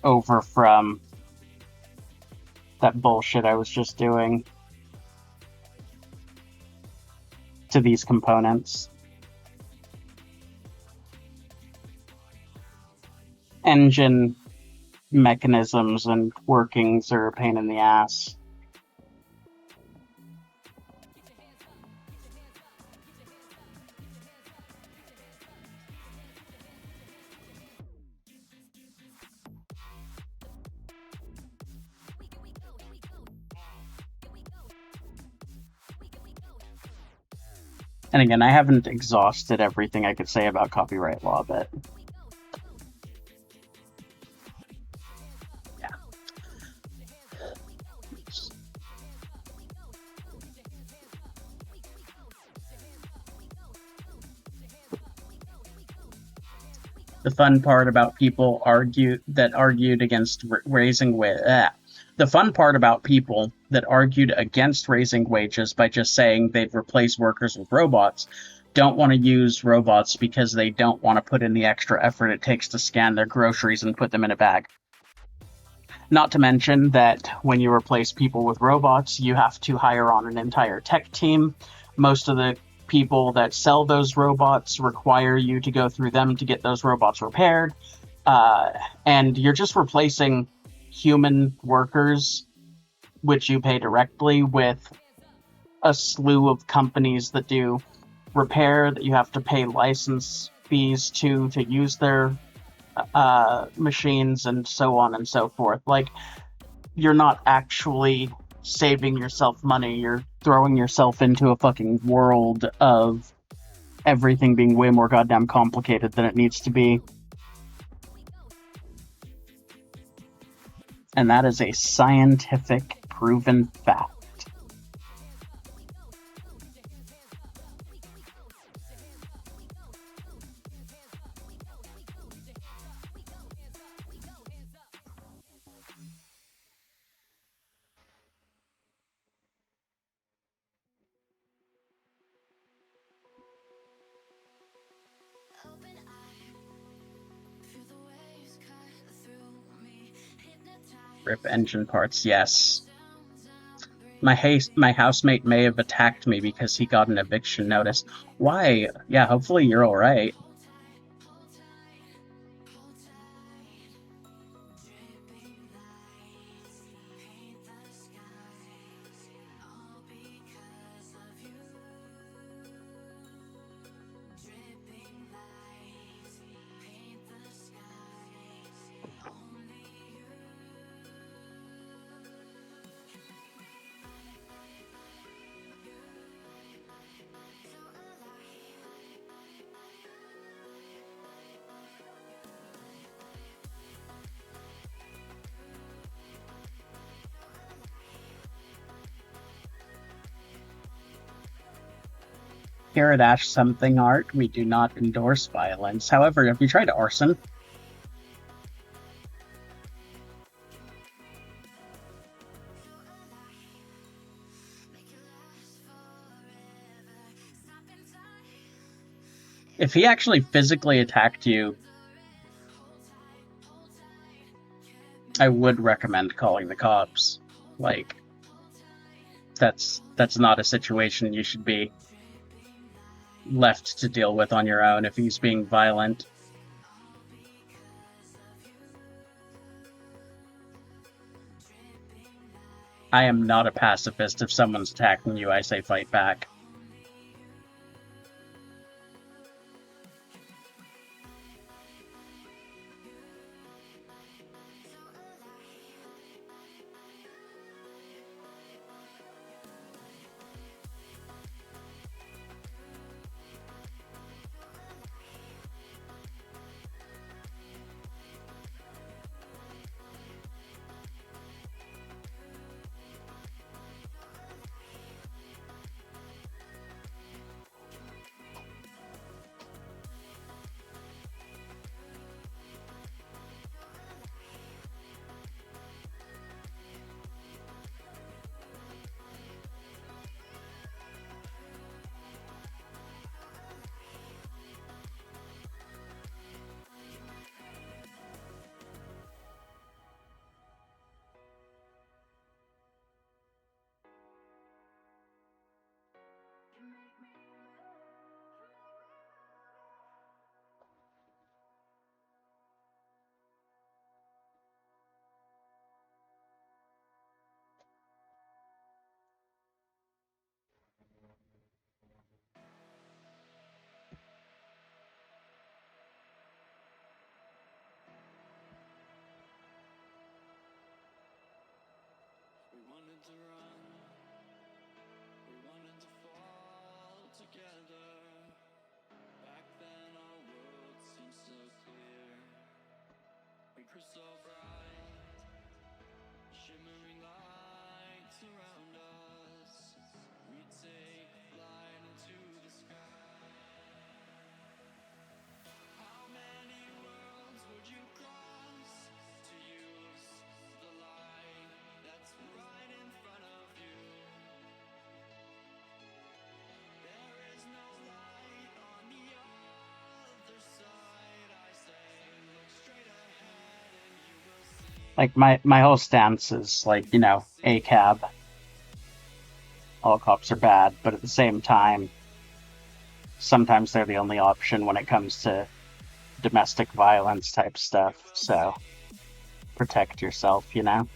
over from that bullshit I was just doing to these components. Engine mechanisms and workings are a pain in the ass. And again, I haven't exhausted everything I could say about copyright law, but yeah. The fun part about people argued against raising the fun part about people that argued against raising wages by just saying they'd replace workers with robots don't want to use robots because they don't want to put in the extra effort it takes to scan their groceries and put them in a bag. Not to mention that when you replace people with robots, you have to hire on an entire tech team. Most of the people that sell those robots require you to go through them to get those robots repaired. And you're just replacing human workers, which you pay directly, with a slew of companies that do repair that you have to pay license fees to use their machines and so on and so forth. Like, you're not actually saving yourself money, you're throwing yourself into a fucking world of everything being way more goddamn complicated than it needs to be. And that is a scientific proven fact. Rip engine parts, yes. My housemate may have attacked me because he got an eviction notice. Why? Yeah, hopefully you're alright. Here at Ash Something Art, we do not endorse violence. However, have you tried arson? If he actually physically attacked you, I would recommend calling the cops. Like, that's not a situation you should be left to deal with on your own if he's being violent. I am not a pacifist. If someone's attacking you, I say fight back. Like, my whole stance is, like, you know, ACAB. All cops are bad, but at the same time, sometimes they're the only option when it comes to domestic violence type stuff, so protect yourself, you know?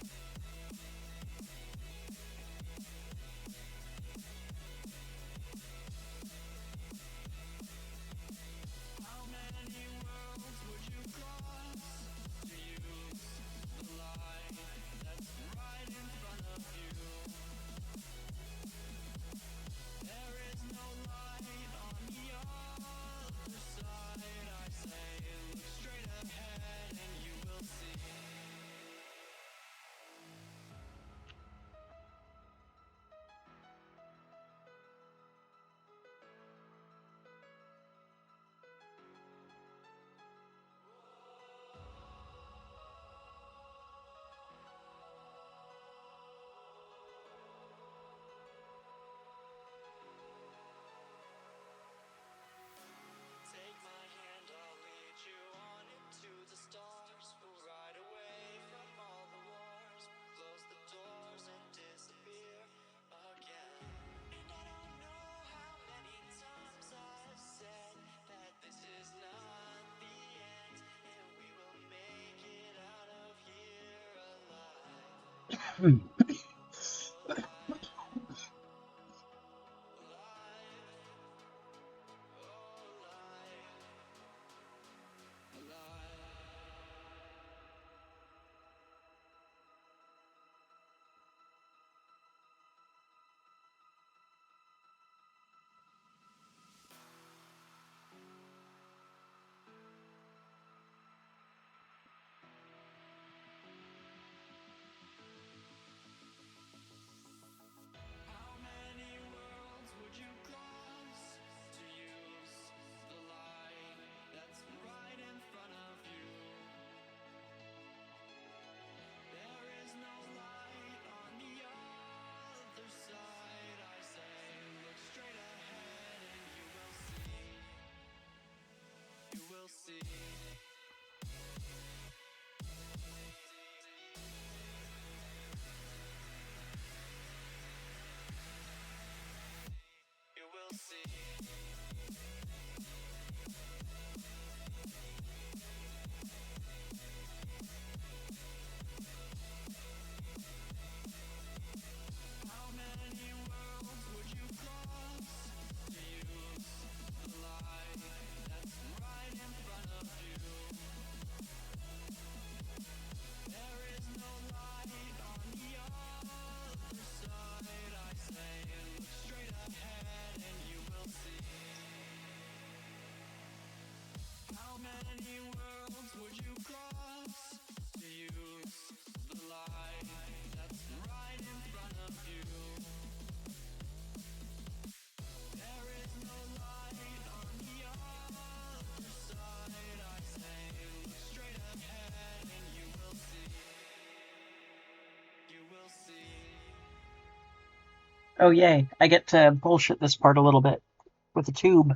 Oh, yay. I get to bullshit this part a little bit with a tube.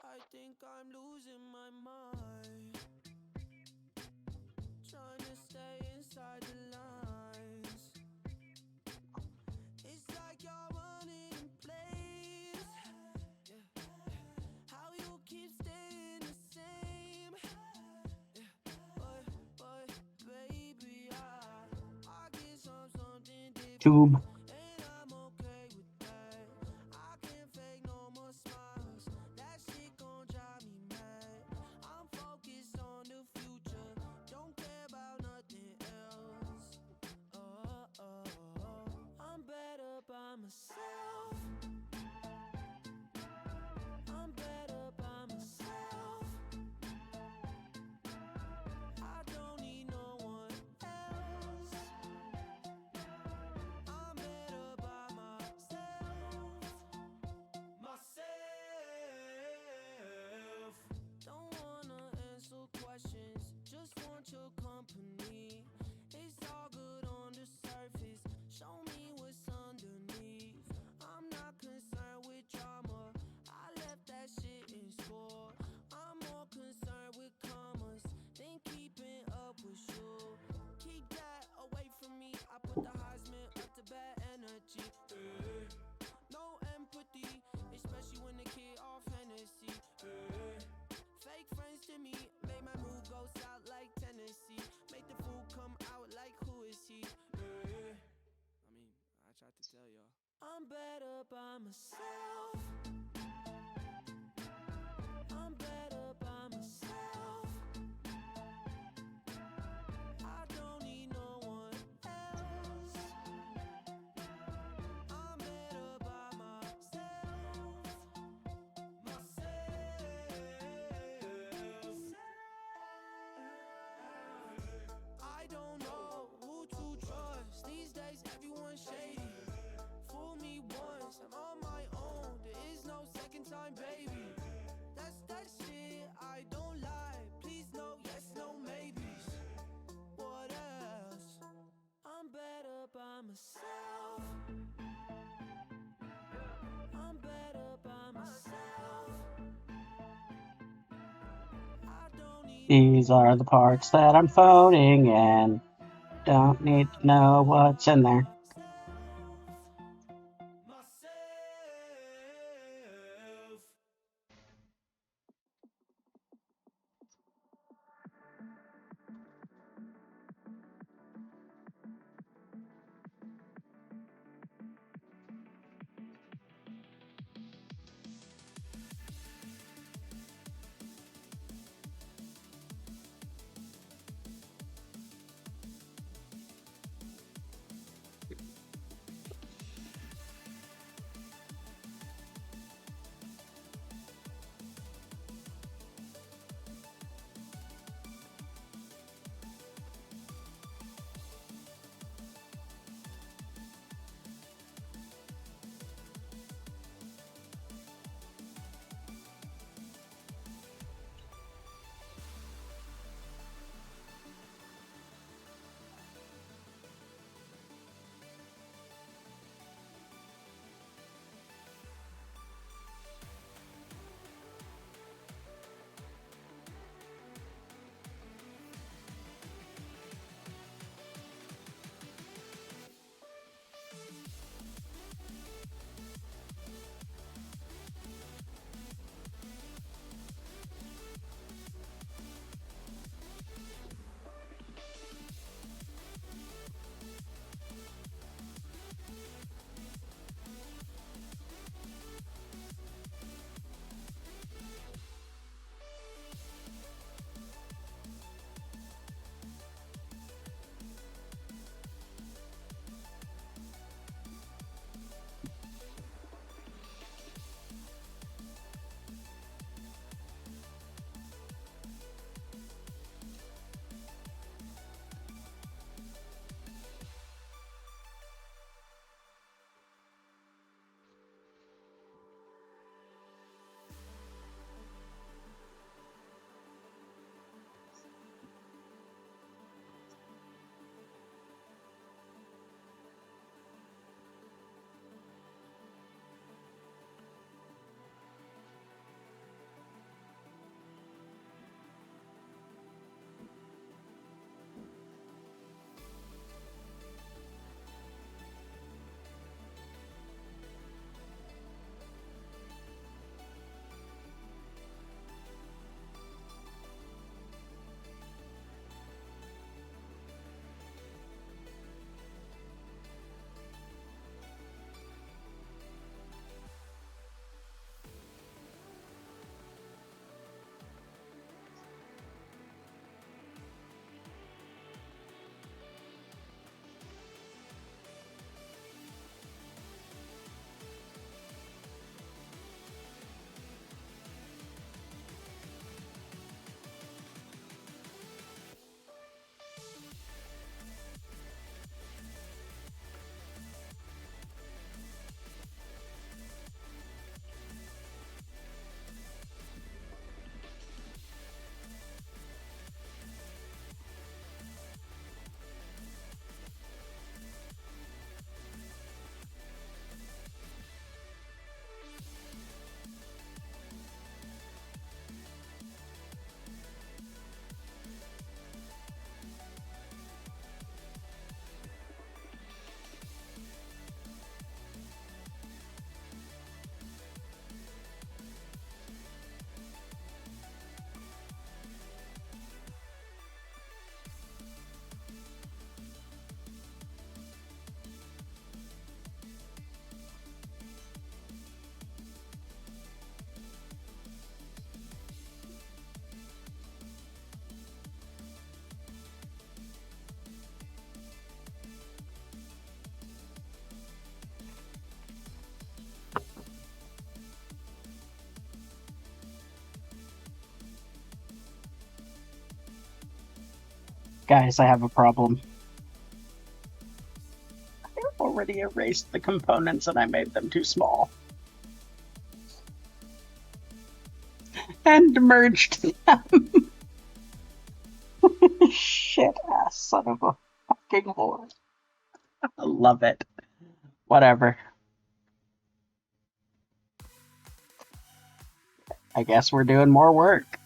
I think I'm losing my mind, trying to stay inside the lines. It's like you're running in place. How you keep staying the same. But baby, I guess I'm something different.
Tube.
And I'm okay with that. I can't fake no more smiles. That shit gon' drive me mad. I'm focused on the future. Don't care about forgot to tell y'all. I'm better by myself. I'm better by myself. I don't need no one else. I'm better by myself. I don't know who to trust. These days everyone's shady. Fool me once, I'm on my own. There is no second time, baby. That's that shit I don't like. Please no, yes, no, maybes. What else? I'm better by myself. I'm better by myself. I don't need
These are the parts that I'm voting in. Don't need to know what's in there.
myself.
Guys, I have a problem. I already erased the components and I made them too small. And merged them. Shit ass son of a fucking whore. I love it. Whatever. I guess we're doing more work.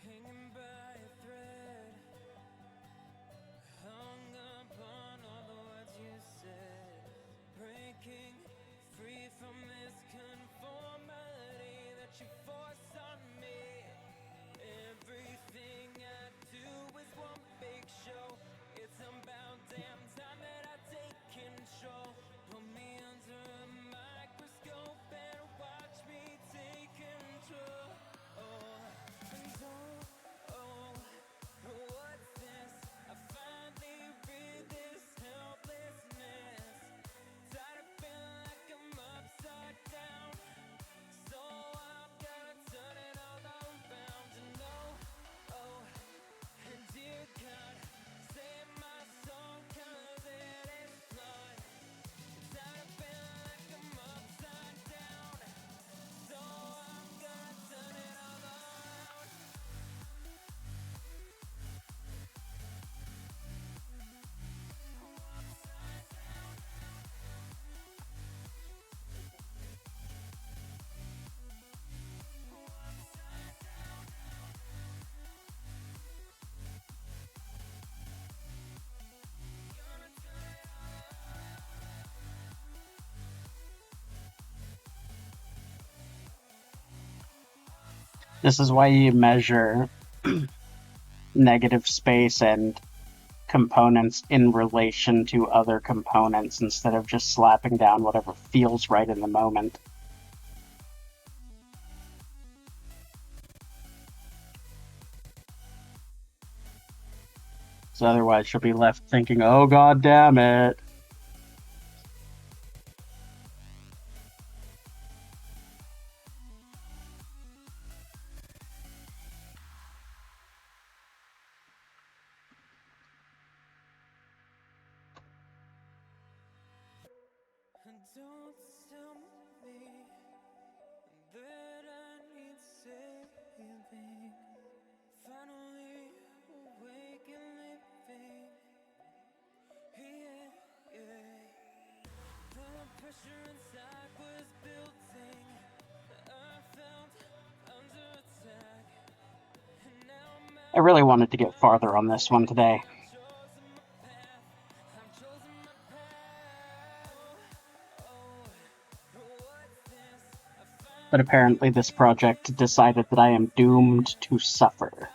Hanging by a thread, hung upon all the words you said, breaking free from this conformity that you force on me. Everything I do is one big show. It's about damn time that I take control. Put me under a microscope and watch me take control. What's this? I finally read this helplessness. Tired of feeling like I'm upside down, so I'm gonna turn it all around. And and dear God, save my soul 'cause it is flawed. Tired of feeling like I'm upside down, so I'm gonna turn it all around.
This is why you measure negative space and components in relation to other components instead of just slapping down whatever feels right in the moment. So otherwise she'll be left thinking, oh god damn it.
Don't tell me that I need saving. Finally awake and living. Yeah. The pressure inside was building. I felt under attack. And now
I really wanted to get farther on this one today.
I've chosen my path. I've chosen my path. What's this?
But apparently this project decided that I am doomed to suffer.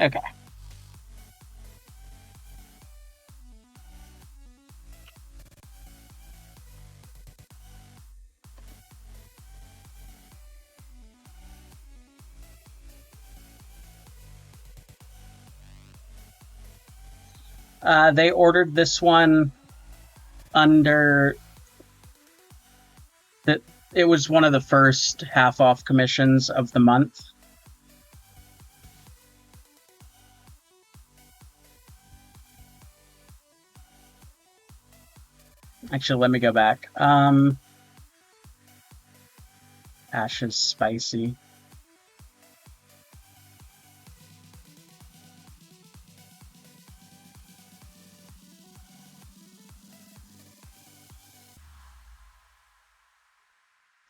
Okay. They ordered this one under... It was one of the first half-off commissions of the month. Actually, let me go back. Ash is spicy.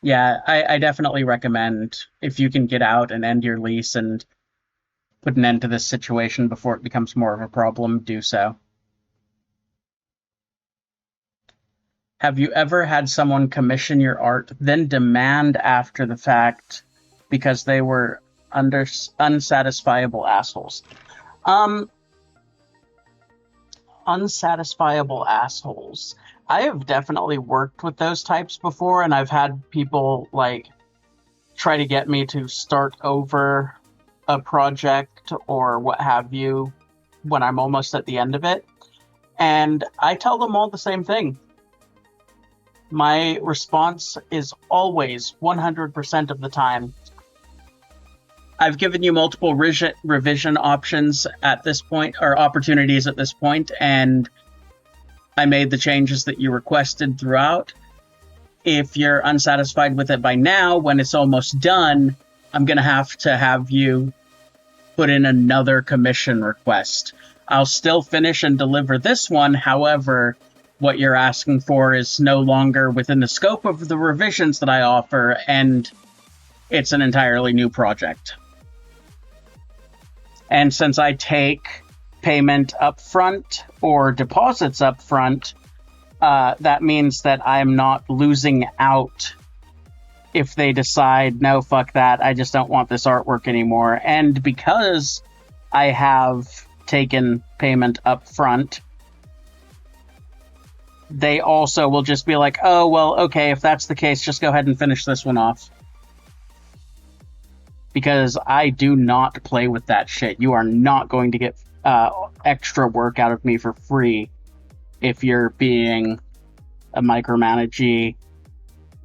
Yeah, I definitely recommend, if you can get out and end your lease and put an end to this situation before it becomes more of a problem, do so. Have you ever had someone commission your art, then demand after the fact because they were unsatisfiable assholes? Unsatisfiable assholes. I have definitely worked with those types before, and I've had people, like, try to get me to start over a project or what have you when I'm almost at the end of it. And I tell them all the same thing. My response is always 100% of the time, I've given you multiple revision options at this point, or opportunities at this point, and I made the changes that you requested throughout. If you're unsatisfied with it by now, when it's almost done, I'm going to have you put in another commission request. I'll still finish and deliver this one, however, what you're asking for is no longer within the scope of the revisions that I offer, and it's an entirely new project. And since I take payment up front or deposits up front, that means that I'm not losing out if they decide, no, fuck that, I just don't want this artwork anymore. And because I have taken payment up front, they also will just be like, oh, well, okay, if that's the case, just go ahead and finish this one off. Because I do not play with that shit. You are not going to get extra work out of me for free if you're being a micromanagey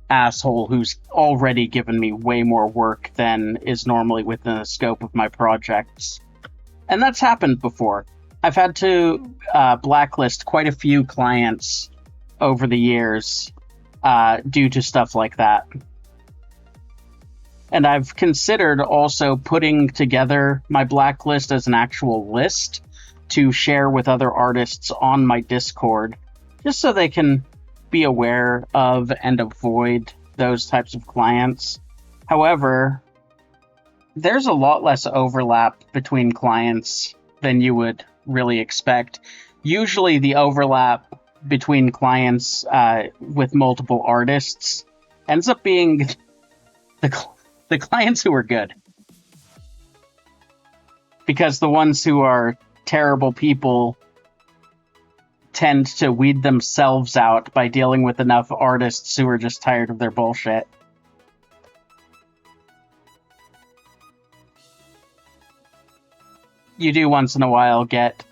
asshole who's already given me way more work than is normally within the scope of my projects. And that's happened before. I've had to blacklist quite a few clients over the years due to stuff like that. And I've considered also putting together my blacklist as an actual list to share with other artists on my Discord, just so they can be aware of and avoid those types of clients. However, there's a lot less overlap between clients than you would really expect. Usually the overlap between clients with multiple artists ends up being the clients who are good. Because the ones who are terrible people tend to weed themselves out by dealing with enough artists who are just tired of their bullshit. You do once in a while get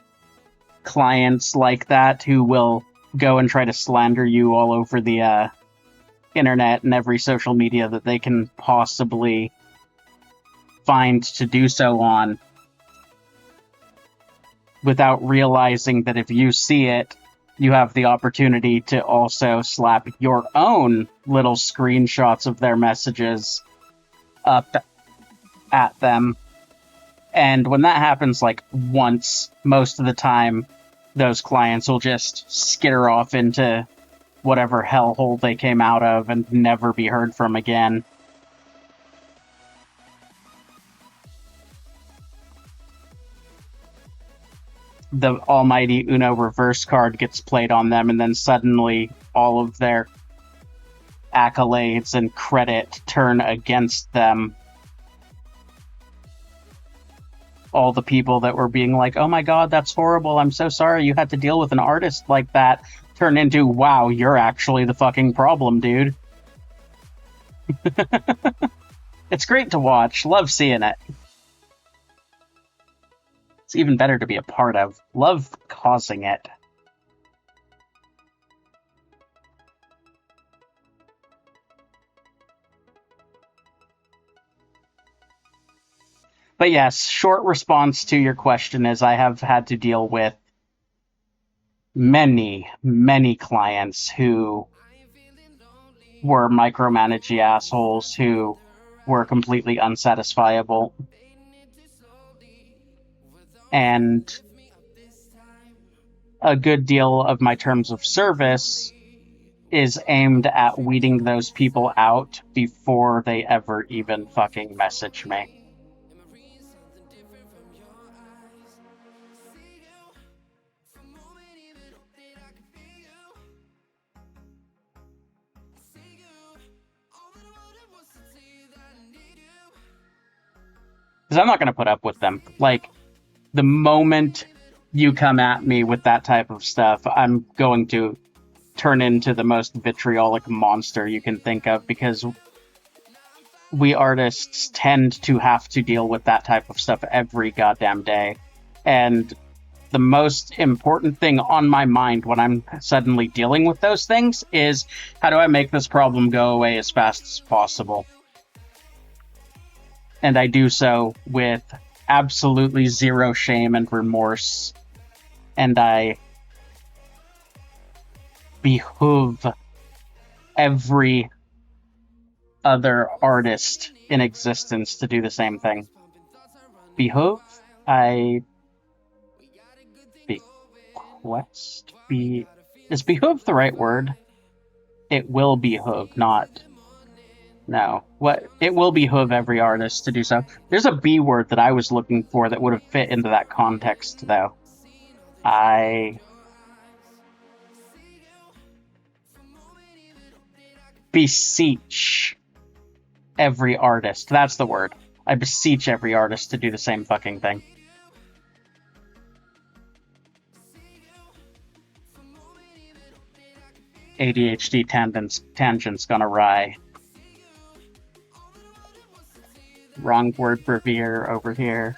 clients like that who will go and try to slander you all over the internet and every social media that they can possibly find to do so on, without realizing that if you see it, you have the opportunity to also slap your own little screenshots of their messages up at them. And when that happens, like, once, most of the time, those clients will just skitter off into whatever hellhole they came out of and never be heard from again. The almighty Uno reverse card gets played on them, and then suddenly all of their accolades and credit turn against them. All the people that were being like, oh my god, that's horrible, I'm so sorry you had to deal with an artist like that, turn into, wow, you're actually the fucking problem, dude. It's great to watch. Love seeing it. It's even better to be a part of. Love causing it. But yes, short response to your question is I have had to deal with many, many clients who were micromanagey assholes who were completely unsatisfiable. And a good deal of my terms of service is aimed at weeding those people out before they ever even fucking message me. Because I'm not going to put up with them. Like, the moment you come at me with that type of stuff, I'm going to turn into the most vitriolic monster you can think of, because we artists tend to have to deal with that type of stuff every goddamn day. And the most important thing on my mind when I'm suddenly dealing with those things is, how do I make this problem go away as fast as possible? And I do so with absolutely zero shame and remorse. And I behoove every other artist in existence to do the same thing. Behoove? I bequest? Is behoove the right word? It will behoove, not... No. What? It will behoove every artist to do so. There's a B word that I was looking for that would have fit into that context, though. I beseech every artist. That's the word. I beseech every artist to do the same fucking thing. ADHD tangent's gone awry. Wrong word for veer over here.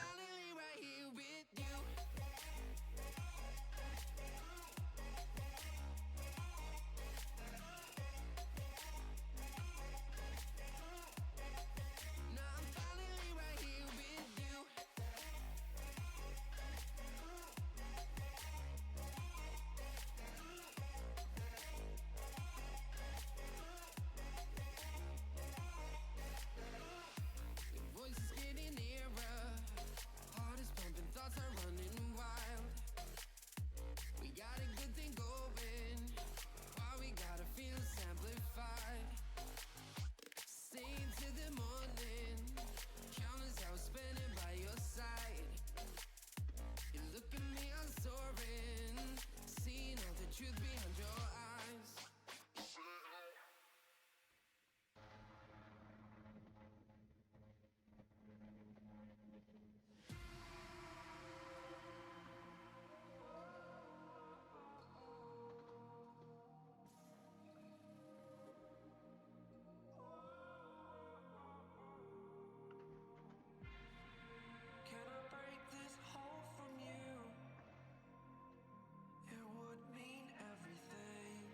It would mean everything.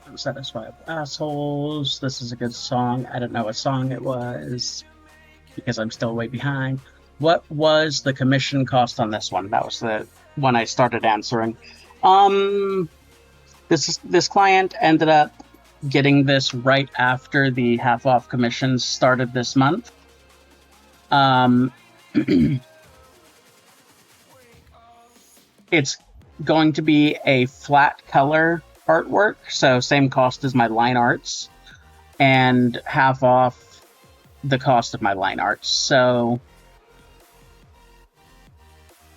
Unsatisfiable Assholes. This is a good song. I don't know what song it was because I'm still way behind. What was the commission cost on this one? That was the one I started answering. This client ended up getting this right after the half off commissions started this month. It's going to be a flat color artwork, so same cost as my line arts, and half off the cost of my line arts. So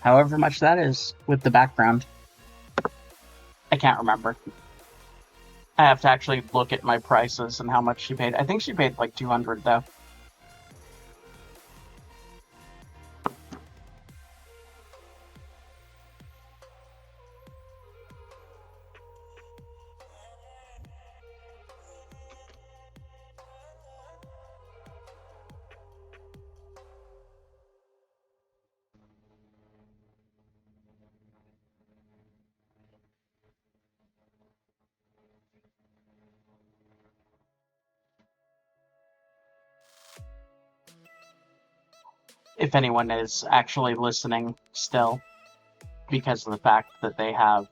however much that is with the background. I can't remember. I have to actually look at my prices and how much she paid. I think she paid like $200 though. If anyone is actually listening still, because of the fact that they have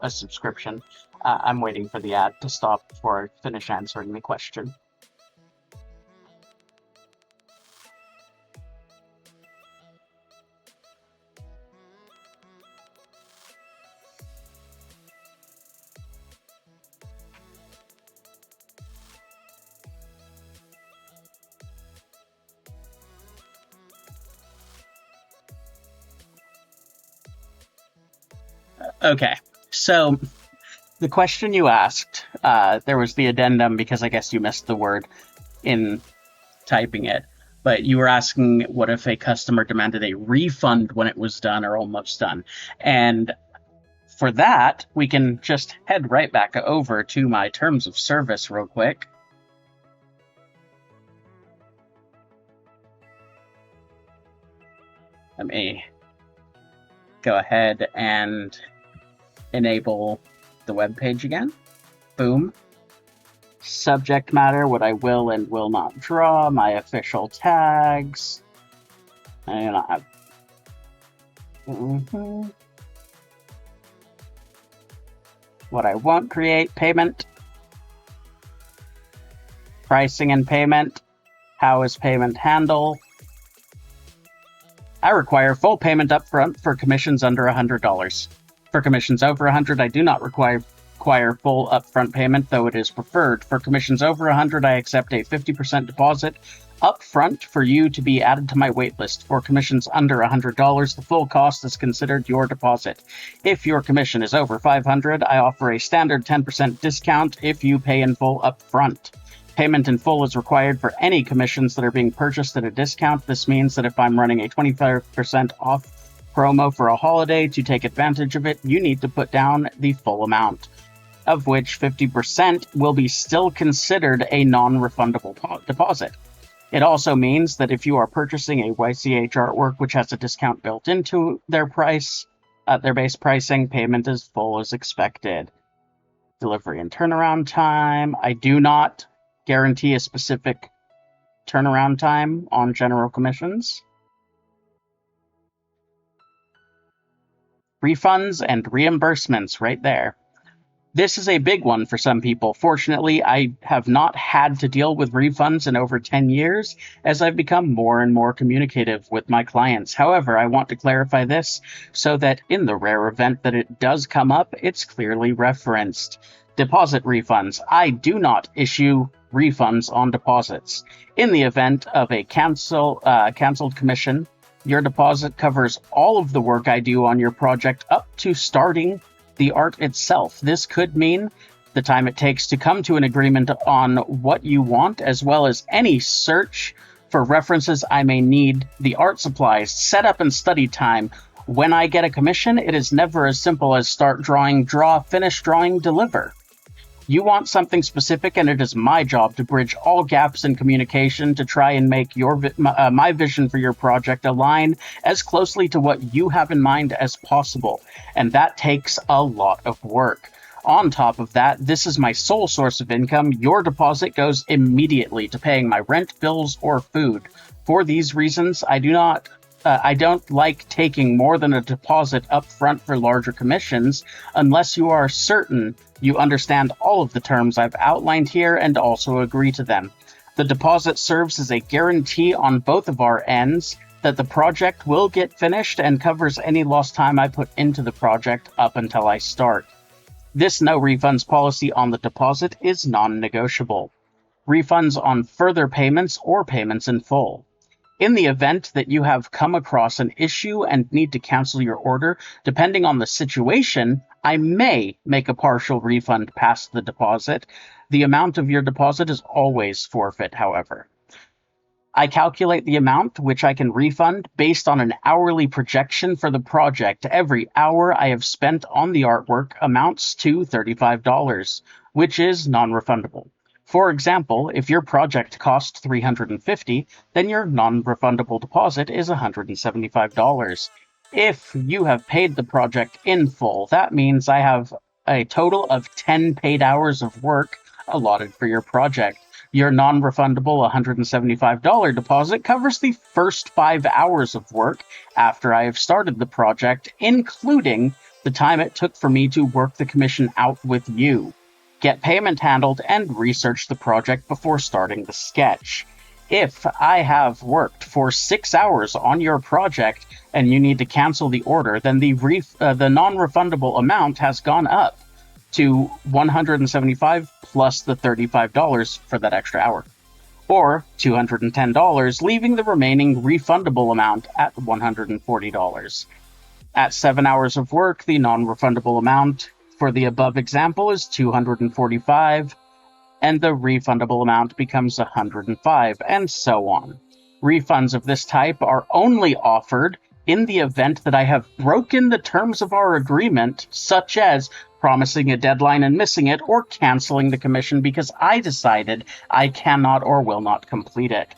a subscription. I'm waiting for the ad to stop before I finish answering the question. Okay, so the question you asked, there was the addendum because I guess you missed the word in typing it, but you were asking what if a customer demanded a refund when it was done or almost done. And for that, we can just head right back over to my terms of service real quick. Let me go ahead and enable the web page again. Boom. Subject matter, what I will and will not draw, my official tags. And I what I won't create, payment. Pricing and payment. How is payment handled? I require full payment upfront for commissions under $100. For commissions over $100, I do not require full upfront payment, though it is preferred. For commissions over $100, I accept a 50% deposit upfront for you to be added to my waitlist. For commissions under $100, the full cost is considered your deposit. If your commission is over $500, I offer a standard 10% discount if you pay in full upfront. Payment in full is required for any commissions that are being purchased at a discount. This means that if I'm running a 25% off promo for a holiday, to take advantage of it, you need to put down the full amount, of which 50% will be still considered a non-refundable deposit. It also means that if you are purchasing a YCH artwork which has a discount built into their price, their base pricing, payment is full as expected. Delivery and turnaround time. I do not guarantee a specific turnaround time on general commissions. Refunds and reimbursements right there. This is a big one for some people. Fortunately, I have not had to deal with refunds in over 10 years as I've become more and more communicative with my clients. However, I want to clarify this so that in the rare event that it does come up, it's clearly referenced. Deposit refunds. I do not issue refunds on deposits. In the event of a canceled commission, your deposit covers all of the work I do on your project up to starting the art itself. This could mean the time it takes to come to an agreement on what you want, as well as any search for references I may need, the art supplies, setup and study time. When I get a commission, it is never as simple as start drawing, draw, finish drawing, deliver. You want something specific, and it is my job to bridge all gaps in communication to try and make my vision for your project align as closely to what you have in mind as possible. And that takes a lot of work. On top of that, this is my sole source of income. Your deposit goes immediately to paying my rent, bills, or food. For these reasons, I don't like taking more than a deposit up front for larger commissions unless you are certain you understand all of the terms I've outlined here and also agree to them. The deposit serves as a guarantee on both of our ends that the project will get finished and covers any lost time I put into the project up until I start. This no refunds policy on the deposit is non-negotiable. Refunds on further payments or payments in full. In the event that you have come across an issue and need to cancel your order, depending on the situation, I may make a partial refund past the deposit. The amount of your deposit is always forfeit, however. I calculate the amount which I can refund based on an hourly projection for the project. Every hour I have spent on the artwork amounts to $35, which is non-refundable. For example, if your project cost $350, then your non-refundable deposit is $175. If you have paid the project in full, that means I have a total of 10 paid hours of work allotted for your project. Your non-refundable $175 deposit covers the first 5 hours of work after I have started the project, including the time it took for me to work the commission out with you, get payment handled, and research the project before starting the sketch. If I have worked for 6 hours on your project and you need to cancel the order, then the non-refundable amount has gone up to $175 plus the $35 for that extra hour, or $210, leaving the remaining refundable amount at $140. At 7 hours of work, the non-refundable amount for the above example is $245, and the refundable amount becomes $105, and so on. Refunds of this type are only offered in the event that I have broken the terms of our agreement, such as promising a deadline and missing it, or canceling the commission because I decided I cannot or will not complete it.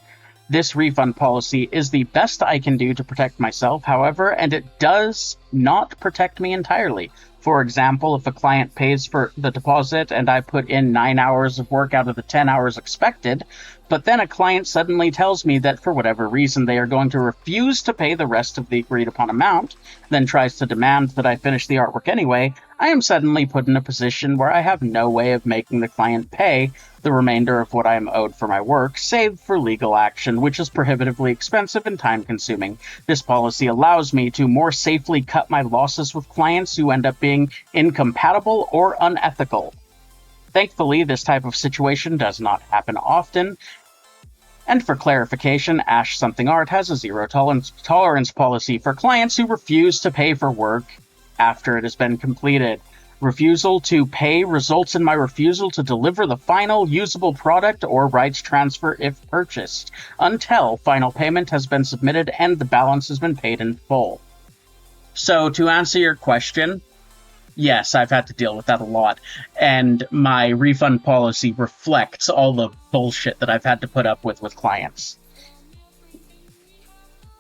This refund policy is the best I can do to protect myself, however, and it does not protect me entirely. For example, if a client pays for the deposit and I put in 9 hours of work out of the 10 hours expected, but then a client suddenly tells me that for whatever reason they are going to refuse to pay the rest of the agreed upon amount, then tries to demand that I finish the artwork anyway, I am suddenly put in a position where I have no way of making the client pay the remainder of what I am owed for my work, save for legal action, which is prohibitively expensive and time-consuming. This policy allows me to more safely cut my losses with clients who end up being incompatible or unethical. Thankfully, this type of situation does not happen often. And for clarification, Ash Something Art has a zero tolerance policy for clients who refuse to pay for work after it has been completed. Refusal to pay results in my refusal to deliver the final usable product or rights transfer if purchased, until final payment has been submitted and the balance has been paid in full. So, to answer your question, yes, I've had to deal with that a lot, and my refund policy reflects all the bullshit that I've had to put up with clients.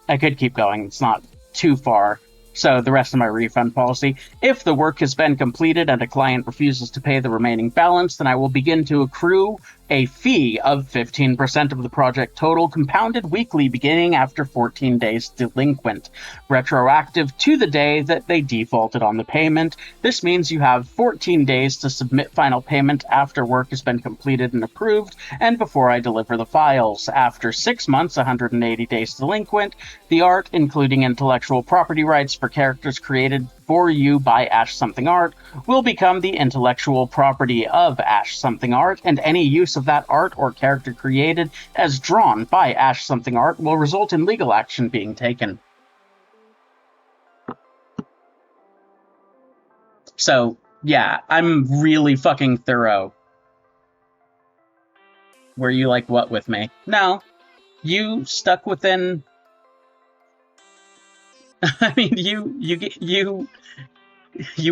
I could keep going, it's not too far. So the rest of my refund policy: if the work has been completed and a client refuses to pay the remaining balance, then I will begin to accrue a fee of 15% of the project total, compounded weekly beginning after 14 days delinquent, retroactive to the day that they defaulted on the payment. This means you have 14 days to submit final payment after work has been completed and approved, and before I deliver the files. After 6 months, 180 days delinquent, the art, including intellectual property rights for characters created for you by Ash Something Art, will become the intellectual property of Ash Something Art, and any use of that art or character created as drawn by Ash Something Art will result in legal action being taken. So, yeah, I'm really fucking thorough. Were you like, what with me? No. You stuck within... I mean, you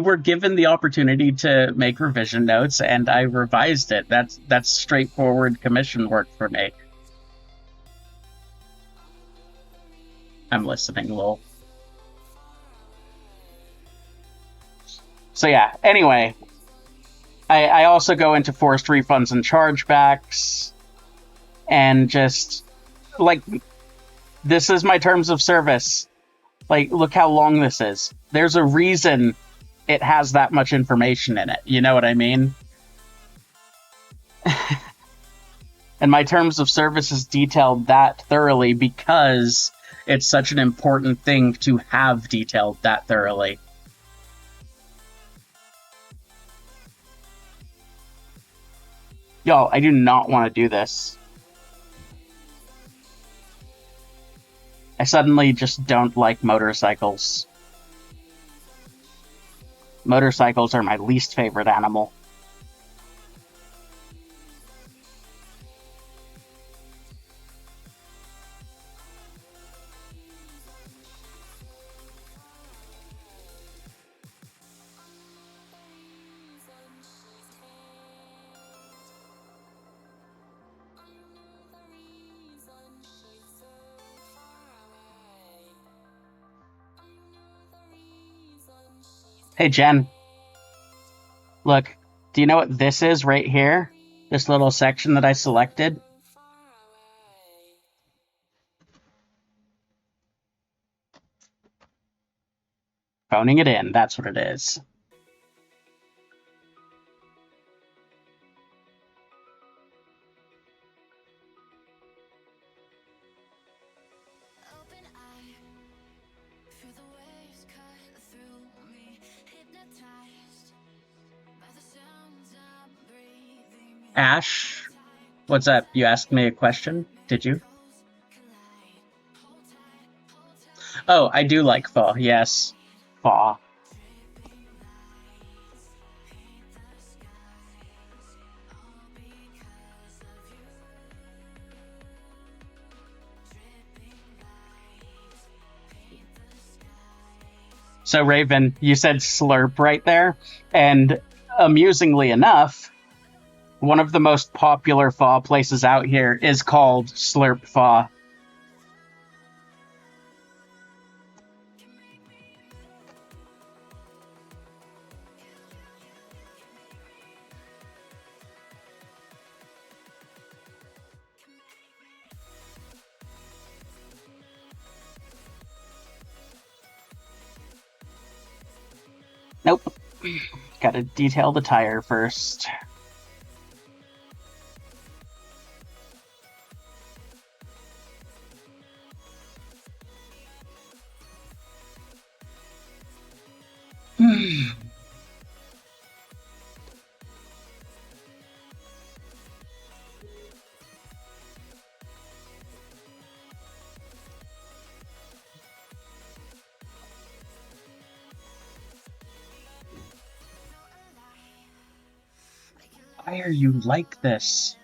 were given the opportunity to make revision notes, and I revised it. That's straightforward commission work for me. I'm listening, lol. So yeah, anyway, I also go into forced refunds and chargebacks, and just, like, this is my terms of service. Like, look how long this is. There's a reason it has that much information in it. You know what I mean? And my terms of service is detailed that thoroughly because it's such an important thing to have detailed that thoroughly. Y'all, I do not want to do this. I suddenly just don't like motorcycles. Motorcycles are my least favorite animal. Hey, Jen. Look, do you know what this is right here? This little section that I selected? Phoning it in, that's what it is.
Open eye, feel the waves cut through me, hypnotized by the sounds I'm breathing.
Ash, what's up? You asked me a question, did you? Oh, I do like pho, yes. Pho. So, Raven, you said slurp right there, and amusingly enough, one of the most popular pho places out here is called Slurp Pho. Nope. Gotta detail the tire first. Why are you like this?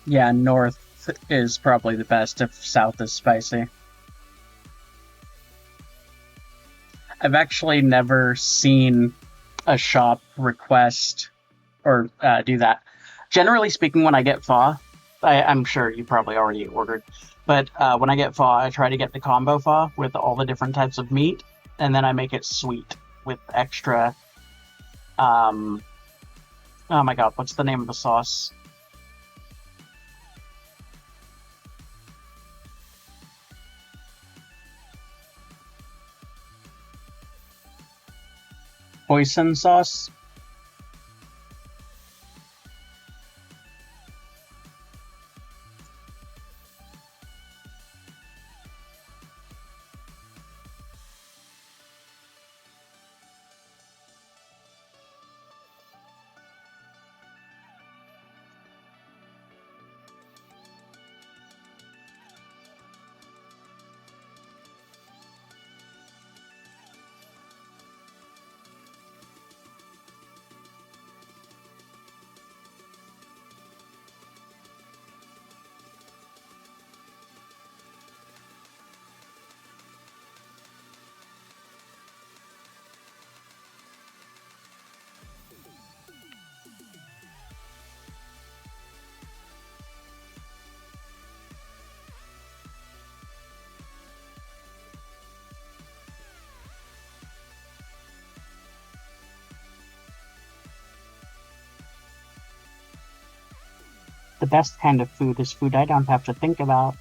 Yeah, north is probably the best if south is spicy. I've actually never seen a shop request or do that. Generally speaking, when I get pho, I'm sure you probably already ordered, but when I get pho, I try to get the combo pho with all the different types of meat, and then I make it sweet with extra. Um, oh my god, what's the name of the sauce? Hoisin sauce. The best kind of food is food I don't have to think about.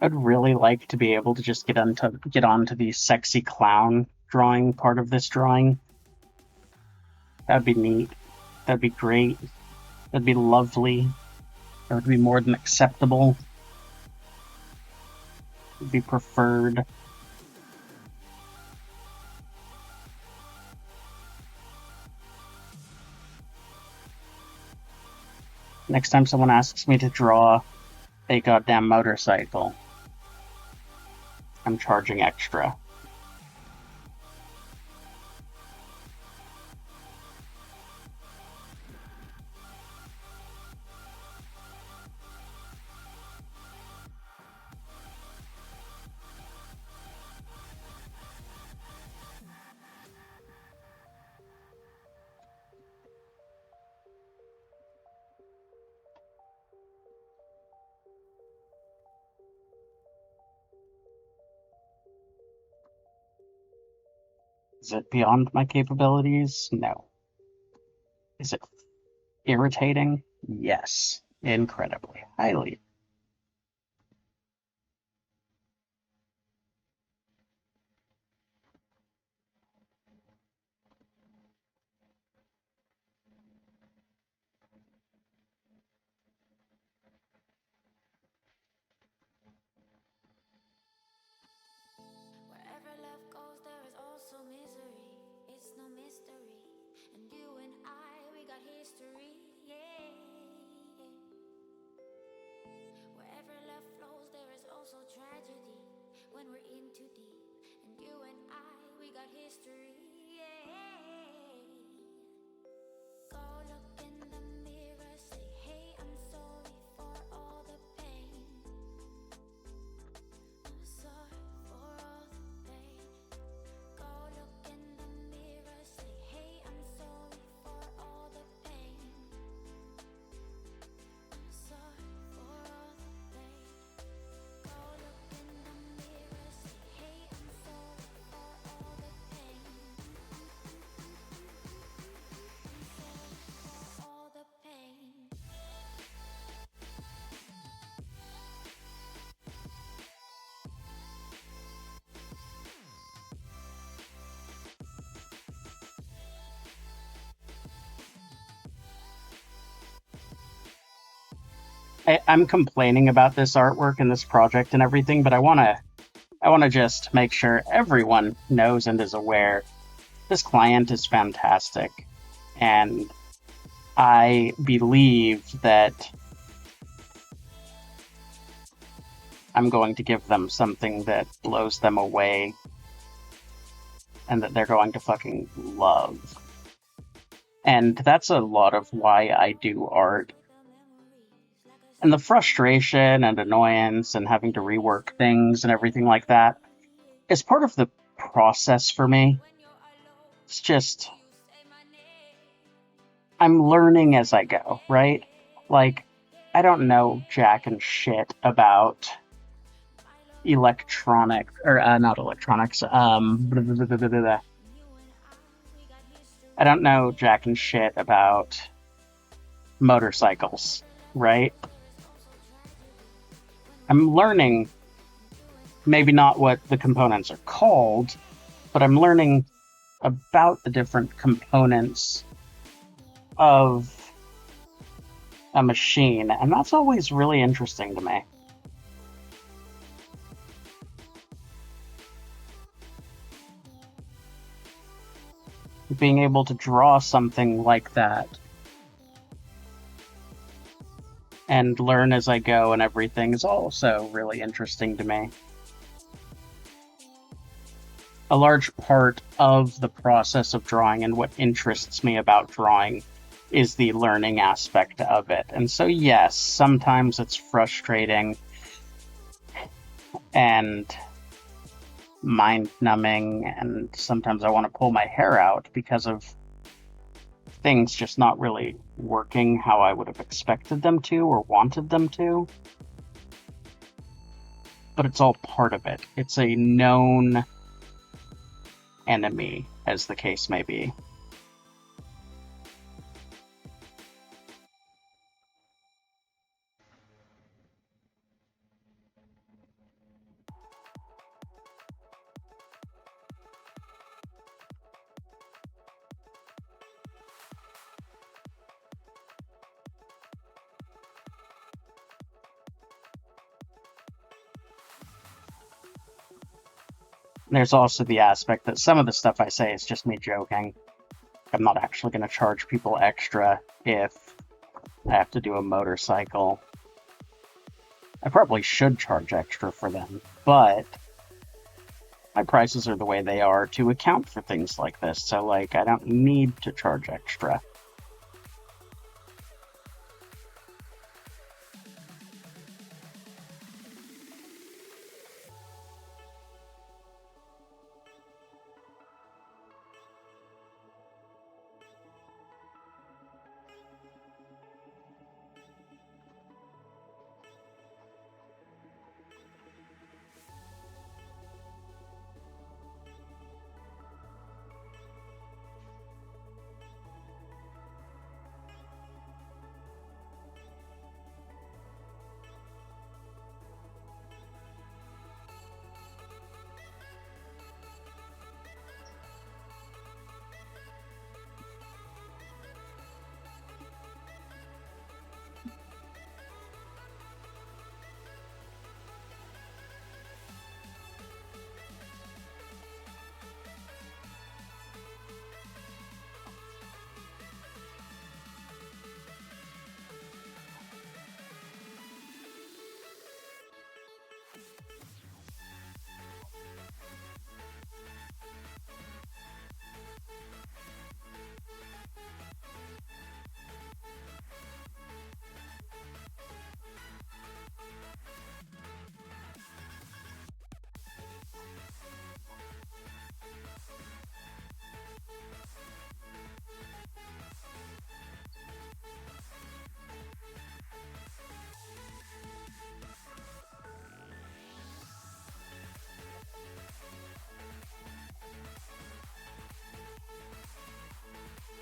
I'd really like to be able to just get onto the sexy clown drawing part of this drawing. That'd be neat. That'd be great. That'd be lovely. That would be more than acceptable. It'd be preferred. Next time someone asks me to draw a goddamn motorcycle, I'm charging extra. Is it beyond my capabilities? No. Is it irritating? Yes. Incredibly. Highly.
Wherever love goes, there is also misery. It's no mystery. And you and I, we got history. Yeah. Wherever love flows, there is also tragedy. When we're in too deep. And you and I, we got history. Yeah. Go look in the mirror, say, hey, I'm sorry for all the pain. I'm sorry for all the pain. Go look in the mirror, say, hey, I'm sorry for all the pain. I'm sorry for all the pain. Go look in the mirror, say, hey, I'm sorry for all the pain. I'm sorry for all the pain.
I'm complaining about this artwork and this project and everything, but I wanna just make sure everyone knows and is aware this client is fantastic, and I believe that I'm going to give them something that blows them away and that they're going to fucking love. And that's a lot of why I do art. And the frustration and annoyance and having to rework things and everything like that is part of the process for me. It's just, I'm learning as I go, right? Like, I don't know jack and shit about electronic, or not electronics, blah, blah, blah, blah, blah. I don't know jack and shit about motorcycles, right? I'm learning maybe not what the components are called, but I'm learning about the different components of a machine, and that's always really interesting to me. Being able to draw something like that and learn as I go and everything is also really interesting to me. A large part of the process of drawing and what interests me about drawing is the learning aspect of it. And so, yes, sometimes it's frustrating and mind-numbing, and sometimes I want to pull my hair out because of things just not really working how I would have expected them to or wanted them to. But it's all part of it. It's a known enemy, as the case may be. There's also the aspect that some of the stuff I say is just me joking. I'm not actually going to charge people extra if I have to do a motorcycle. I probably should charge extra for them, but my prices are the way they are to account for things like this, so, like, I don't need to charge extra.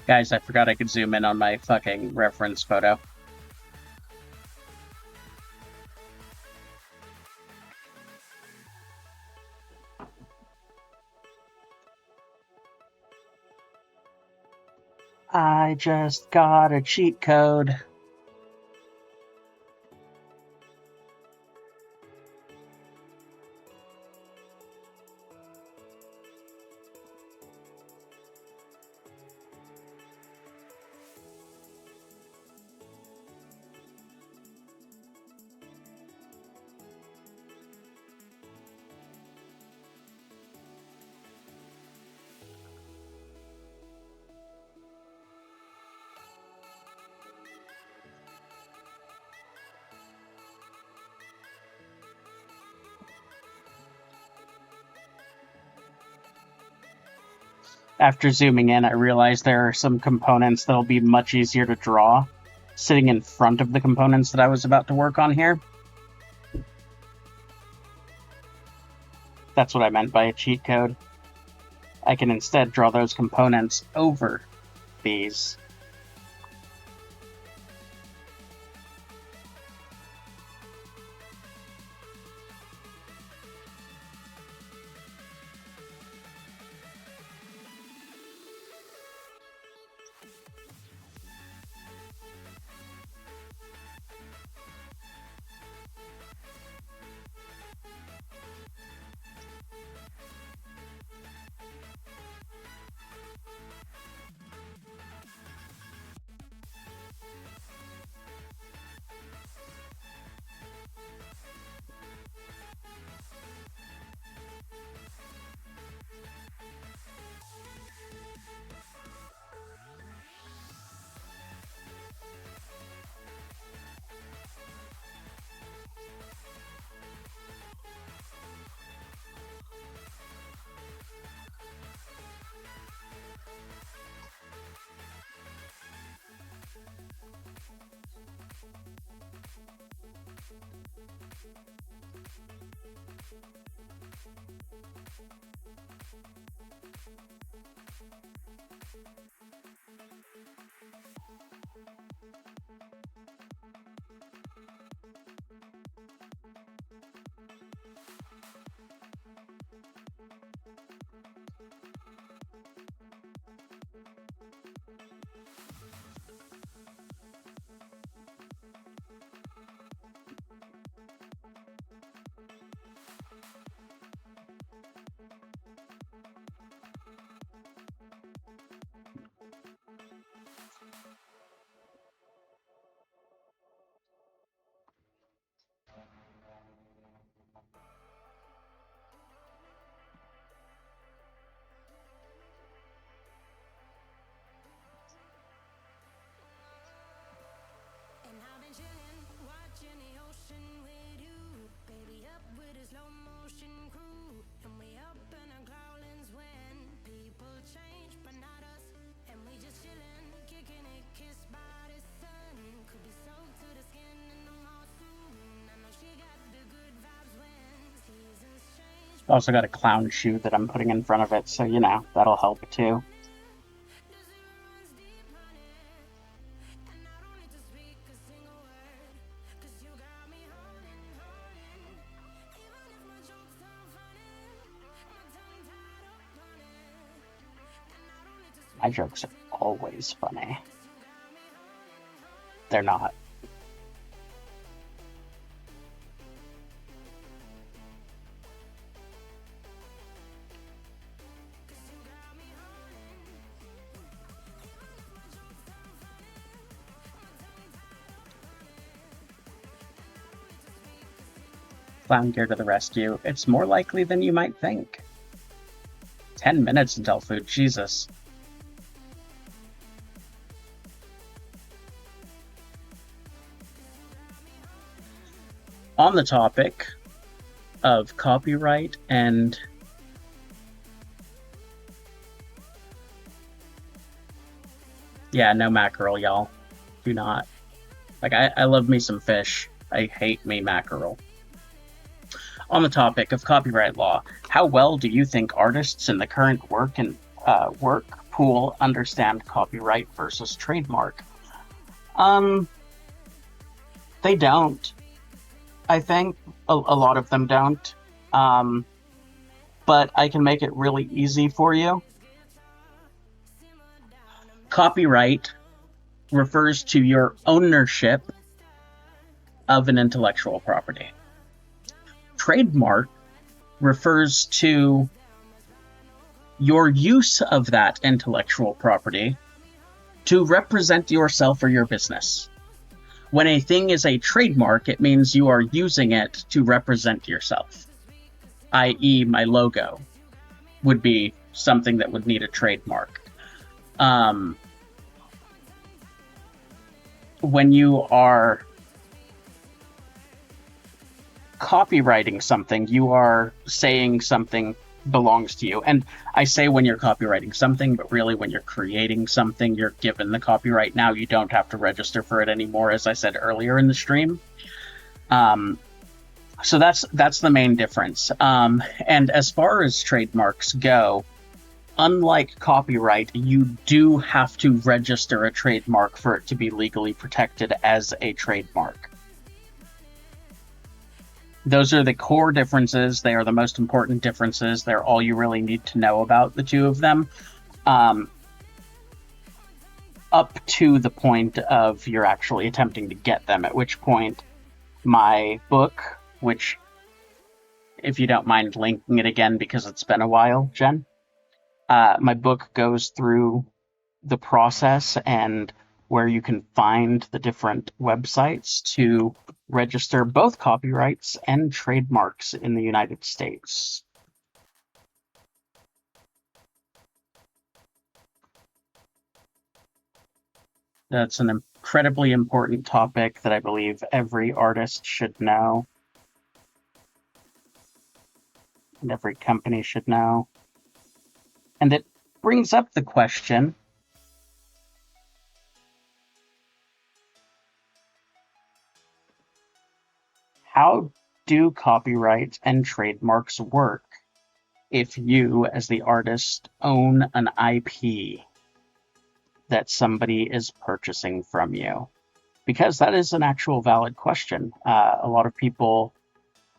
Guys, I forgot I could zoom in on my fucking reference photo. I just got a cheat code. After zooming in, I realized there are some components that'll be much easier to draw sitting in front of the components that I was about to work on here. That's what I meant by a cheat code. I can instead draw those components over these.
with a slow motion crew, and we up in our growlings when people change, but not us. And we just chillin', kicking it, kissed by the sun. Could be soaked to the skin in the mall soon. I know she got the good vibes when seasons change.
Also got a clown shoe that I'm putting in front of it, so you know, that'll help too.
The zero runs deep, honey, and I don't need to speak a single word, 'cause you got me holding, holding. Even if my jokes sound funny, my tongue tied up on it, and I don't need to speak.
My jokes are always funny. They're not. Clown gear to the rescue. It's more likely than you might think. 10 minutes until food, Jesus. On the topic of copyright and yeah, no mackerel, y'all. Do not. Like, I love me some fish. I hate me mackerel. On the topic of copyright law, how well do you think artists in the current work pool understand copyright versus trademark? They don't. I think a lot of them don't. But I can make it really easy for you. Copyright refers to your ownership of an intellectual property. Trademark refers to your use of that intellectual property to represent yourself or your business. When a thing is a trademark, it means you are using it to represent yourself. I.e., my logo would be something that would need a trademark. When you are copywriting something, you are saying something belongs to you. And I say when you're copywriting something, but really when you're creating something, you're given the copyright. Now you don't have to register for it anymore, as I said earlier in the stream. So that's the main difference. And as far as trademarks go, unlike copyright, you do have to register a trademark for it to be legally protected as a trademark. Those are the core differences. They are the most important differences. They're all you really need to know about the two of them. Up to the point of you're actually attempting to get them, at which point my book, which, if you don't mind linking it again because it's been a while, Jen, my book goes through the process and where you can find the different websites to register both copyrights and trademarks in the United States. That's an incredibly important topic that I believe every artist should know, and every company should know. And it brings up the question, how do copyrights and trademarks work if you, as the artist, own an IP that somebody is purchasing from you? Because that is an actual valid question. A lot of people,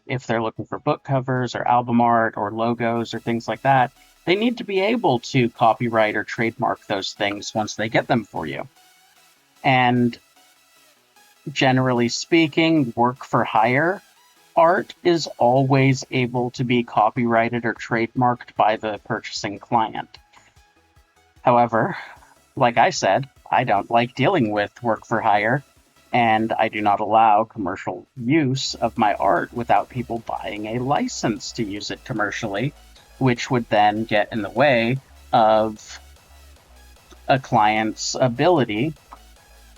if they're looking for book covers or album art or logos or things like that, they need to be able to copyright or trademark those things once they get them for you. And generally speaking, work for hire art is always able to be copyrighted or trademarked by the purchasing client. However, like I said, I don't like dealing with work for hire, and I do not allow commercial use of my art without people buying a license to use it commercially, which would then get in the way of a client's ability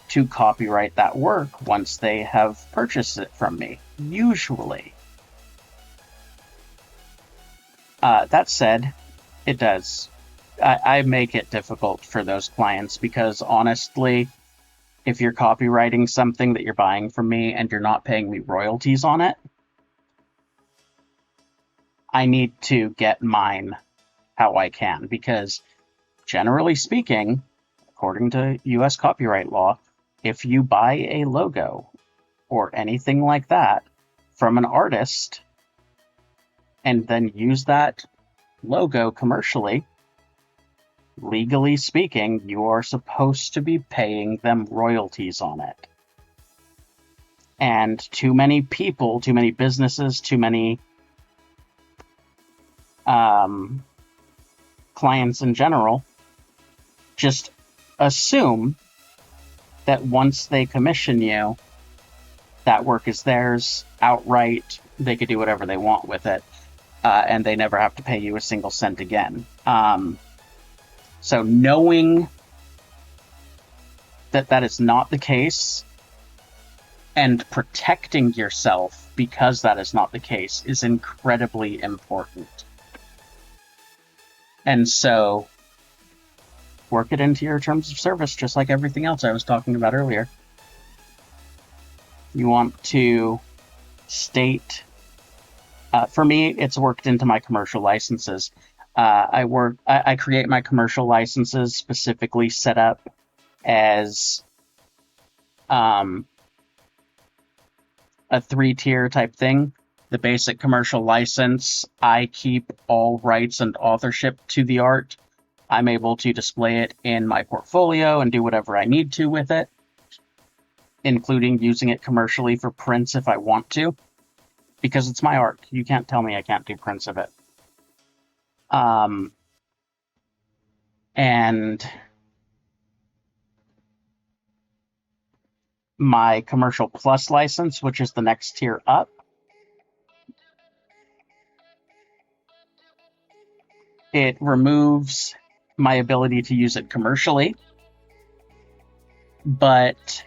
to copyright that work once they have purchased it from me, usually. That said, it does. I make it difficult for those clients because honestly, if you're copywriting something that you're buying from me and you're not paying me royalties on it, I need to get mine how I can, because generally speaking, according to US copyright law, if you buy a logo or anything like that from an artist and then use that logo commercially, legally speaking, you are supposed to be paying them royalties on it. And too many people, too many businesses, too many clients in general just assume that once they commission you, that work is theirs outright. They could do whatever they want with it, and they never have to pay you a single cent again. So knowing that that is not the case and protecting yourself because that is not the case is incredibly important. And so work it into your terms of service, just like everything else I was talking about earlier. You want to state, for me, it's worked into my commercial licenses. I create my commercial licenses specifically set up as a 3-tier type thing. The basic commercial license, I keep all rights and authorship to the art. I'm able to display it in my portfolio and do whatever I need to with it, including using it commercially for prints if I want to, because it's my art. You can't tell me I can't do prints of it. And my commercial plus license, which is the next tier up, it removes my ability to use it commercially, but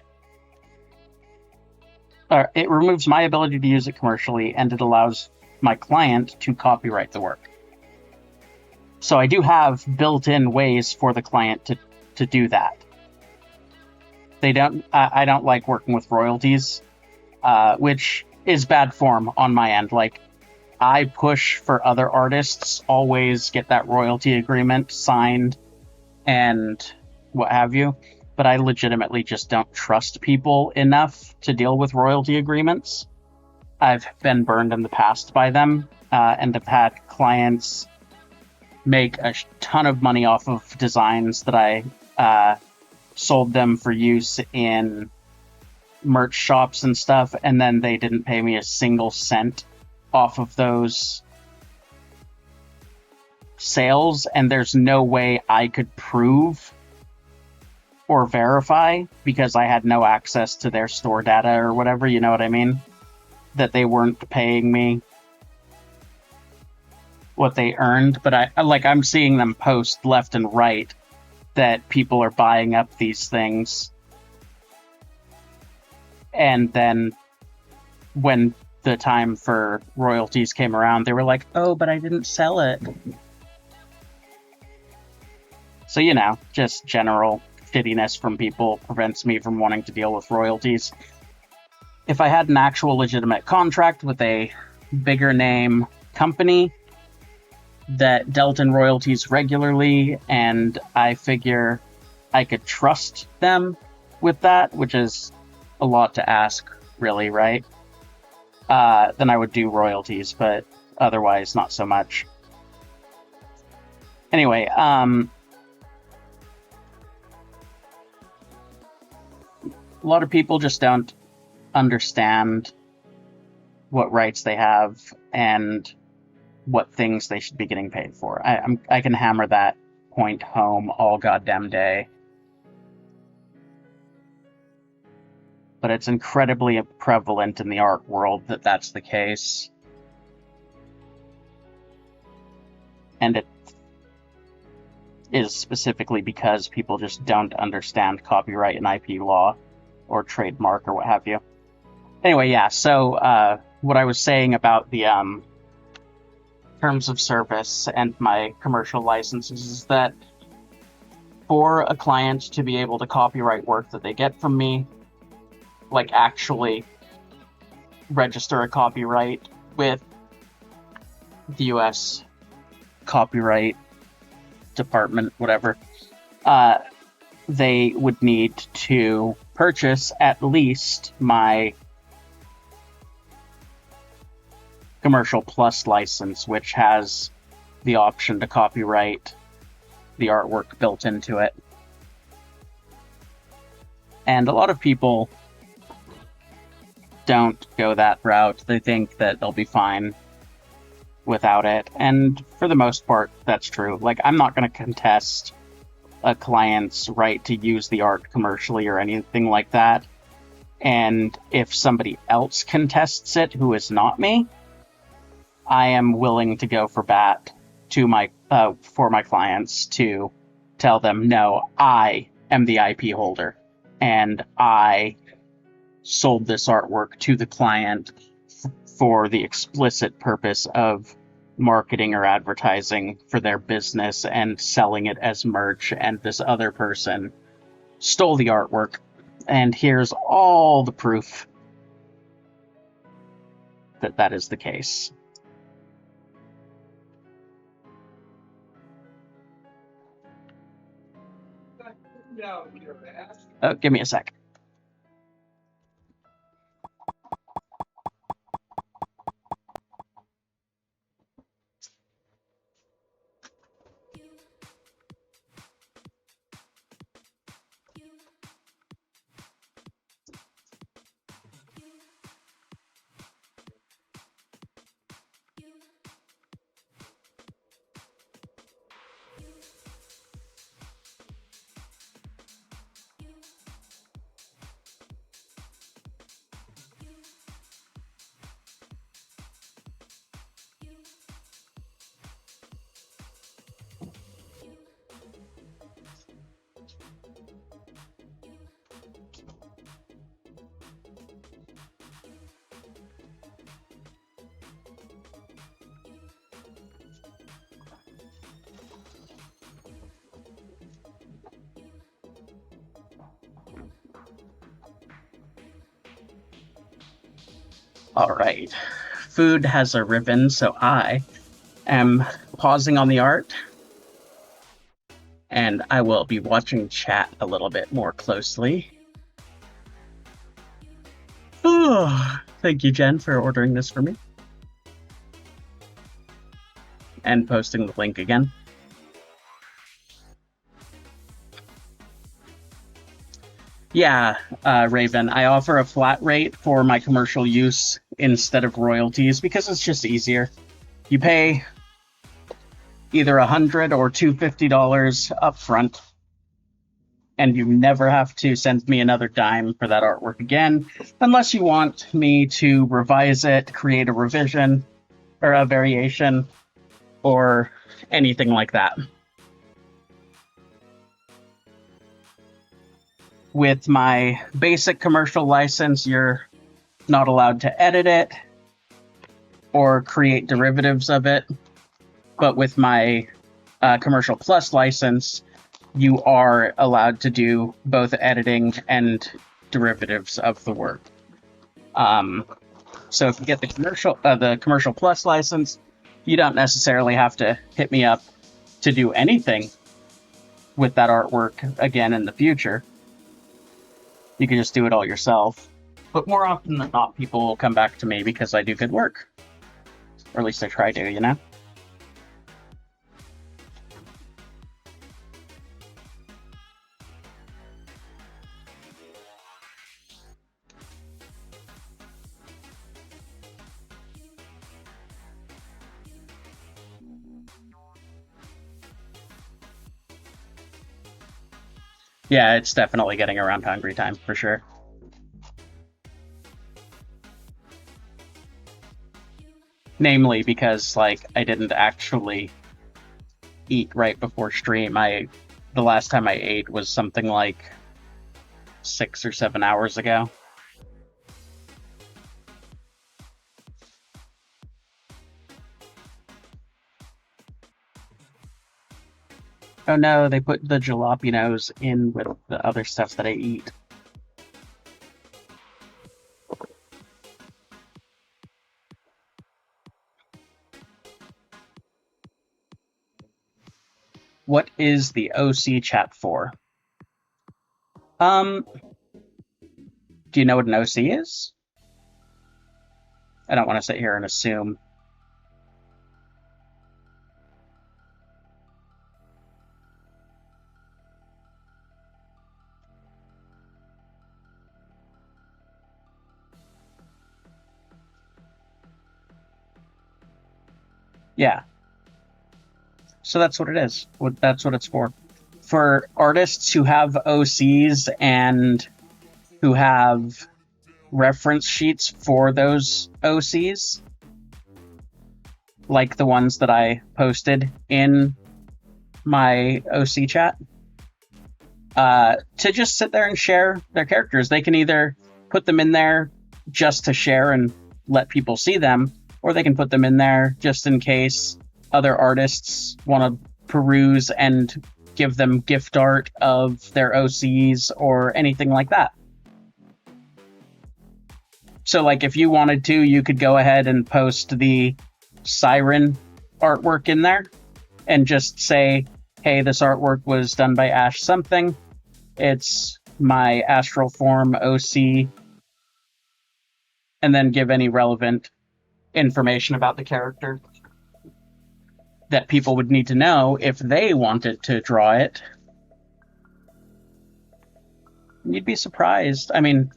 it removes my ability to use it commercially, and it allows my client to copyright the work. So I do have built-in ways for the client to do that. I don't like working with royalties, which is bad form on my end. Like, I push for other artists, always get that royalty agreement signed and what have you, but I legitimately just don't trust people enough to deal with royalty agreements. I've been burned in the past by them, and have had clients make a ton of money off of designs that I sold them for use in merch shops and stuff, and then they didn't pay me a single cent off of those sales, and there's no way I could prove or verify, because I had no access to their store data or whatever, you know what I mean? That they weren't paying me what they earned. But I'm seeing them post left and right that people are buying up these things, and then when the time for royalties came around, they were like, oh, but I didn't sell it. So, just general shittiness from people prevents me from wanting to deal with royalties. If I had an actual legitimate contract with a bigger name company that dealt in royalties regularly, and I figure I could trust them with that, which is a lot to ask, really, right? Then I would do royalties, but otherwise not so much. Anyway, a lot of people just don't understand what rights they have and what things they should be getting paid for. I can hammer that point home all goddamn day. But it's incredibly prevalent in the art world that that's the case. And it is specifically because people just don't understand copyright and IP law or trademark or what have you. Anyway, yeah, so what I was saying about the terms of service and my commercial licenses is that for a client to be able to copyright work that they get from me, like actually register a copyright with the US Copyright Department, whatever, they would need to purchase at least my Commercial Plus license, which has the option to copyright the artwork built into it. And a lot of people don't go that route. They think that they'll be fine without it. And for the most part, that's true. Like, I'm not going to contest a client's right to use the art commercially or anything like that. And if somebody else contests it who is not me, I am willing to go for bat to my for my clients to tell them, no, I am the IP holder, and I sold this artwork to the client for the explicit purpose of marketing or advertising for their business and selling it as merch, and this other person stole the artwork, and here's all the proof that that is the case. Oh, give me a sec. All right. Food has a ribbon, so I am pausing on the art, and I will be watching chat a little bit more closely. Oh, thank you, Jen, for ordering this for me. And posting the link again. Yeah, Raven, I offer a flat rate for my commercial use instead of royalties because it's just easier. You pay either $100 or $250 up front, and you never have to send me another dime for that artwork again, unless you want me to revise it, create a revision, or a variation, or anything like that. With my basic commercial license, you're not allowed to edit it or create derivatives of it. But with my Commercial Plus license, you are allowed to do both editing and derivatives of the work. So if you get the Commercial Plus license, you don't necessarily have to hit me up to do anything with that artwork again in the future. You can just do it all yourself. But more often than not, people will come back to me because I do good work. Or at least I try to, you know? Yeah, it's definitely getting around hungry time, for sure. Namely because, like, I didn't actually eat right before stream. The last time I ate was something like 6 or 7 hours ago. Oh no, they put the jalapenos in with the other stuff that I eat. What is the OC chat for? Do you know what an OC is? I don't want to sit here and assume. Yeah. So that's what it is. That's what it's for. For artists who have OCs and who have reference sheets for those OCs, like the ones that I posted in my OC chat, to just sit there and share their characters. They can either put them in there just to share and let people see them, or they can put them in there just in case other artists want to peruse and give them gift art of their OCs or anything like that. So, like, if you wanted to, you could go ahead and post the Siren artwork in there and just say, hey, this artwork was done by Ash something. It's my astral form OC. And then give any relevant information about the character that people would need to know if they wanted to draw it. You'd be surprised. I mean,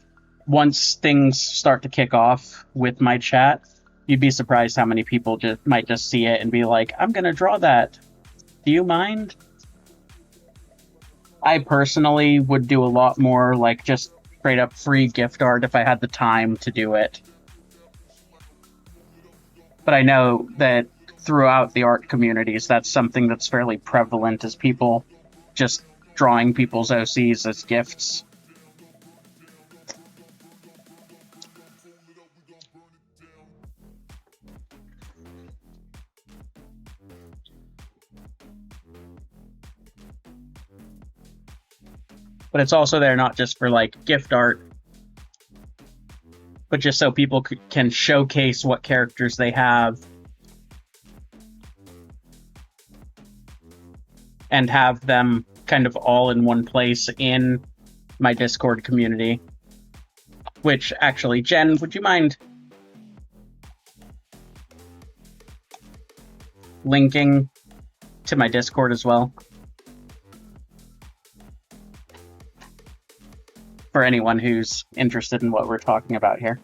once things start to kick off with my chat, you'd be surprised how many people might just see it and be like, I'm going to draw that. Do you mind? I personally would do a lot more like just straight up free gift art if I had the time to do it. But I know that throughout the art communities, that's something that's fairly prevalent, is people just drawing people's OCs as gifts. But it's also there not just for like gift art, but just so people can showcase what characters they have and have them kind of all in one place in my Discord community. Which, actually, Jen, would you mind linking to my Discord as well? For anyone who's interested in what we're talking about here.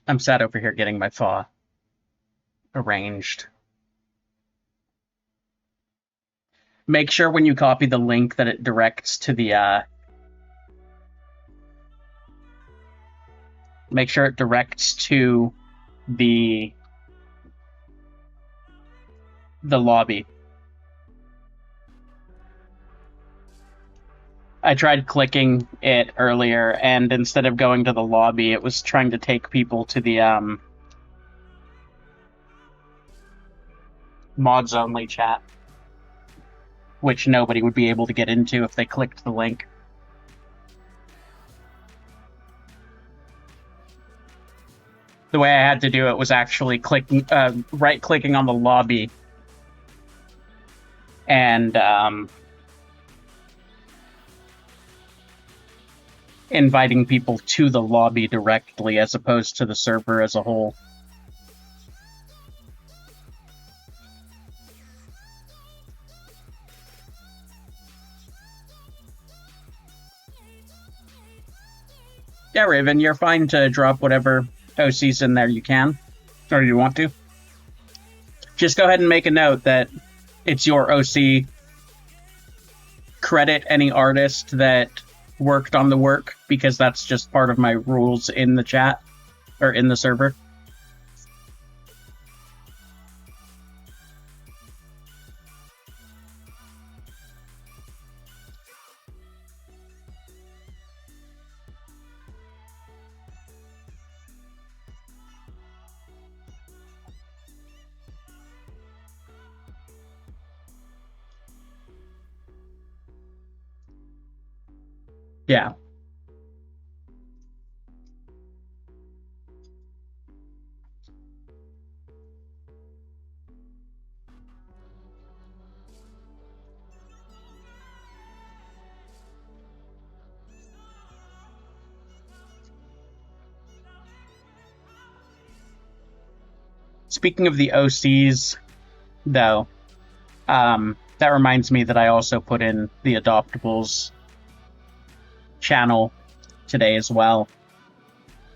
I'm sat over here getting my FA arranged. Make sure when you copy the link that it directs to the make sure it directs to the lobby. I tried clicking it earlier, and instead of going to the lobby, it was trying to take people to the mods only chat, which nobody would be able to get into if they clicked the link. The way I had to do it was actually right-clicking on the lobby and inviting people to the lobby directly as opposed to the server as a whole. Yeah, Raven, you're fine to drop whatever OCs in there you can, or you want to. Just go ahead and make a note that it's your OC. Credit any artist that worked on the work, because that's just part of my rules in the chat, or in the server. Yeah. Speaking of the OCs, though, that reminds me that I also put in the Adoptables channel today as well.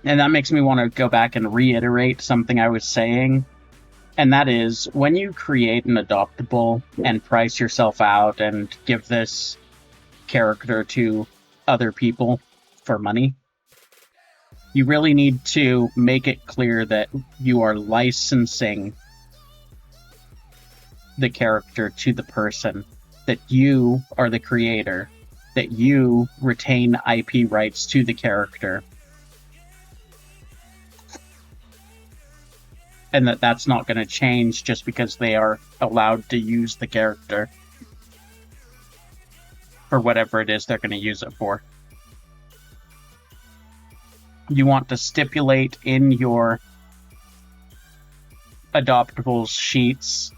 And that makes me want to go back and reiterate something I was saying. And that is, when you create an adoptable and price yourself out and give this character to other people for money, you really need to make it clear that you are licensing the character to the person, that you are the creator, that you retain IP rights to the character, and that that's not going to change just because they are allowed to use the character for whatever it is they're going to use it for. You want to stipulate in your adoptables sheets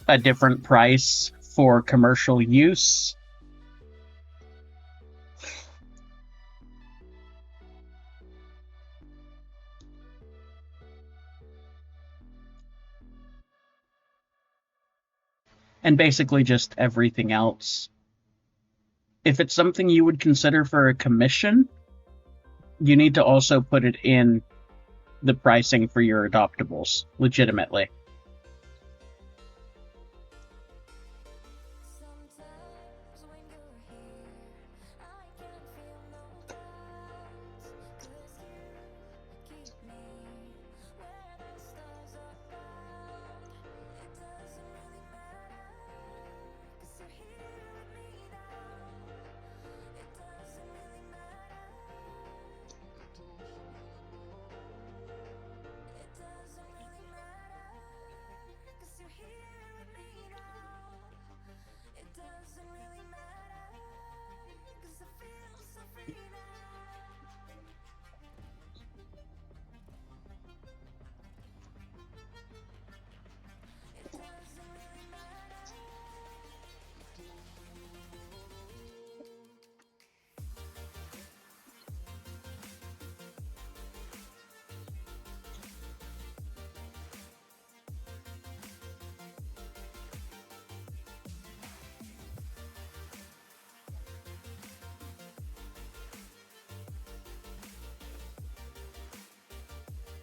a different price for commercial use. And basically just everything else. If it's something you would consider for a commission, you need to also put it in the pricing for your adoptables, legitimately.
Sometimes when you're here, I can feel no bounds. 'Cause you keep me where the stars are bound. It doesn't really matter, 'cause you're here with me now. It doesn't really matter. It doesn't really matter, 'cause you're here with me now. It doesn't really matter, 'cause I feel so free now. It doesn't really matter.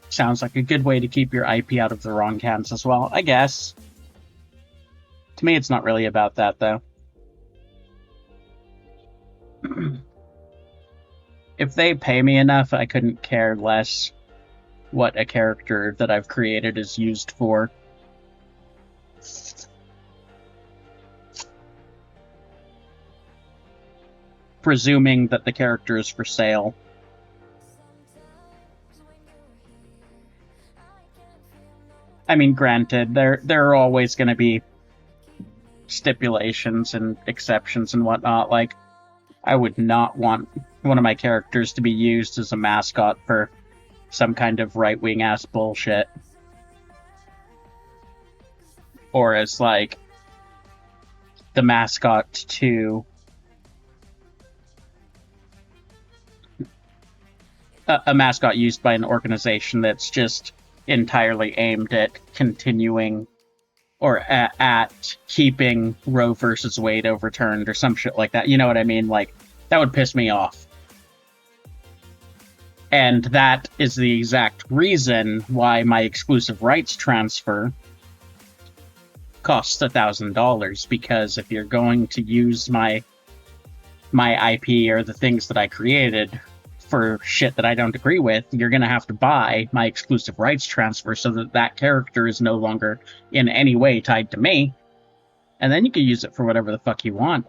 Sounds like a good way to keep your IP out of the wrong hands as well, I guess. To me, it's not really about that, though. If they pay me enough, I couldn't care less what a character that I've created is used for. Presuming that the character is for sale.
Sometimes when you're here, I can feel no
I mean, granted, there are always going to be stipulations and exceptions and whatnot. Like, I would not want one of my characters to be used as a mascot for some kind of right-wing ass bullshit. Or as, like, the mascot to a mascot used by an organization that's just entirely aimed at continuing or at keeping Roe versus Wade overturned or some shit like that. You know what I mean? Like, that would piss me off. And that is the exact reason why my exclusive rights transfer costs $1,000, because if you're going to use my IP or the things that I created for shit that I don't agree with, you're going to have to buy my exclusive rights transfer so that that character is no longer in any way tied to me. And then you can use it for whatever the fuck you want.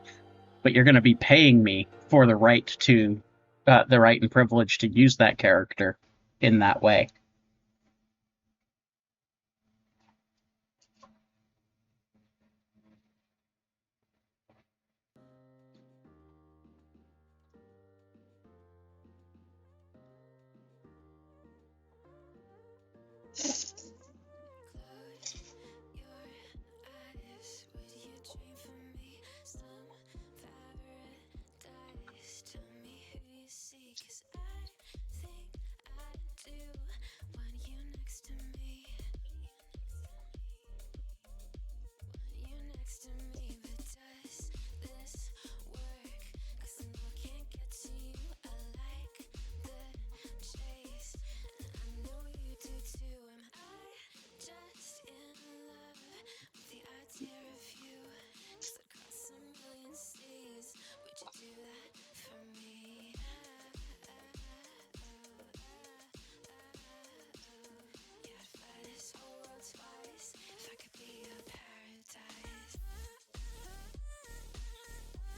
But you're going to be paying me for the right to, the right and privilege to use that character in that way.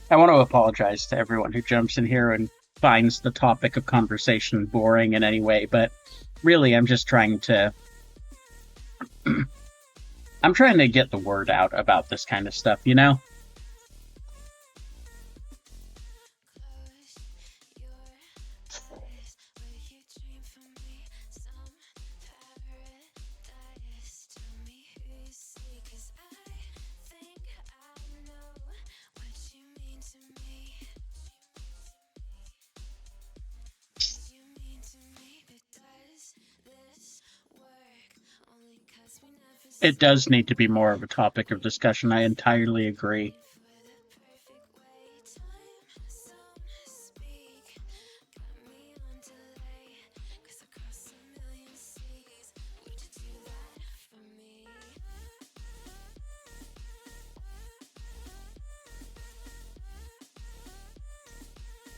I want to apologize to everyone who jumps in here and finds the topic of conversation boring in any way, but really I'm just trying to I'm trying to get the word out about this kind of stuff, you know? It does need to be more of a topic of discussion. I entirely agree.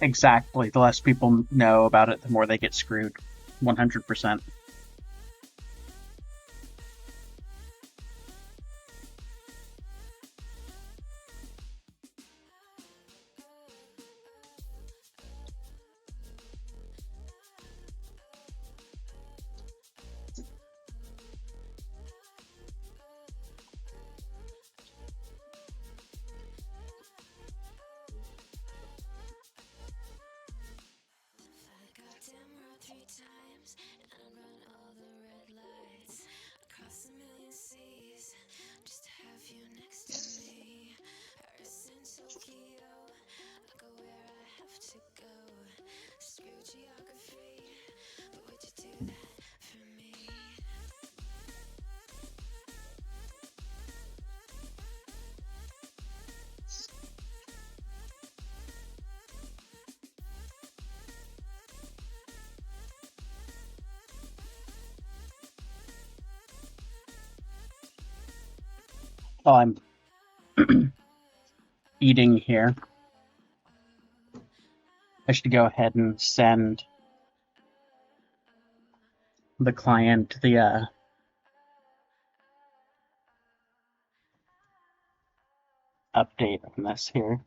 Exactly. The less people know about it, the more they get screwed. 100%. Oh, I'm eating here. I should go ahead and send the client the update on this here.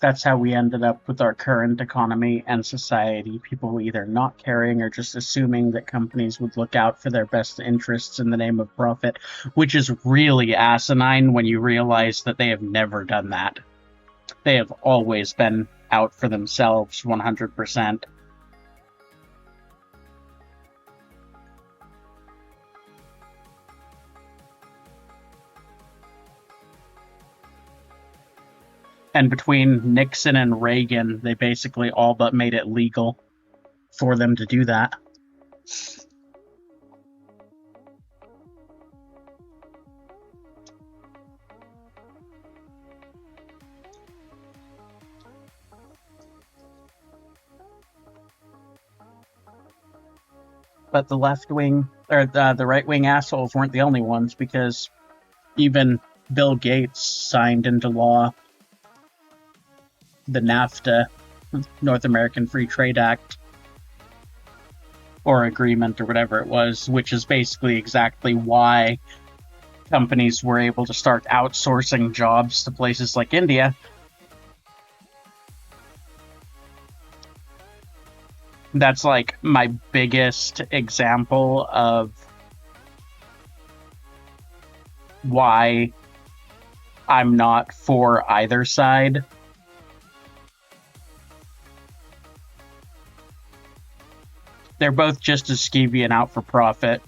That's how we ended up with our current economy and society. People either not caring or just assuming that companies would look out for their best interests in the name of profit, which is really asinine when you realize that they have never done that. They have always been out for themselves 100%. And between Nixon and Reagan, they basically all but made it legal for them to do that. But the left wing, or the right wing assholes weren't the only ones, because even Bill Gates signed into law the NAFTA, North American Free Trade Act. or agreement or whatever it was, which is basically exactly why companies were able to start outsourcing jobs to places like India. That's like my biggest example of why I'm not for either side. They're both just as skeevy and out for profit.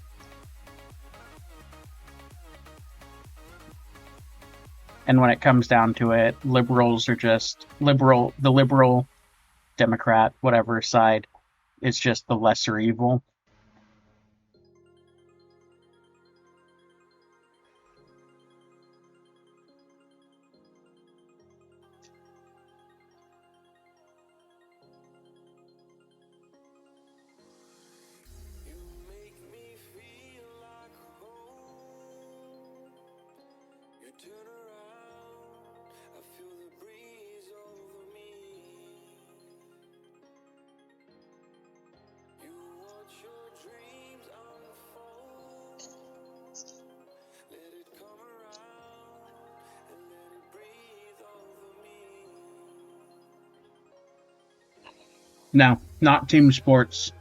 And when it comes down to it, liberals are just the liberal Democrat, whatever side, is just the lesser evil.
You make me feel like home. You turn around, I feel the breeze over me. You watch your dreams unfold. Let it come around and let it breathe over me.
No, not team sports.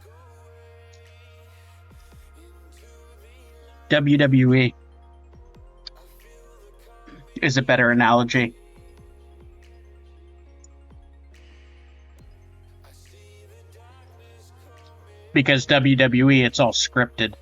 WWE is a better analogy. Because WWE, it's all scripted.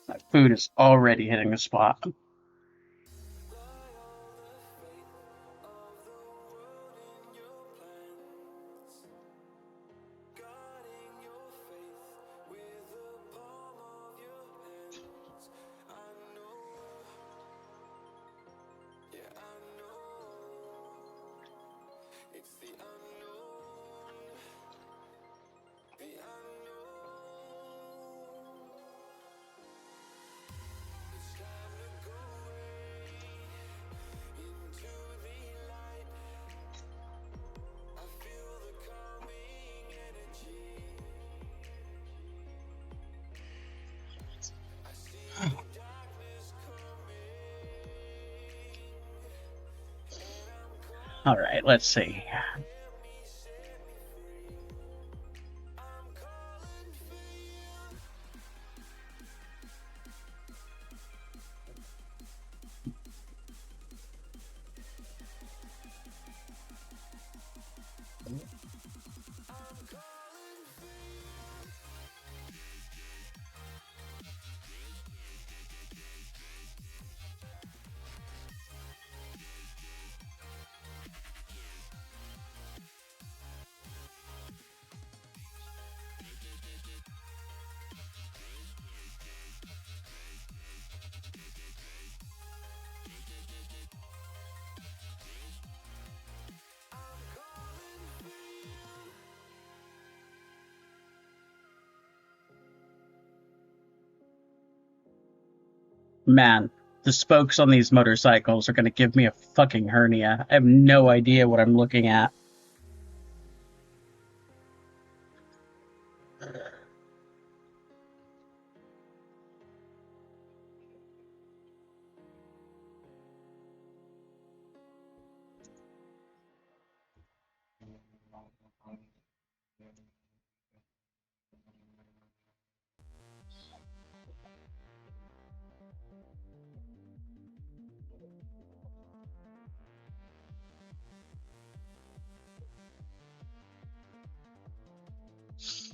That food is already hitting the spot.
It's the unknown, the unknown. It's time to go into the light. I feel the calming energy. I see the darkness coming.
All right, let's see. Man, the spokes on these motorcycles are going to give me a fucking hernia. I have no idea what I'm looking at.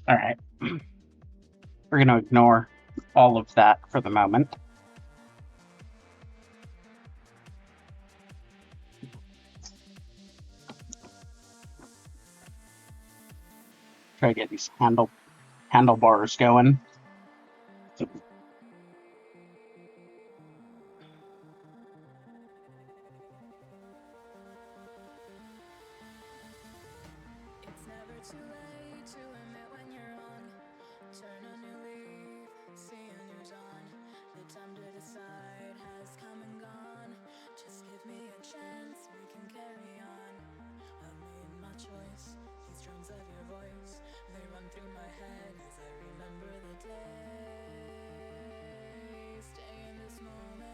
Alright. We're going to ignore all of that for the moment. Try to get these handlebars going.
It's never too late to admit when you're wrong. Turn a new leaf, see a new dawn. The time to decide has come and gone. Just give me a chance, we can carry on. I made my choice, these drums of your voice, they run through my head as I remember the day. Stay in this moment.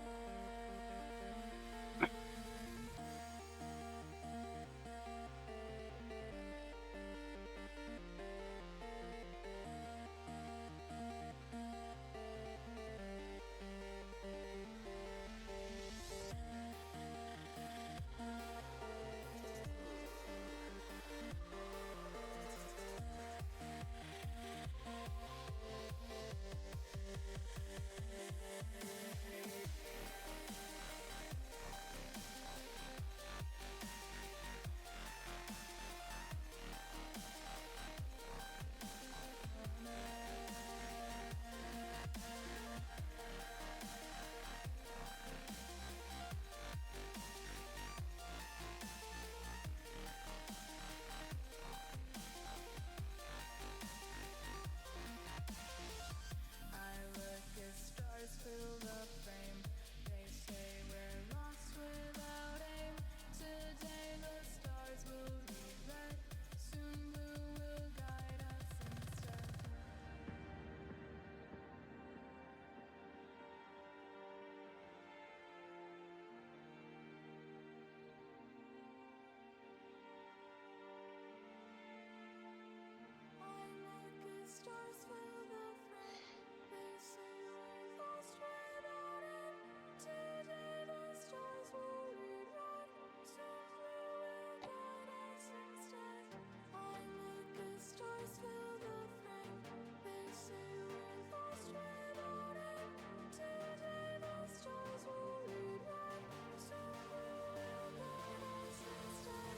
Fill the frame. They say we're lost without aim. Today the stars will read red. Soon blue will guide us instead. I make it stars fill the frame. They say we're lost without aim. Today the stars will read red. Soon blue will guide us instead. I make it stars fill the frame. They say we're lost without aim. Today the stars will read red. Soon blue will guide us instead.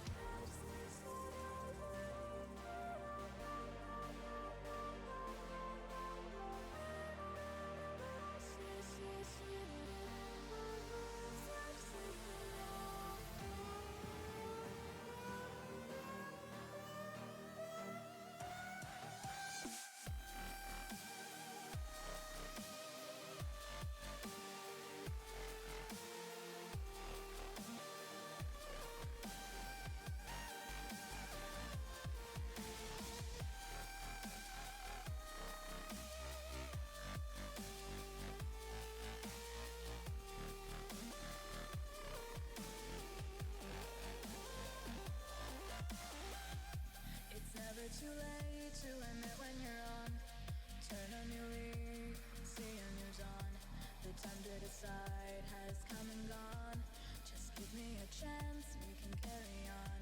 It's never too late to admit when you're wrong. Turn a new leaf, see a new dawn. The time to decide has come and gone. Just give me a chance, we can carry on.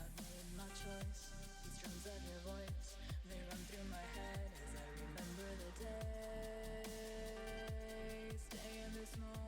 I've made my choice, these drums of your voice, they run through my head as I remember the day. Stay in this moment.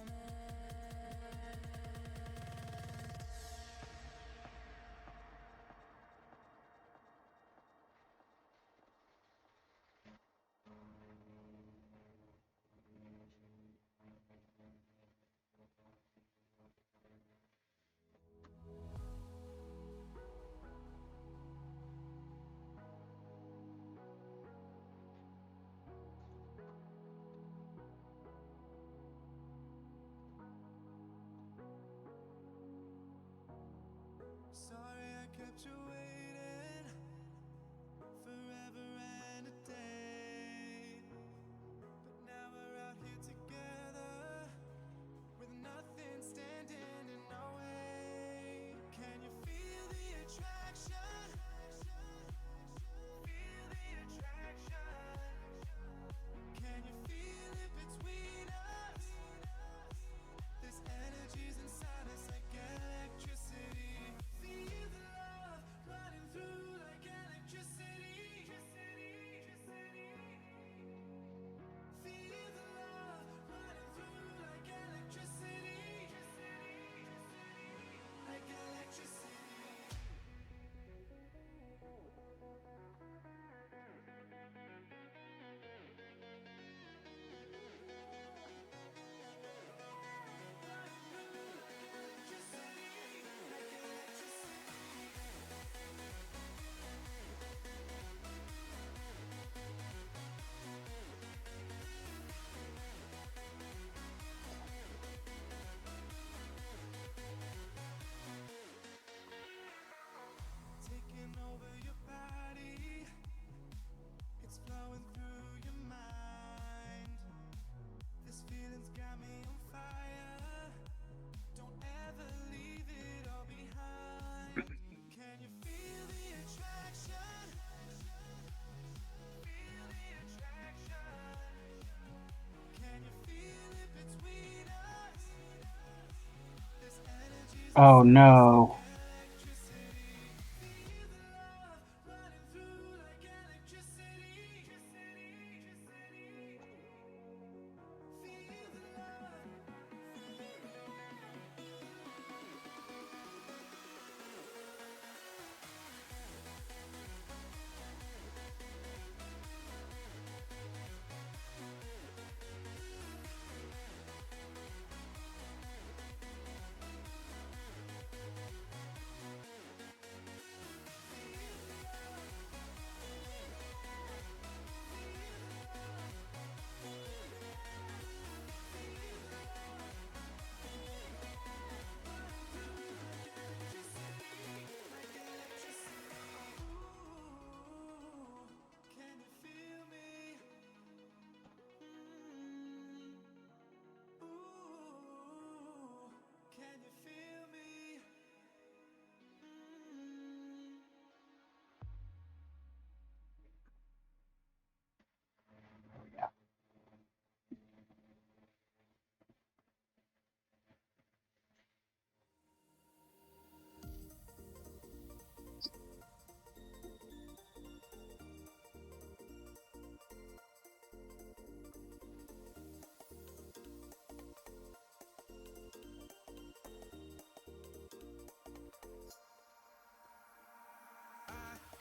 Oh no.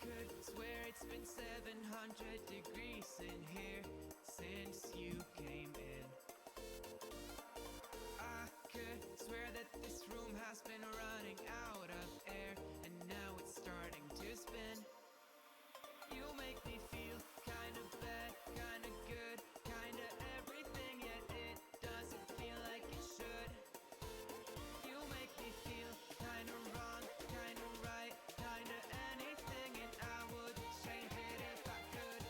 Could swear it's been 700 degrees in here since you came in. I could swear that this room has been running out of air, and now it's starting to spin. You make me feel kinda bad, kinda good, kinda everything, yet it doesn't feel like it should. You make me feel kinda wrong, kinda right, kinda anything, and I would change it if I could.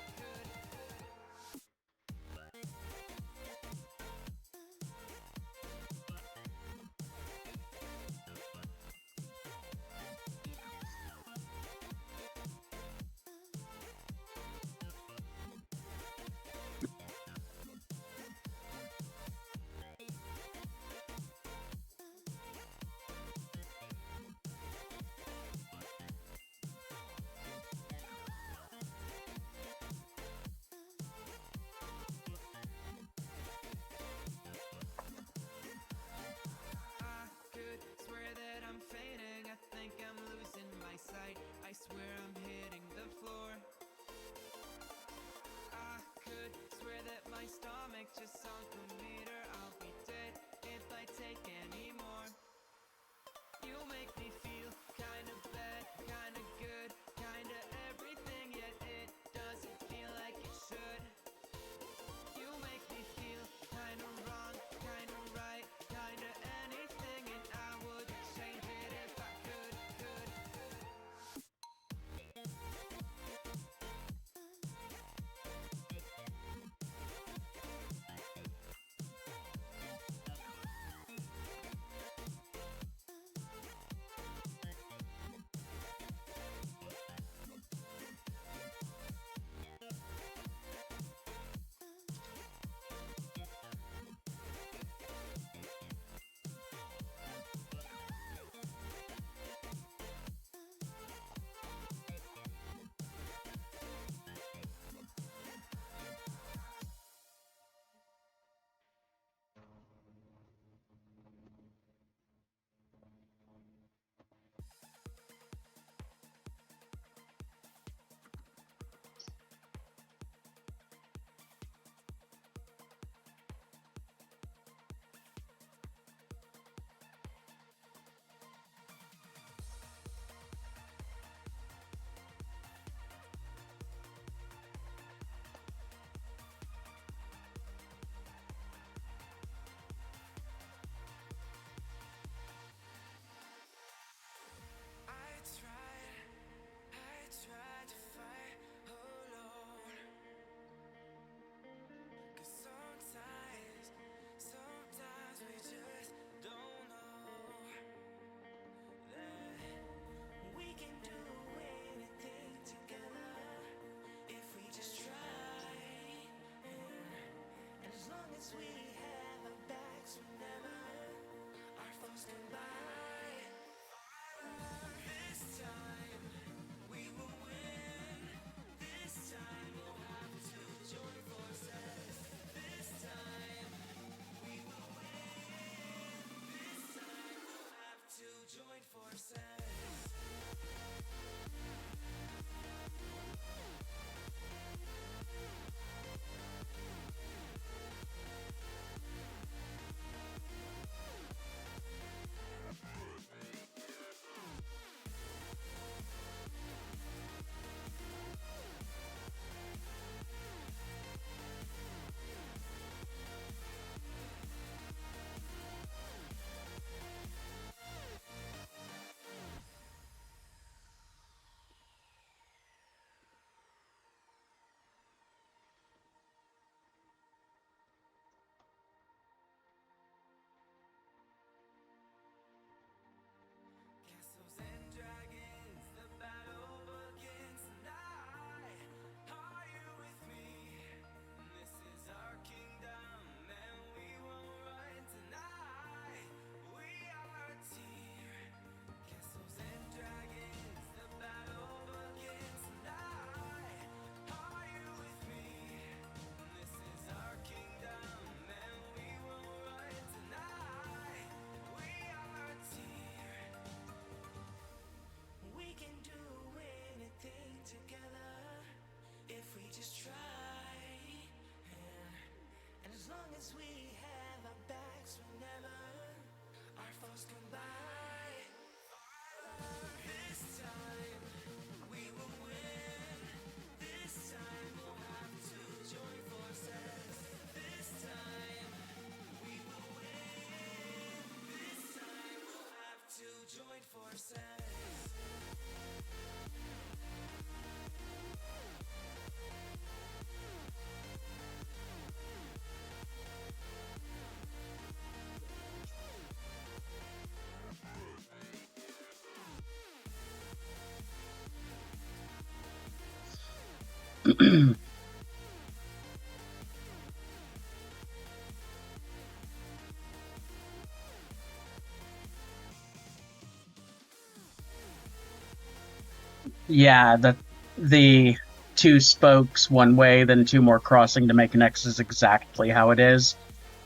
Yeah, the two spokes one way, then two more crossing to make an X is exactly how it is.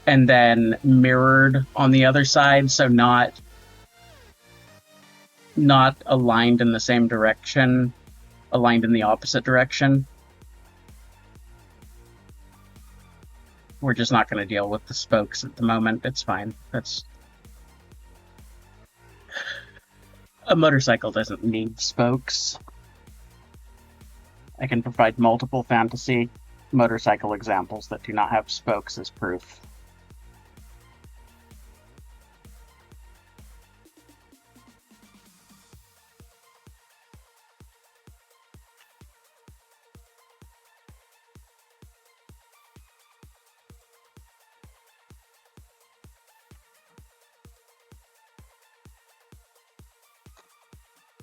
And then mirrored on the other side, so not aligned in the same direction, aligned in the opposite direction. We're just not going to deal with the spokes at the moment. It's fine. A motorcycle doesn't need spokes. I can provide multiple fantasy motorcycle examples that do not have spokes as proof.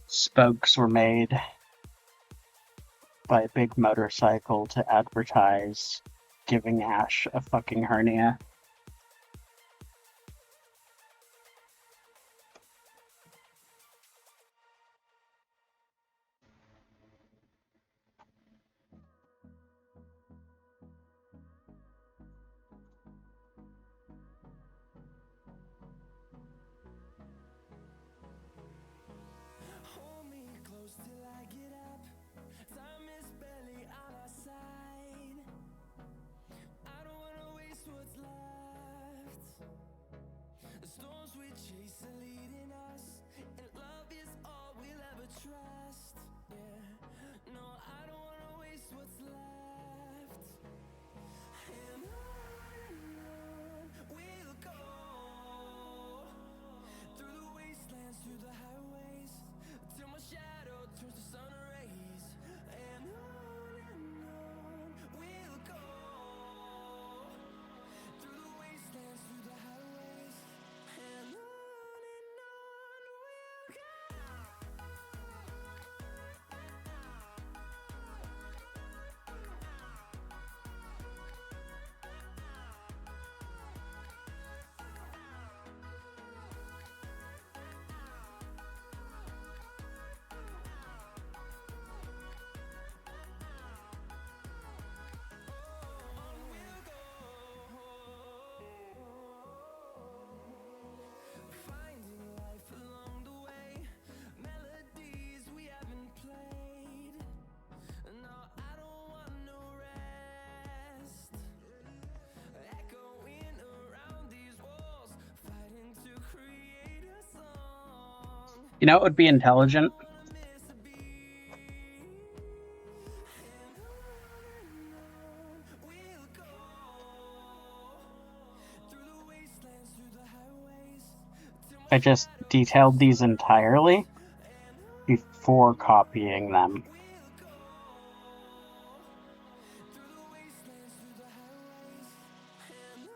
Spokes were made by a big motorcycle to advertise giving Ash a fucking hernia.
Hold me close till I get up. Time is barely on our side. I don't wanna waste what's left. The storms we chase are leading us, and love is all we'll ever trust. Yeah, no, I don't wanna waste what's left. And on we'll go, through the wastelands, through the highways, till my shadow turns to sun rays. And on we'll go, through the wastelands, through the highways. And on we'll go. Finding life along the way, melodies we haven't played. No, I don't want no rest. Echoing around these walls, fighting to create a song.
You know, it would be intelligent.
Miss a beat. And on we'll go, through the wastelands, through the highways, till my
I just detailed these entirely before copying them.
through the wastelands, through the highways. And on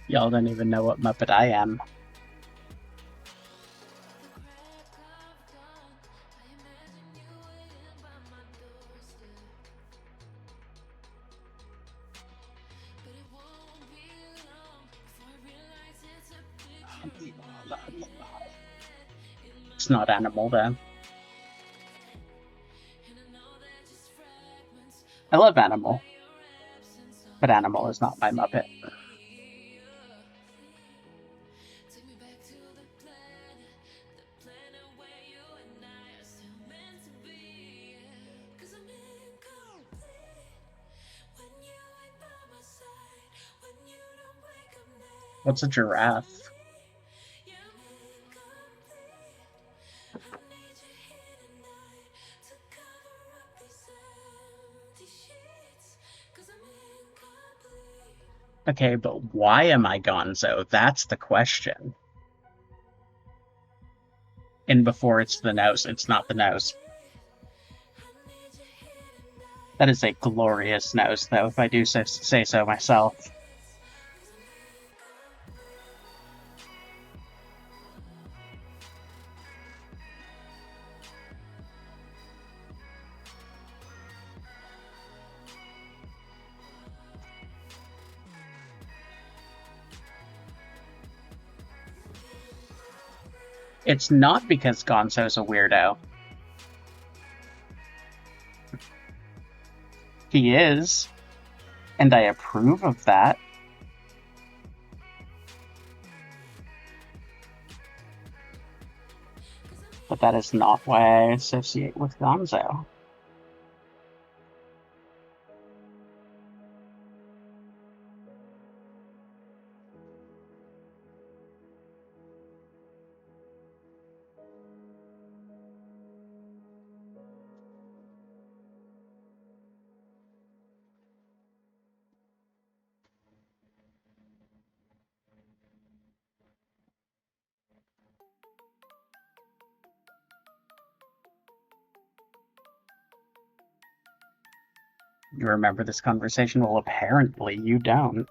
Y'all don't even know what Muppet I am. It's not Animal, though. I love Animal, but Animal is not my Muppet. What's a giraffe? Okay, but why am I Gonzo? That's the question. And before it's the nose, it's not the nose. That is a glorious nose, though, if I do say so myself. It's not because Gonzo's a weirdo. He is, and I approve of that. But that is not why I associate with Gonzo. You remember this conversation? Well, apparently you don't.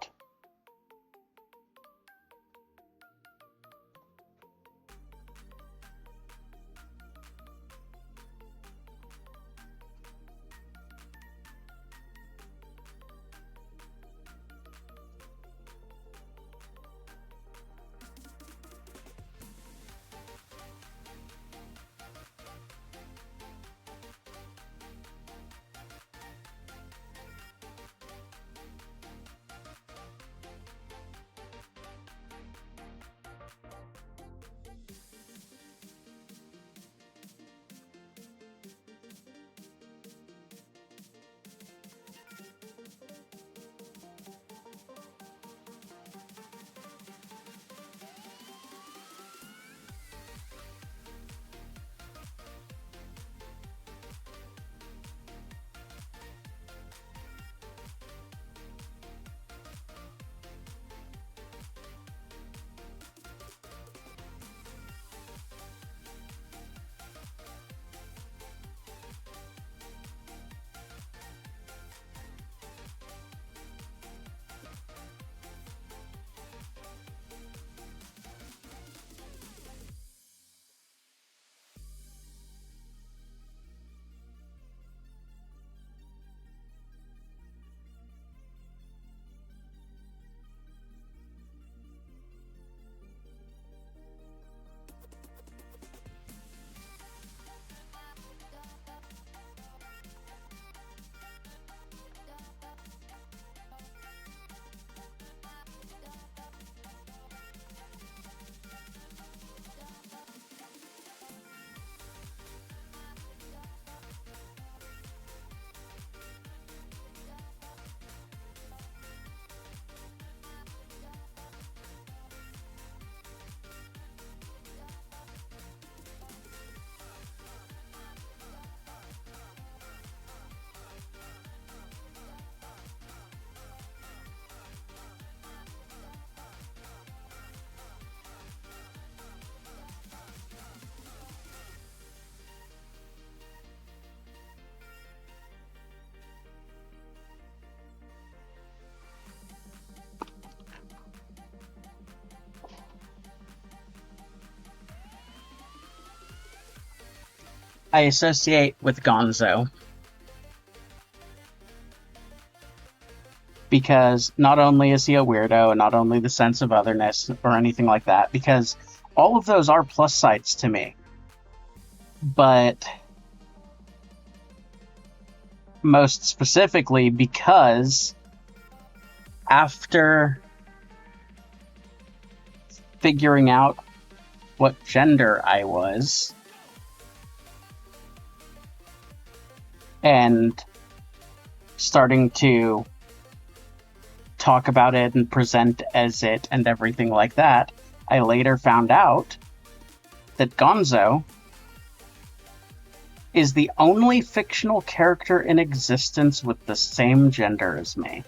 I associate with Gonzo. Because not only is he a weirdo, and not only the sense of otherness or anything like that, because all of those are plus sides to me. But most specifically because after figuring out what gender I was and starting to talk about it and present as it and everything like that, I later found out that Gonzo is the only fictional character in existence with the same gender as me.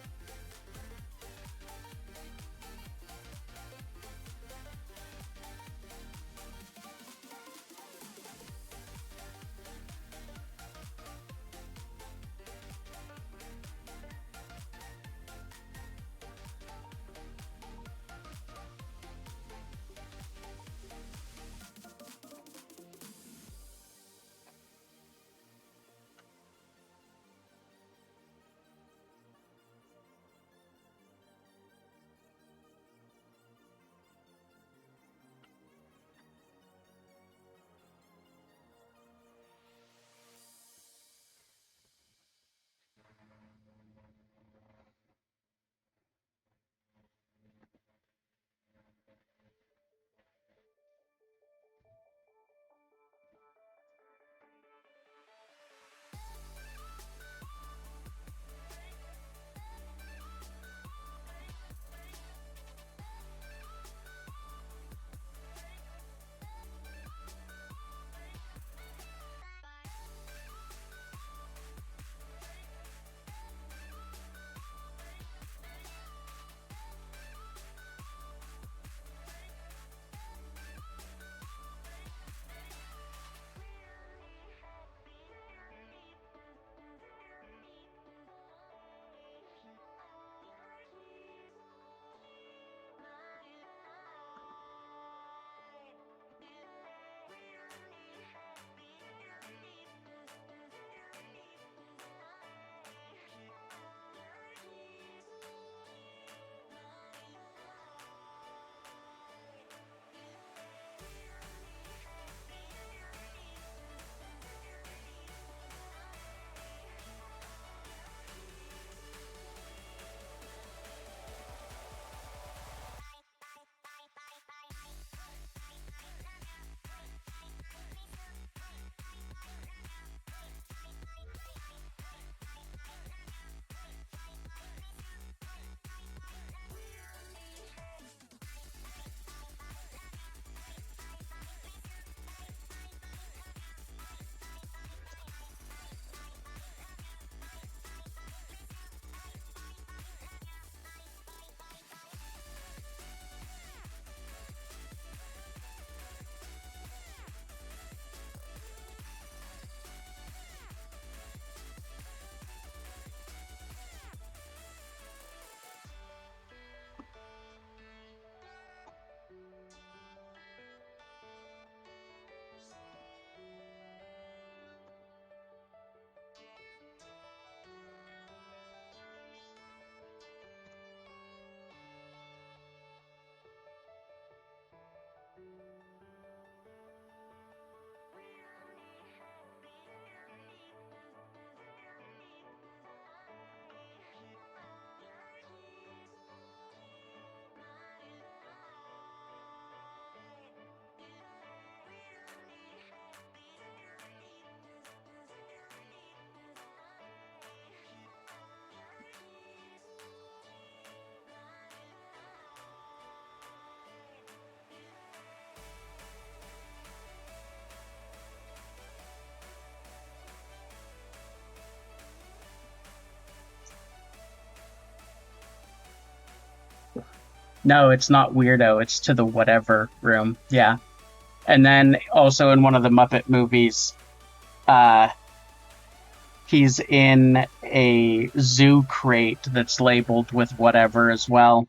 No, it's not weirdo, it's to the whatever room. Yeah. And then also in one of the Muppet movies, uh, he's in a zoo crate that's labeled with whatever as well.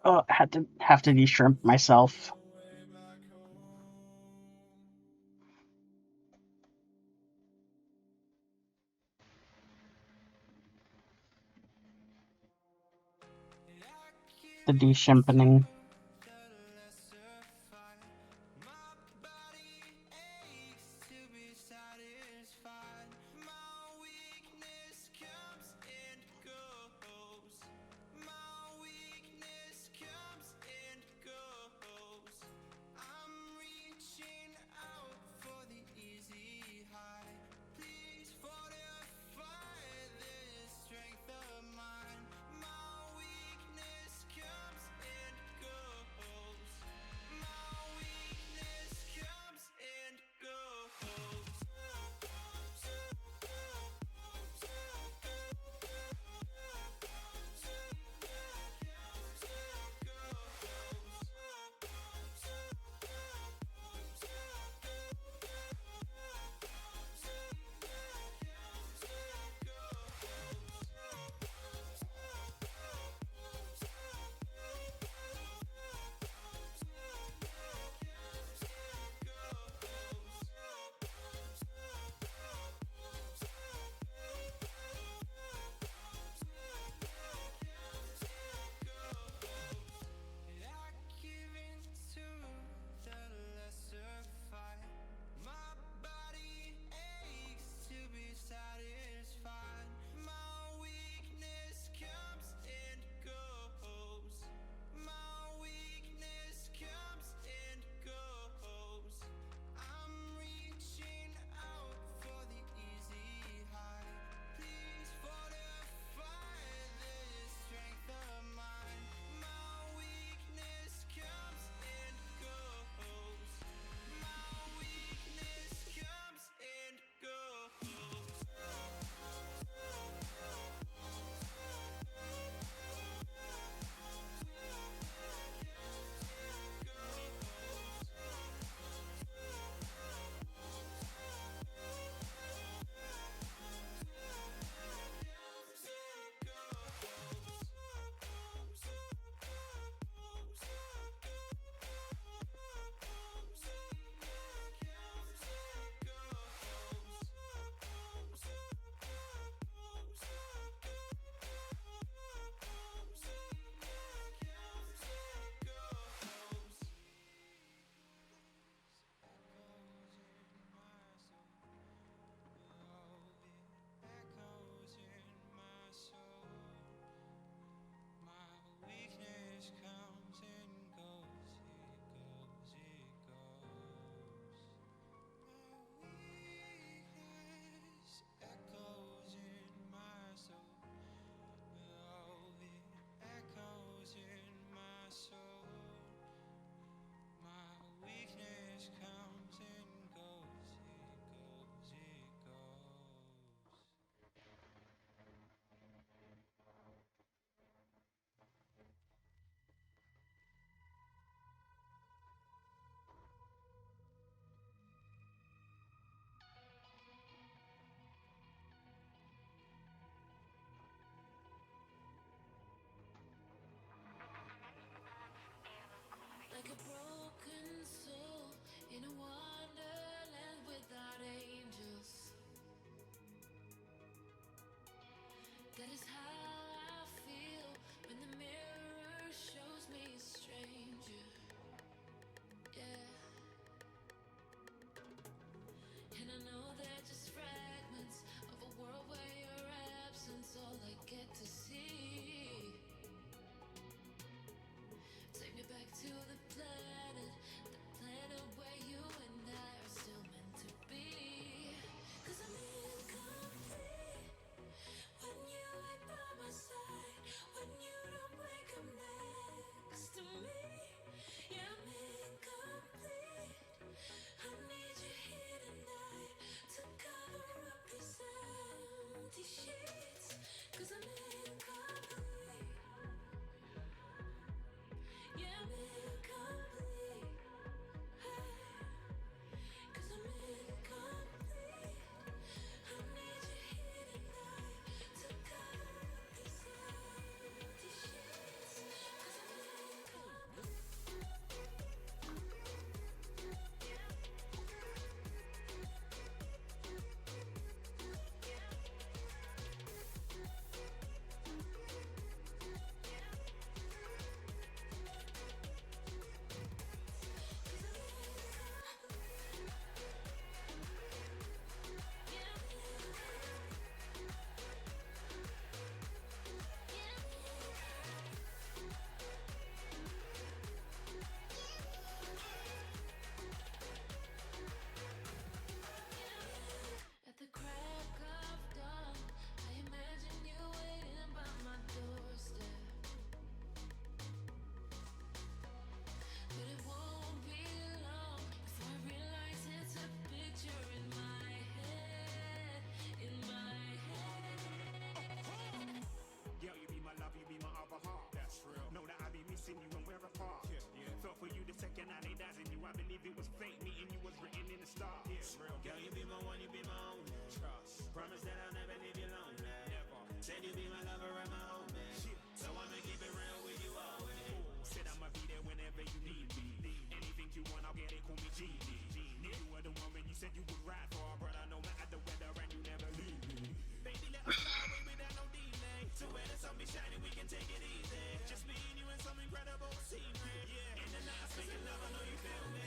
Oh, I had to have to de-shrimp myself. The de-shimpening.
for you the second I laid eyes on you. I believe it was fate, meeting you was written in the stars. Girl, you be my one, you be my own. Trust. Promise that I'll never leave you alone. Never. Said you be my lover and my home. So I'ma keep it real with you always. Said I'ma be there whenever you need me. Anything you want, I'll get it. Call me Genie. Knew you were the one when you said you would ride for, brother. No matter the weather, and you never leave me. Baby, let us fly away without no delay. So where the sun be shining, we can take it easy. Just me and you and some incredible scenery. In the night, making love, I know you feel me.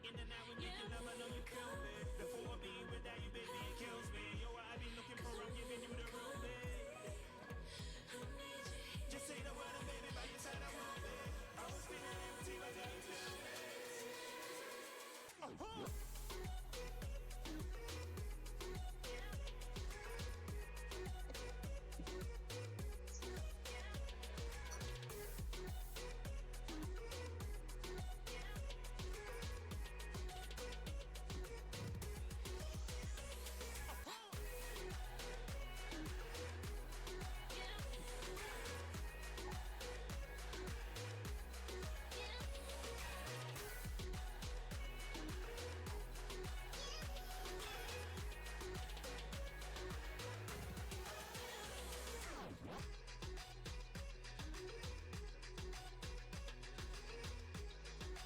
In the night, when making love, I know you feel me. The thought of being without you, baby, it kills me. You're what I've been looking for, I'm giving you the room, babe. Just say the word and baby, by your side I won't be. I was feeling empty, but now you feel me.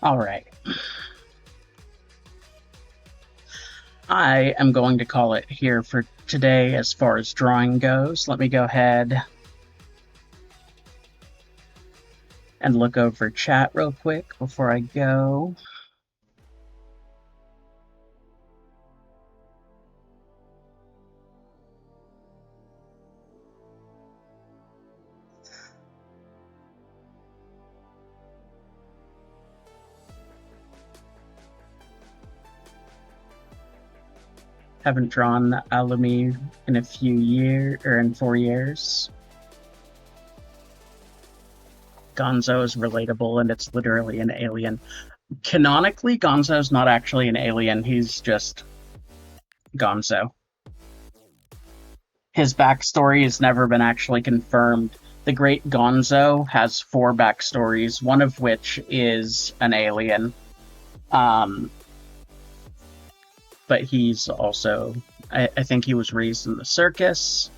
All right. I am going to call it here for today as far as drawing goes. Let me go ahead and look over chat real quick before I go. Haven't drawn Alamy in a few years, or in 4 years. Gonzo is relatable and it's literally an alien. Canonically, Gonzo's not actually an alien, he's just Gonzo. His backstory has never been actually confirmed. The Great Gonzo has 4 backstories, one of which is an alien. But he's also, I think he was raised in the circus,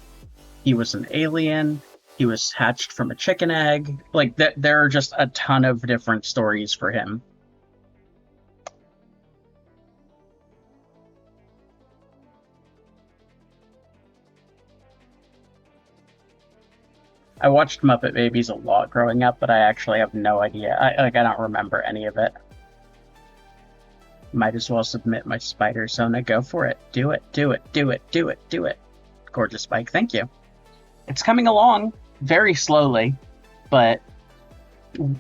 he was an alien, he was hatched from a chicken egg. Like, there are just a ton of different stories for him. I watched Muppet Babies a lot growing up, but I actually have no idea. I don't remember any of it. Might as well submit my spider Sona. Go for it. Do it, do it, do it, do it, do it. Gorgeous Spike, thank you. It's coming along very slowly, but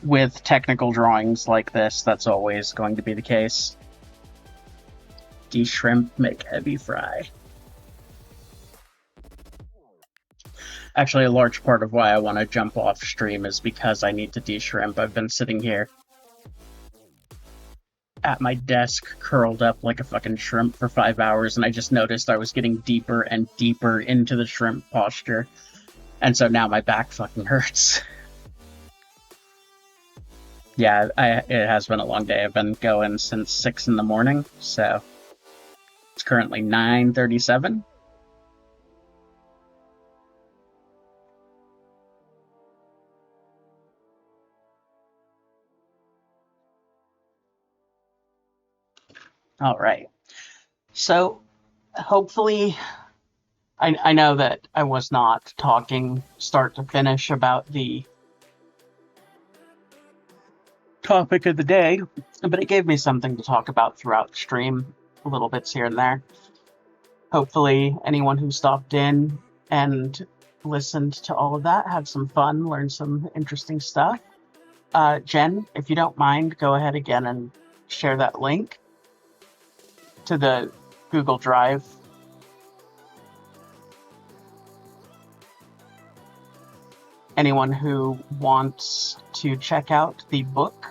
with technical drawings like this, that's always going to be the case. De-shrimp, make heavy fry. Actually, a large part of why I want to jump off stream is because I need to de-shrimp. I've been sitting here at my desk, curled up like a fucking shrimp for 5 hours, and I just noticed I was getting deeper and deeper into the shrimp posture. And so now my back fucking hurts. Yeah, it has been a long day. I've been going since 6 in the morning, so it's currently 9:37. All right. So hopefully, I know that I was not talking start to finish about the topic of the day, but it gave me something to talk about throughout the stream, little bits here and there. Hopefully, anyone who stopped in and listened to all of that had some fun, learned some interesting stuff. Jen, if you don't mind, go ahead again and share that link to the Google Drive. Anyone who wants to check out the book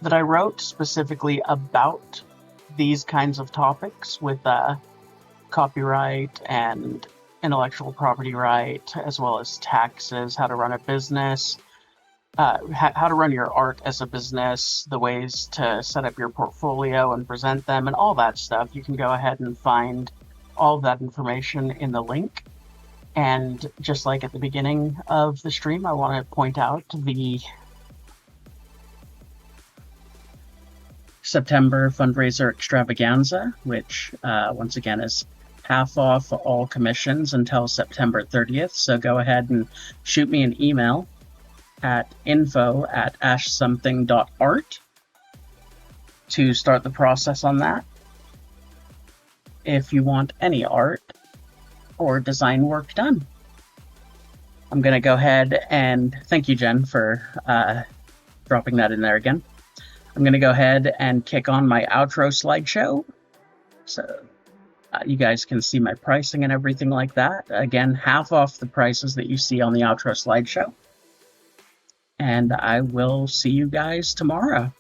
that I wrote specifically about these kinds of topics with copyright and intellectual property right, as well as taxes, how to run a business, how to run your art as a business, the ways to set up your portfolio and present them, and all that stuff. You can go ahead and find all of that information in the link. And just like at the beginning of the stream, I want to point out the September fundraiser extravaganza, which once again is half off all commissions until September 30th. So go ahead and shoot me an email at info@ashsomething.art to start the process on that. If you want any art or design work done. I'm going to go ahead and thank you, Jen, for dropping that in there again. I'm going to go ahead and kick on my outro slideshow. So you guys can see my pricing and everything like that. Again, half off the prices that you see on the outro slideshow. And I will see you guys tomorrow.